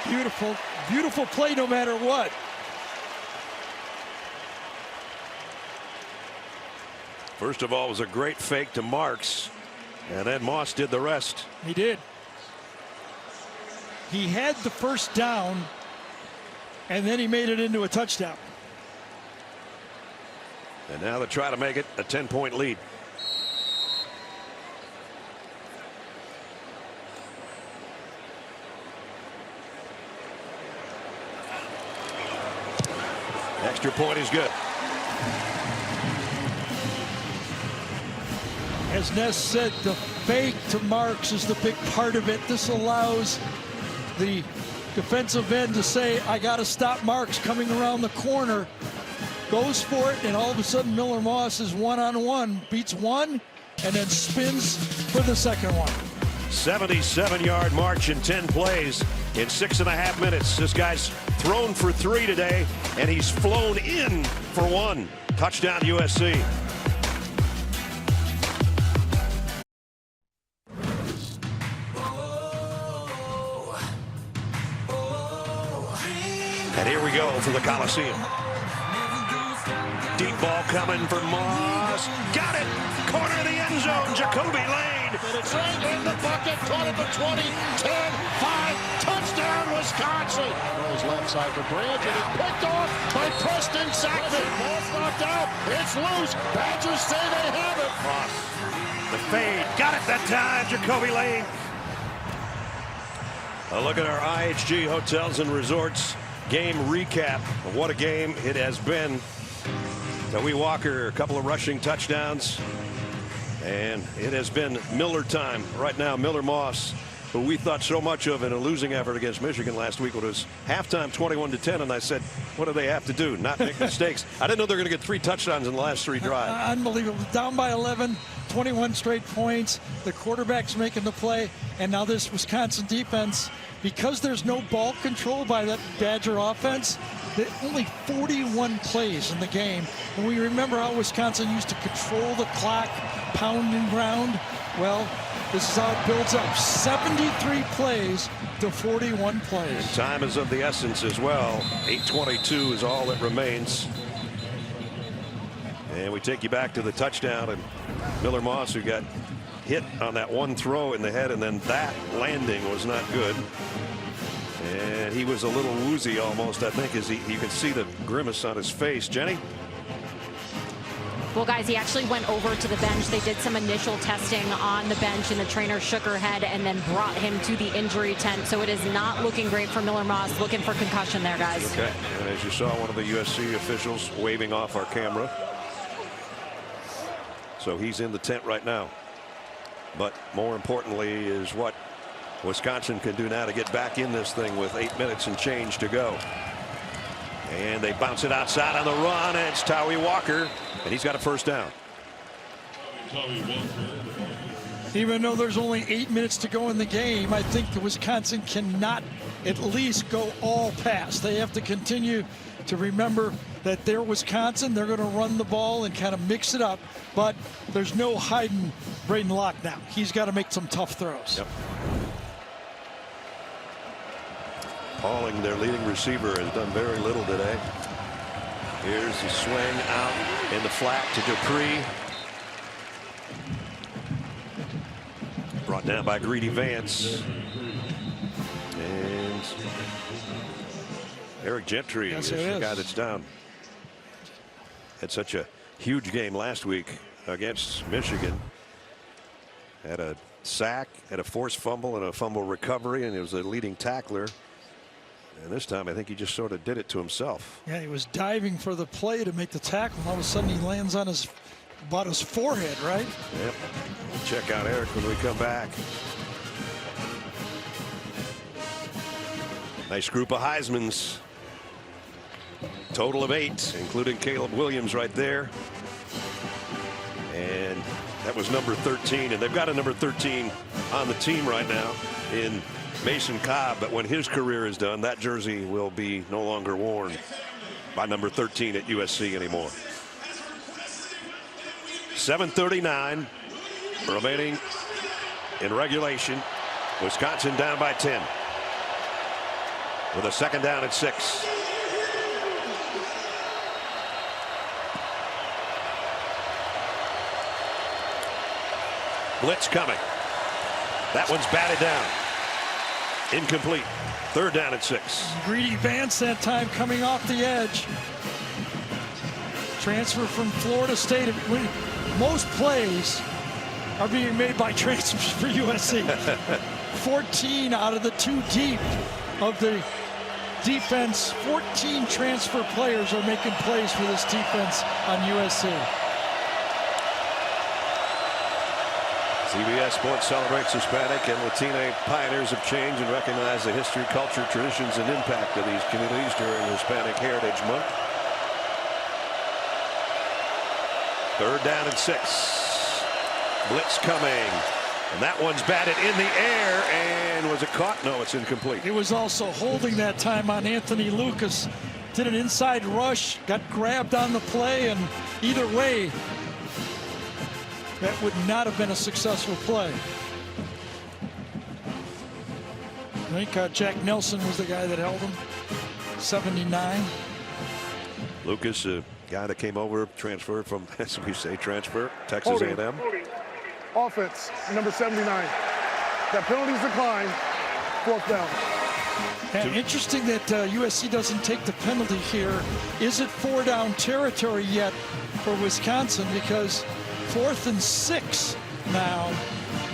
Beautiful, beautiful play no matter what. First of all, it was a great fake to Marks, and then Moss did the rest. He did. He had the first down, and then he made it into a touchdown. And now they try to make it a 10-point lead. Extra point is good. As Ness said, the fake to Marks is the big part of it. This allows the defensive end to say, I got to stop Marks coming around the corner. Goes for it, and all of a sudden Miller Moss is one-on-one, beats one, and then spins for the second one. 77-yard march in 10 plays in 6.5 minutes. This guy's thrown for 3 today, and he's flown in for 1. Touchdown USC. And here we go for the Coliseum. Deep ball coming for Moss. Got it. Corner of the end zone. Jacoby Lane. It's right in the bucket. Caught at the 20, 10, 5. Touchdown, Wisconsin. Goes left side for Branch, and it's picked off by Preston Sackman. Ball's knocked out. It's loose. Badgers say they have it. Moss. The fade. Got it that time. Jacoby Lane. A look at our IHG Hotels and Resorts game recap of what a game it has been. Zoe Walker, a couple of rushing touchdowns, and it has been Miller time right now. Miller Moss, who we thought so much of in a losing effort against Michigan last week, when it was halftime 21-10, and I said, what do they have to do? Not make mistakes. I didn't know they were going to get 3 touchdowns in the last 3 drives. Unbelievable. Down by 11, 21 straight points. The quarterback's making the play, and now this Wisconsin defense, because there's no ball control by that Badger offense, only 41 plays in the game. And we remember how Wisconsin used to control the clock, pound and ground. Well, this is how it builds up. 73 plays to 41 plays. And time is of the essence as well. 8:22 is all that remains. And we take you back to the touchdown, and Miller Moss, who got hit on that one throw in the head, and then that landing was not good. And he was a little woozy almost, I think, as you can see the grimace on his face. Jenny? Well, guys, he actually went over to the bench. They did some initial testing on the bench, and the trainer shook her head and then brought him to the injury tent. So it is not looking great for Miller Moss. Looking for concussion there, guys. Okay, and as you saw, one of the USC officials waving off our camera. So he's in the tent right now. But more importantly is what Wisconsin can do now to get back in this thing with 8 minutes and change to go. And they bounce it outside on the run, and it's Tawi Walker, and he's got a first down. Even though there's only 8 minutes to go in the game, I think the Wisconsin cannot at least go all pass. They have to continue to remember that they're Wisconsin. They're going to run the ball and kind of mix it up, but there's no hiding Braden Locke now. He's got to make some tough throws. Yep. Pauling, their leading receiver, has done very little today. Here's the swing out in the flat to Dupree. Brought down by Greedy Vance. And Eric Gentry is the guy that's down. Had such a huge game last week against Michigan. Had a sack, had a forced fumble and a fumble recovery, and he was the leading tackler. And this time I think he just sort of did it to himself. Yeah, he was diving for the play to make the tackle, and all of a sudden he lands on about his forehead, right? Yep. We'll check out Eric when we come back. Nice group of Heismans. Total of 8, including Caleb Williams right there. And that was number 13, and they've got a number 13 on the team right now in Mason Cobb, but when his career is done, that jersey will be no longer worn by number 13 at USC anymore. 7:39 remaining in regulation. Wisconsin down by 10 with a second down at 6. Blitz coming. That one's batted down. Incomplete. Third down at 6. Greedy Vance that time coming off the edge. Transfer from Florida State. Most plays are being made by transfers for USC. 14 out of the 2 deep of the defense. 14 transfer players are making plays for this defense on USC. CBS Sports celebrates Hispanic and Latina pioneers of change and recognize the history, culture, traditions, and impact of these communities during Hispanic Heritage Month. Third down and 6. Blitz coming. And that one's batted in the air. And was it caught? No, it's incomplete. It was also holding that time on Anthony Lucas. Did an inside rush, got grabbed on the play, and either way, that would not have been a successful play. I think Jack Nelson was the guy that held him. 79. Lucas, a guy that came over, transferred from, as we say, Texas A&M. Offense, number 79. That penalties decline. 4th down. And interesting that USC doesn't take the penalty here. Is it 4-down territory yet for Wisconsin? Because 4th and 6 now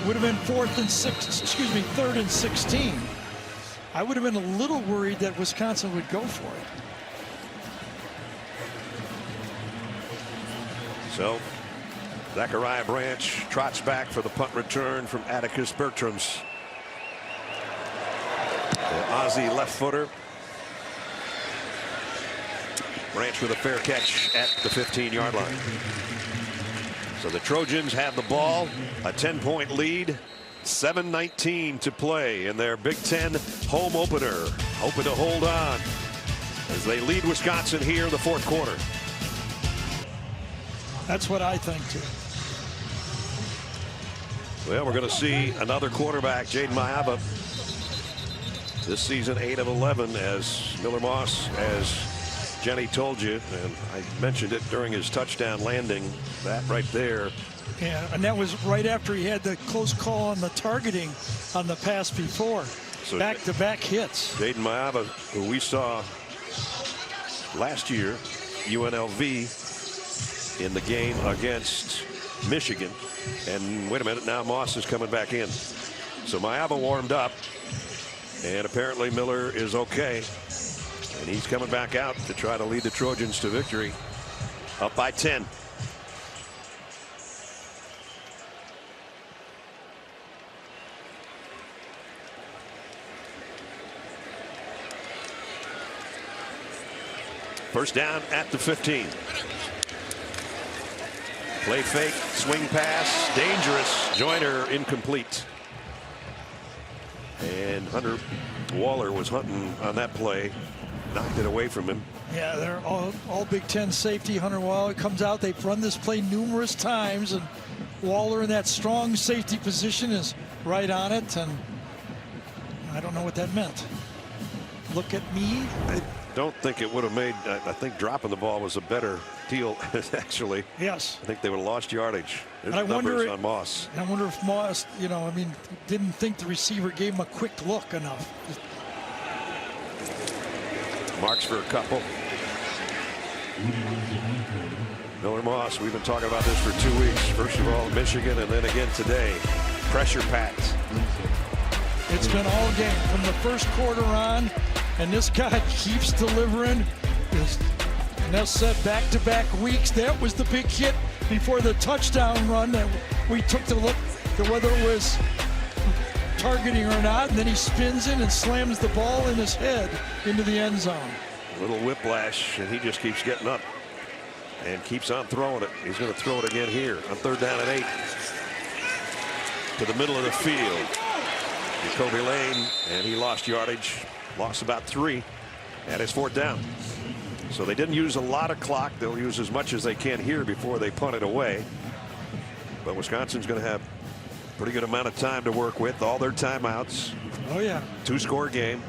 would have been 3rd and 16. I would have been a little worried that Wisconsin would go for it. So Zachariah Branch trots back for the punt return from Atticus Bertrams. The Aussie left footer. Branch with a fair catch at the 15-yard line. So the Trojans have the ball, a 10-point lead, 7:19 to play in their Big Ten home opener. Hoping to hold on as they lead Wisconsin here in the 4th quarter. That's what I think, too. Well, we're going to see another quarterback, Jaden Mayaba. This season, 8 of 11, as Miller Moss, as Jenny told you, and I mentioned it during his touchdown landing, that right there. Yeah, and that was right after he had the close call on the targeting on the pass before. So back-to-back hits. Jaden Mayaba, who we saw last year, UNLV, in the game against Michigan. And wait a minute, now Moss is coming back in. So Maeva warmed up, and apparently Miller is okay. And he's coming back out to try to lead the Trojans to victory, up by 10. First down at the 15. Play fake, swing pass, dangerous. Joyner incomplete. And Hunter Waller was hunting on that play, knocked it away from him. Yeah, they're all Big Ten safety. Hunter Waller comes out. They've run this play numerous times, and Waller in that strong safety position is right on it. And I don't know what that meant. Look at me. I don't think it would have made. I think dropping the ball was a better deal, actually. Yes. I think they would have lost yardage. There's I numbers wonder on Moss. I wonder if Moss, you know, I mean, didn't think the receiver gave him a quick look enough. Marks for a couple. Miller Moss, we've been talking about this for 2 weeks. First of all, Michigan, and then again today. Pressure packed. It's been all game from the first quarter on, and this guy keeps delivering. And Ness said back-to-back weeks. That was the big hit before the touchdown run that we took to look at whether it was targeting or not, and then he spins in and slams the ball in his head into the end zone. A little whiplash, and he just keeps getting up and keeps on throwing it. He's going to throw it again here on 3rd down and 8 to the middle of the field. Jacoby Lane, and he lost yardage, lost about 3 at his 4th down. So they didn't use a lot of clock. They'll use as much as they can here before they punt it away. But Wisconsin's going to have a pretty good amount of time to work with. All their timeouts. Oh yeah. 2-score game.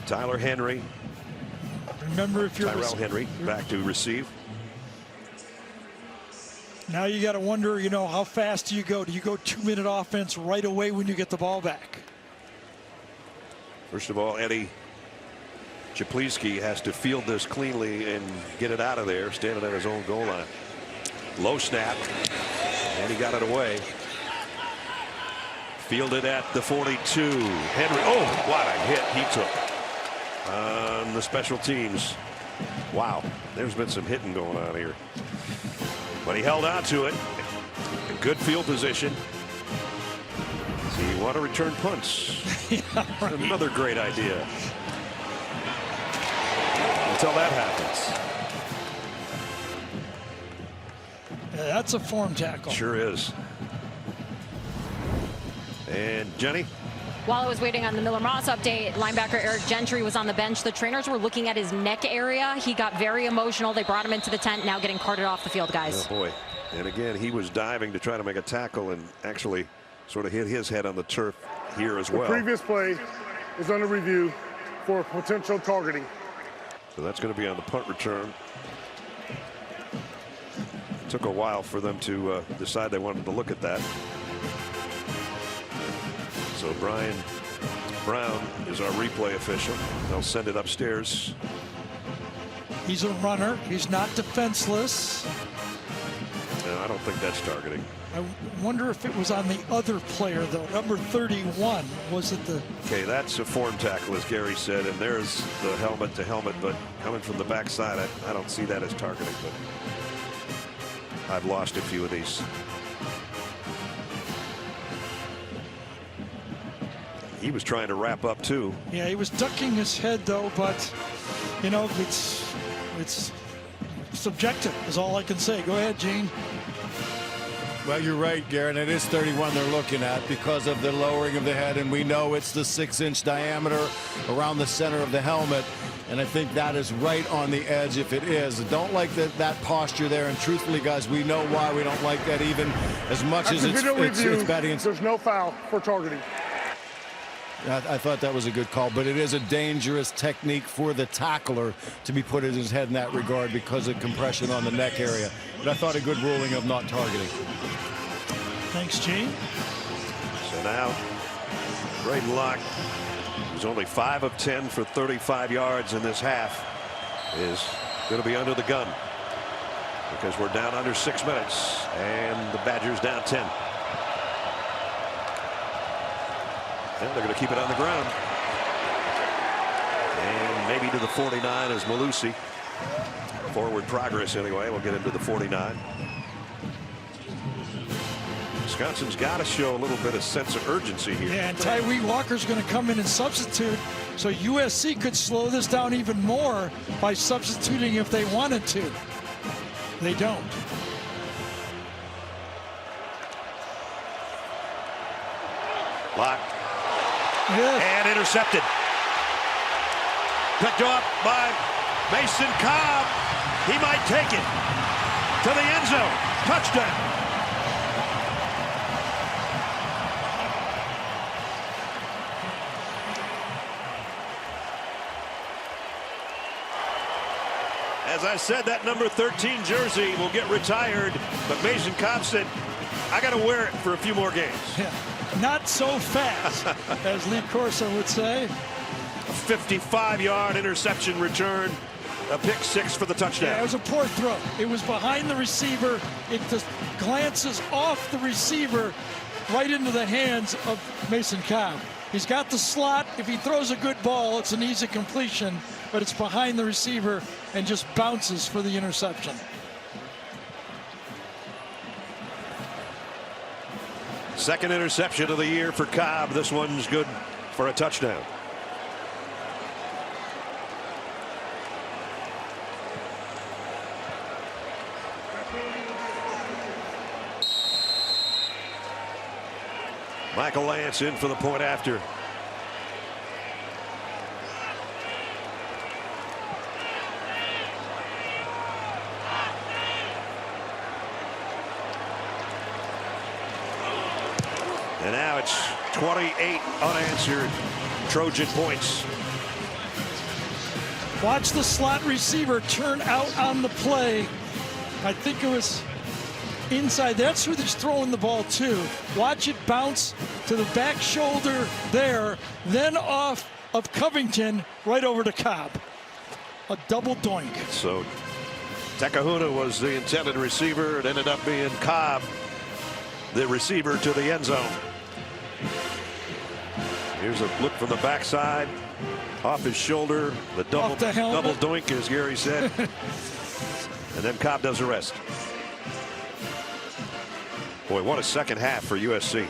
Tyler Henry. Remember, if you're Tyrell Henry back to receive. Now you got to wonder, you know, how fast do you go? Do you go 2-minute offense right away when you get the ball back? First of all, Eddie Czaplinski has to field this cleanly and get it out of there, standing at his own goal line. Low snap, and he got it away. Fielded at the 42. Henry, oh, what a hit he took on the special teams. Wow, there's been some hitting going on here. But he held on to it. In good field position. So you want to return punts. Yeah, right. Another great idea. Until that happens. Yeah, that's a form tackle. Sure is. And Jenny? While I was waiting on the Miller Moss update, linebacker Eric Gentry was on the bench. The trainers were looking at his neck area. He got very emotional. They brought him into the tent, now getting carted off the field, guys. Oh boy. And again, he was diving to try to make a tackle and actually sort of hit his head on the turf here as well. The previous play is under review for potential targeting. So that's going to be on the punt return. It took a while for them to decide they wanted to look at that. So Brian Brown is our replay official. They'll send it upstairs. He's a runner. He's not defenseless. No, I don't think that's targeting. I wonder if it was on the other player, though. Number 31. Was it the... Okay, that's a form tackle, as Gary said, and there's the helmet to helmet, but coming from the backside, I don't see that as targeting, but I've lost a few of these. He was trying to wrap up too. Yeah, he was ducking his head though, but you know, it's subjective is all I can say. Go ahead, Gene. Well, you're right, Garrett. It is 31 they're looking at because of the lowering of the head, and we know it's the 6-inch diameter around the center of the helmet, and I think that is right on the edge if it is. Don't like that posture there, and truthfully, guys, we know why we don't like that even as much as it's betting. There's no foul for targeting. I thought that was a good call, but it is a dangerous technique for the tackler to be put in his head in that regard because of compression on the neck area. But I thought a good ruling of not targeting. Thanks, Gene. So now, Braden Locke, who's only 5 of 10 for 35 yards in this half, is going to be under the gun. because we're down under 6 minutes and the Badgers down 10. And they're going to keep it on the ground. And maybe to the 49 as Malusi. Forward progress anyway. We'll get into the 49. Wisconsin's got to show a little bit of sense of urgency here. Yeah, and Tyree Walker's going to come in and substitute. So USC could slow this down even more by substituting if they wanted to. They don't. Blocked. And intercepted. Picked up by Mason Cobb. He might take it to the end zone. Touchdown. As I said, that number 13 jersey will get retired, but Mason Cobb said, I got to wear it for a few more games. Yeah. Not so fast, as Lee Corso would say. A 55-yard interception return, a pick 6 for the touchdown. Yeah, it was a poor throw. It was behind the receiver. It just glances off the receiver right into the hands of Mason Cobb. He's got the slot. If he throws a good ball, it's an easy completion, but it's behind the receiver and just bounces for the interception. Second interception of the year for Cobb. This one's good for a touchdown. Michael Lance in for the point after. And now it's 28 unanswered Trojan points. Watch the slot receiver turn out on the play. I think it was inside. That's who he's throwing the ball to. Watch it bounce to the back shoulder there, then off of Covington right over to Cobb. A double doink. So Tekahuna was the intended receiver. It ended up being Cobb, the receiver to the end zone. Here's a look from the backside, off his shoulder, the double doink, as Gary said. And then Cobb does the rest. Boy, what a second half for USC.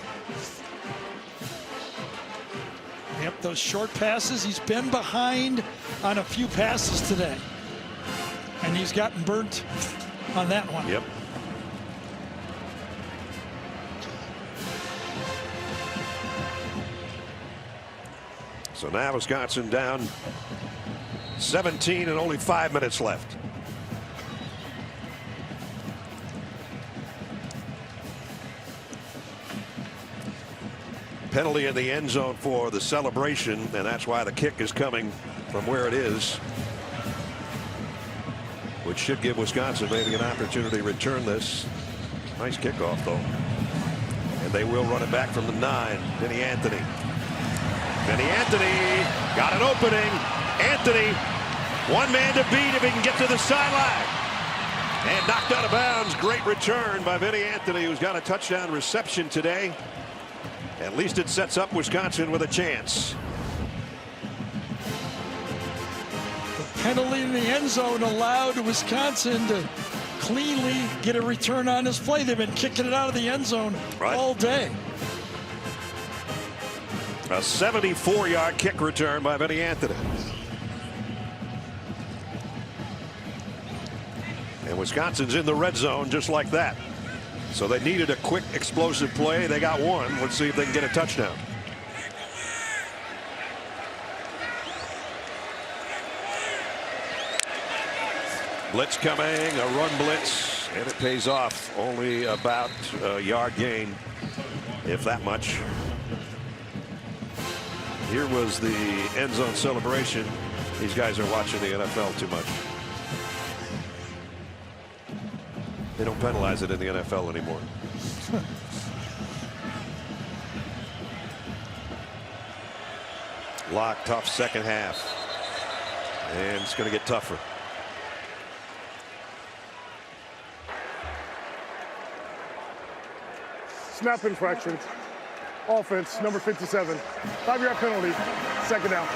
Yep, those short passes. He's been behind on a few passes today. And he's gotten burnt on that one. Yep. So now Wisconsin down 17 and only 5 minutes left. Penalty in the end zone for the celebration, and that's why the kick is coming from where it is, which should give Wisconsin maybe an opportunity to return this. Nice kickoff, though. And they will run it back from the 9. Vinny Anthony. Vinny Anthony got an opening. Anthony, one man to beat if he can get to the sideline. And knocked out of bounds. Great return by Vinny Anthony, who's got a touchdown reception today. At least it sets up Wisconsin with a chance. The penalty in the end zone allowed Wisconsin to cleanly get a return on this play. They've been kicking it out of the end zone all day. A 74-yard kick return by Vinny Anthony. And Wisconsin's in the red zone just like that. So they needed a quick, explosive play. They got one. Let's see if they can get a touchdown. Blitz coming, a run blitz, and it pays off. Only about a yard gain, if that much. Here was the end zone celebration. These guys are watching the NFL too much. They don't penalize it in the NFL anymore. Lock, tough second half. And it's going to get tougher. snap infraction. Offense, number 57. 5-yard penalty, second down.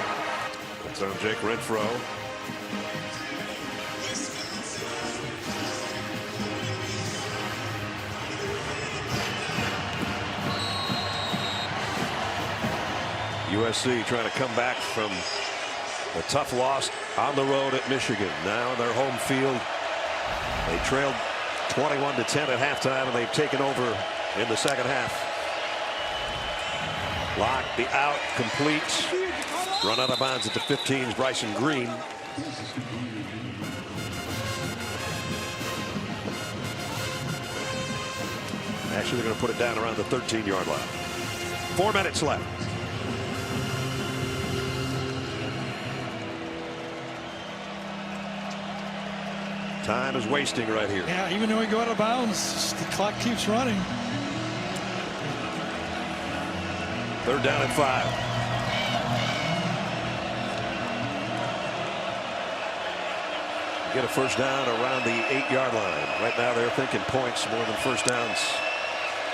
That's on Jake Renfro. USC trying to come back from a tough loss on the road at Michigan. Now in their home field, they trailed 21-10 at halftime, and they've taken over in the second half. Lock, the out, complete. Run out of bounds at the 15's Bryson Green. Actually, they're going to put it down around the 13-yard line. 4 minutes left. Time is wasting right here. Yeah, even though we go out of bounds, the clock keeps running. 3rd down and 5. Get a first down around the 8-yard line. Right now they're thinking points more than first downs.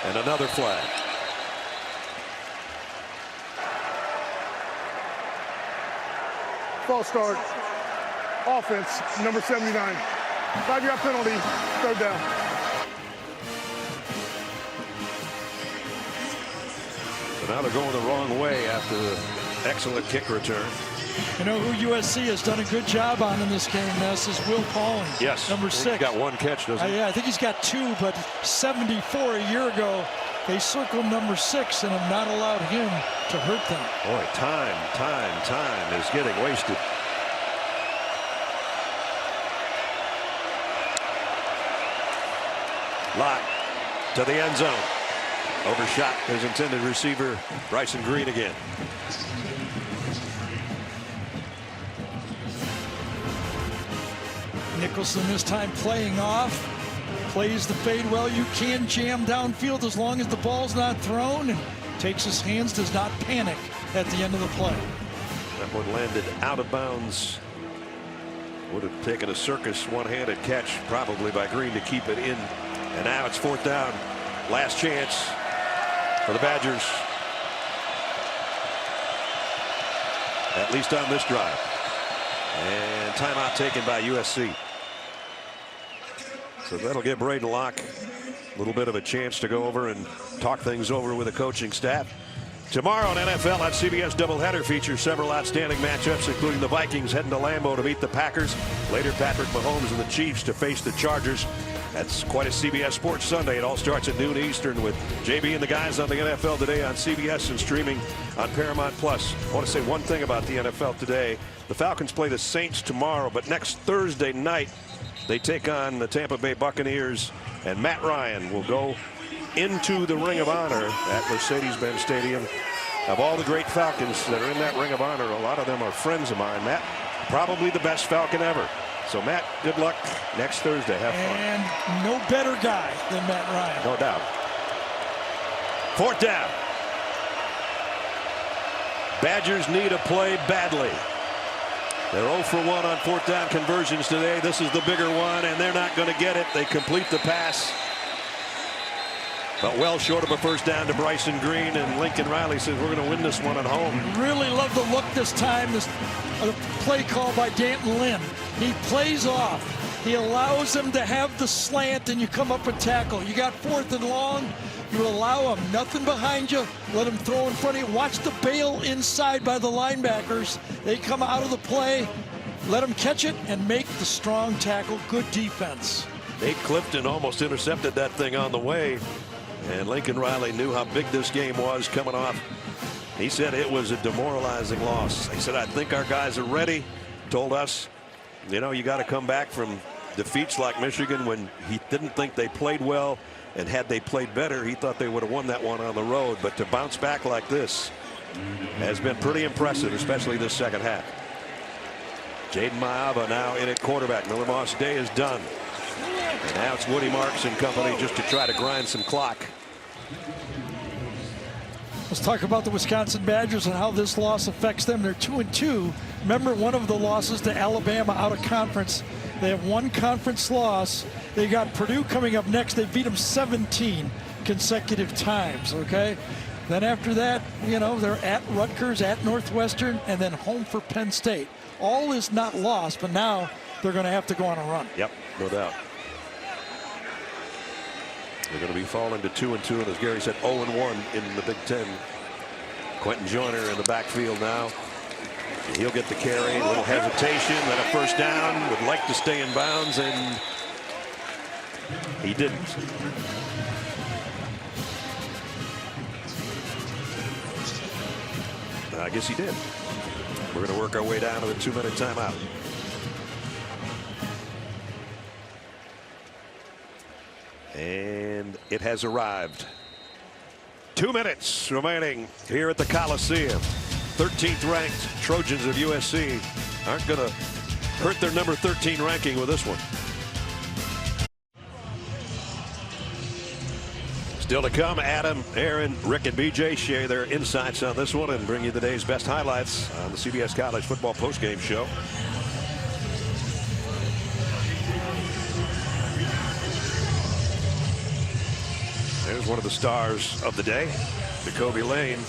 And another flag. False start. Offense, number 79. 5-yard penalty, 3rd down. So now they're going the wrong way after the excellent kick return. You know who USC has done a good job on in this game, Ness, is Will Pauling. Yes. Number 6. He's got 1 catch, doesn't he? Yeah, I think he's got 2, but 74 a year ago. They circled number 6 and have not allowed him to hurt them. Boy, time is getting wasted. Lott to the end zone. Overshot his intended receiver, Bryson Green again. Nicholson this time playing off. Plays the fade well. You can jam downfield as long as the ball's not thrown, and takes his hands, does not panic at the end of the play. That one landed out of bounds. Would have taken a circus one-handed catch probably by Green to keep it in. And now it's 4th down. Last chance for the Badgers. At least on this drive. And timeout taken by USC. So that'll give Braden Locke a little bit of a chance to go over and talk things over with the coaching staff. Tomorrow on NFL on CBS doubleheader features several outstanding matchups, including the Vikings heading to Lambeau to meet the Packers. Later, Patrick Mahomes and the Chiefs to face the Chargers. That's quite a CBS Sports Sunday. It all starts at noon Eastern with JB and the guys on the NFL Today on CBS and streaming on Paramount Plus. I want to say one thing about the NFL Today. The Falcons play the Saints tomorrow, but next Thursday night they take on the Tampa Bay Buccaneers, and Matt Ryan will go into the Ring of Honor at Mercedes-Benz Stadium. Of all the great Falcons that are in that Ring of Honor, a lot of them are friends of mine. Matt, probably the best Falcon ever. So, Matt, good luck next Thursday. Have fun. And no better guy than Matt Ryan. No doubt. 4th down. Badgers need a play badly. They're 0 for 1 on 4th down conversions today. This is the bigger one, and they're not going to get it. They complete the pass, but well short of a first down to Bryson Green, and Lincoln Riley says we're going to win this one at home. Really love the look this time. This play call by Danton Lynn. He plays off. He allows them to have the slant, and you come up and tackle. You got 4th and long. You allow them nothing behind you. Let them throw in front of you. Watch the bail inside by the linebackers. They come out of the play. Let them catch it and make the strong tackle. Good defense. Nate Clifton almost intercepted that thing on the way. And Lincoln Riley knew how big this game was coming off. He said it was a demoralizing loss. He said, I think our guys are ready. Told us, you know, you got to come back from defeats like Michigan when he didn't think they played well. And had they played better, he thought they would have won that one on the road. But to bounce back like this has been pretty impressive, especially this second half. Jaden Maaba now in at quarterback. Miller Moss Day is done. And now it's Woody Marks and company just to try to grind some clock. Let's talk about the Wisconsin Badgers and how this loss affects them. They're 2-2. Remember, one of the losses to Alabama out of conference. They have one conference loss. They got Purdue coming up next. They beat them 17. consecutive times, okay? Then after that, you know, they're at Rutgers, at Northwestern, and then home for Penn State. All is not lost, but now they're going to have to go on a run. Yep, no doubt. They're going to be falling to 2-2, and as Gary said, 0-1 in the Big Ten. Quentin Joyner in the backfield now. He'll get the carry, a little hesitation, then a first down, would like to stay in bounds, and he didn't. I guess he did. We're going to work our way down to the 2-minute timeout. And it has arrived. 2 minutes remaining here at the Coliseum. 13th ranked Trojans of USC aren't going to hurt their number 13 ranking with this one. Still to come, Adam, Aaron, Rick, and BJ share their insights on this one and bring you the day's best highlights on the CBS College Football postgame show. There's one of the stars of the day, Jacoby Lane,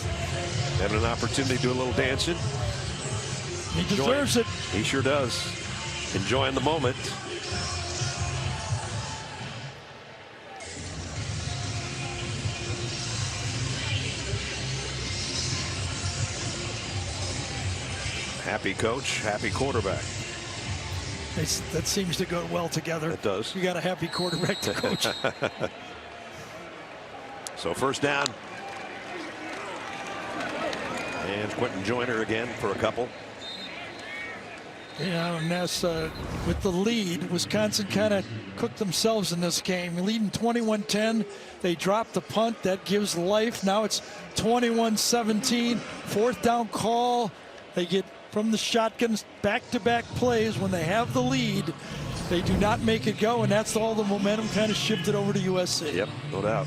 having an opportunity to do a little dancing. He deserves it. He sure does. Enjoying the moment. Happy coach, happy quarterback. That seems to go well together. It does. You got a happy quarterback to coach. So first down. And Quentin Joyner again for a couple. Yeah, and that's with the lead, Wisconsin kind of cooked themselves in this game. Leading 21-10. They dropped the punt. That gives life. Now it's 21-17. Fourth down call. They get from the shotguns back-to-back plays. When they have the lead, they do not make it go, and that's all the momentum kind of shifted over to USC. Yep, no doubt.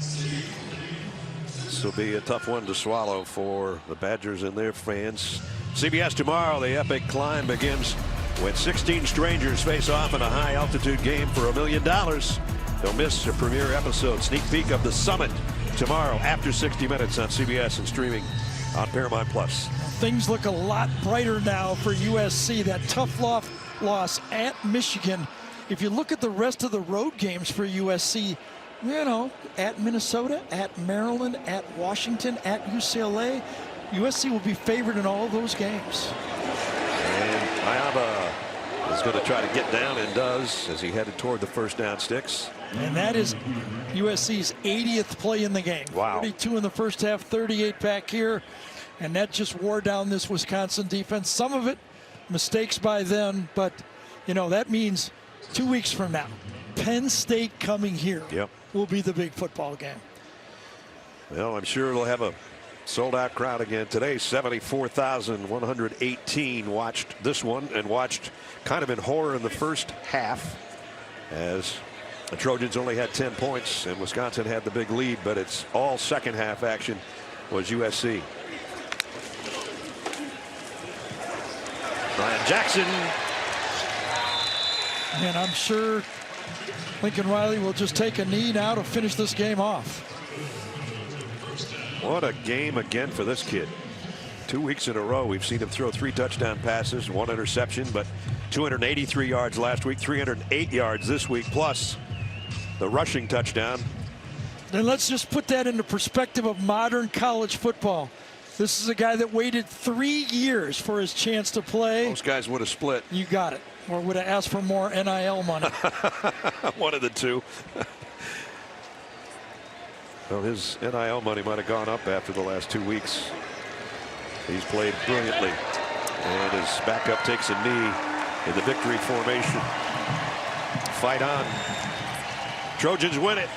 This will be a tough one to swallow for the Badgers and their fans. CBS tomorrow, the epic climb begins when 16 strangers face off in a high-altitude game for $1 million. Don't miss a premiere episode, sneak peek of the summit tomorrow after 60 Minutes on CBS and streaming on Paramount+. Things look a lot brighter now for USC. That tough loss at Michigan. If you look at the rest of the road games for USC, you know, at Minnesota, at Maryland, at Washington, at UCLA, USC will be favored in all those games. And Ayaba is going to try to get down and does as he headed toward the first down sticks. And that is USC's 80th play in the game. Wow. 32 in the first half, 38 back here. And that just wore down this Wisconsin defense. Some of it mistakes by them, but you know that means 2 weeks from now, Penn State coming here will be the big football game. Well, I'm sure it'll have a sold-out crowd again today. 74,118 watched this one and watched kind of in horror in the first half as the Trojans only had 10 points and Wisconsin had the big lead, but it's all second half action was USC. Ryan Jackson. And I'm sure Lincoln Riley will just take a knee now to finish this game off. What a game again for this kid. 2 weeks in a row we've seen him throw 3 touchdown passes, 1 interception, but 283 yards last week, 308 yards this week, plus the rushing touchdown. And let's just put that into perspective of modern college football. This is a guy that waited 3 years for his chance to play. Most guys would have split. You got it. Or would have asked for more NIL money. One of the two. Well, his NIL money might have gone up after the last 2 weeks. He's played brilliantly. And his backup takes a knee in the victory formation. Fight on. Trojans win it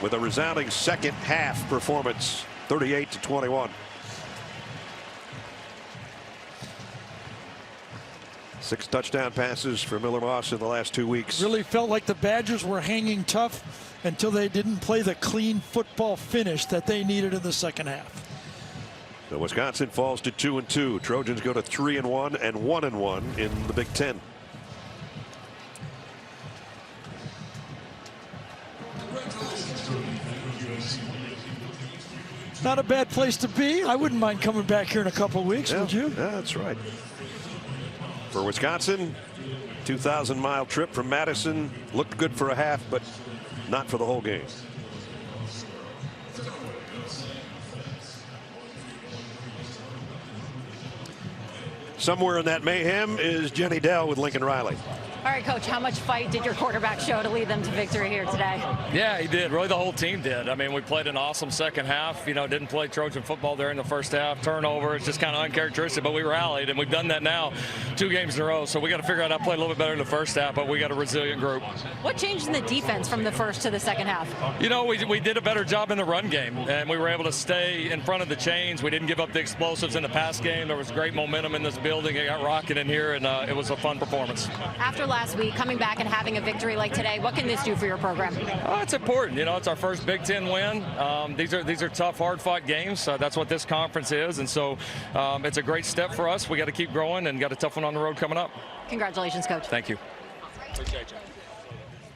with a resounding second half performance. 38-21. 6 touchdown passes for Miller Moss in the last 2 weeks. Really felt like the Badgers were hanging tough until they didn't play the clean football finish that they needed in the second half. So Wisconsin falls to 2-2. Trojans go to 3-1 and 1-1 in the Big Ten. not a bad place to be. I wouldn't mind coming back here in a couple of weeks, would you? Yeah, that's right. For Wisconsin, 2,000-mile trip from Madison. Looked good for a half, but not for the whole game. Somewhere in that mayhem is Jenny Dell with Lincoln Riley. All right, Coach, how much fight did your quarterback show to lead them to victory here today? Yeah, he did. Really, the whole team did. I mean, we played an awesome second half. You know, didn't play Trojan football there in the first half. Turnovers, just kind of uncharacteristic, but we rallied, and we've done that now 2 games in a row. So we got to figure out how to play a little bit better in the first half, but we got a resilient group. What changed in the defense from the first to the second half? You know, we did a better job in the run game, and we were able to stay in front of the chains. We didn't give up the explosives in the pass game. There was great momentum in this building. It got rocking in here, and it was a fun performance. After last week, coming back and having a victory like today, what can this do for your program? Oh, it's important. You know, it's our first Big Ten win. These are tough, hard-fought games. That's what this conference is, and so it's a great step for us. We got to keep growing and got a tough one on the road coming up. Congratulations, Coach. Thank you.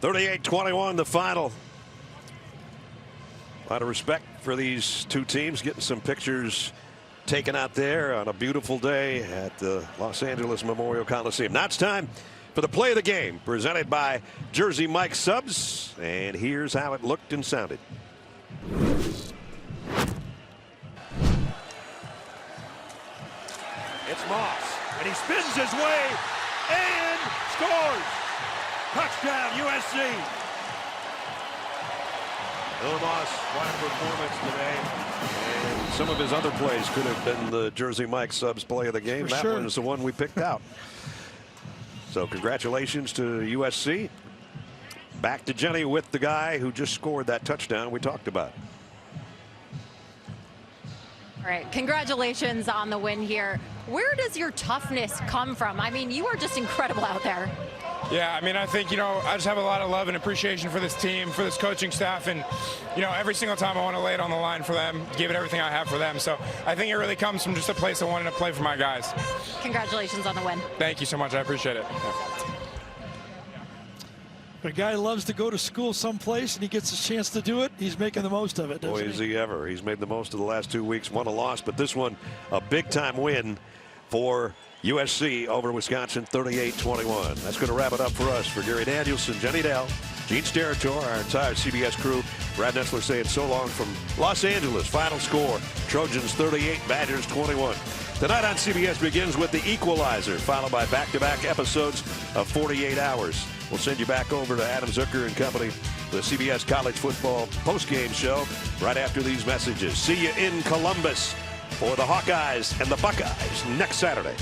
38-21, the final. A lot of respect for these two teams, getting some pictures taken out there on a beautiful day at the Los Angeles Memorial Coliseum. Now it's time for the play of the game, presented by Jersey Mike Subs, and here's how it looked and sounded. It's Moss, and he spins his way and scores. Touchdown, USC. Bill Moss, what a performance today. And some of his other plays could have been the Jersey Mike Subs play of the game. For that sure. one is the one we picked out. So congratulations to USC. Back to Jenny with the guy who just scored that touchdown we talked about. All right, congratulations on the win here. Where does your toughness come from? I mean, you are just incredible out there. Yeah, I mean, I think, you know, I just have a lot of love and appreciation for this team, for this coaching staff, and, you know, every single time I want to lay it on the line for them, give it everything I have for them. So I think it really comes from just a place of wanting to play for my guys. Congratulations on the win. Thank you so much. I appreciate it. A guy loves to go to school someplace and he gets a chance to do it. He's making the most of it. Boy, is he ever. He's made the most of the last 2 weeks, won a loss, but this one a big time win for USC over Wisconsin, 38-21. That's going to wrap it up for us. For Gary Danielson, Jenny Dell, Gene Steratore, our entire CBS crew, Brad Nessler saying so long from Los Angeles. Final score, Trojans 38, Badgers 21. Tonight on CBS begins with The Equalizer, followed by back-to-back episodes of 48 Hours. We'll send you back over to Adam Zucker and company, the CBS College Football postgame show, right after these messages. See you in Columbus for the Hawkeyes and the Buckeyes next Saturday.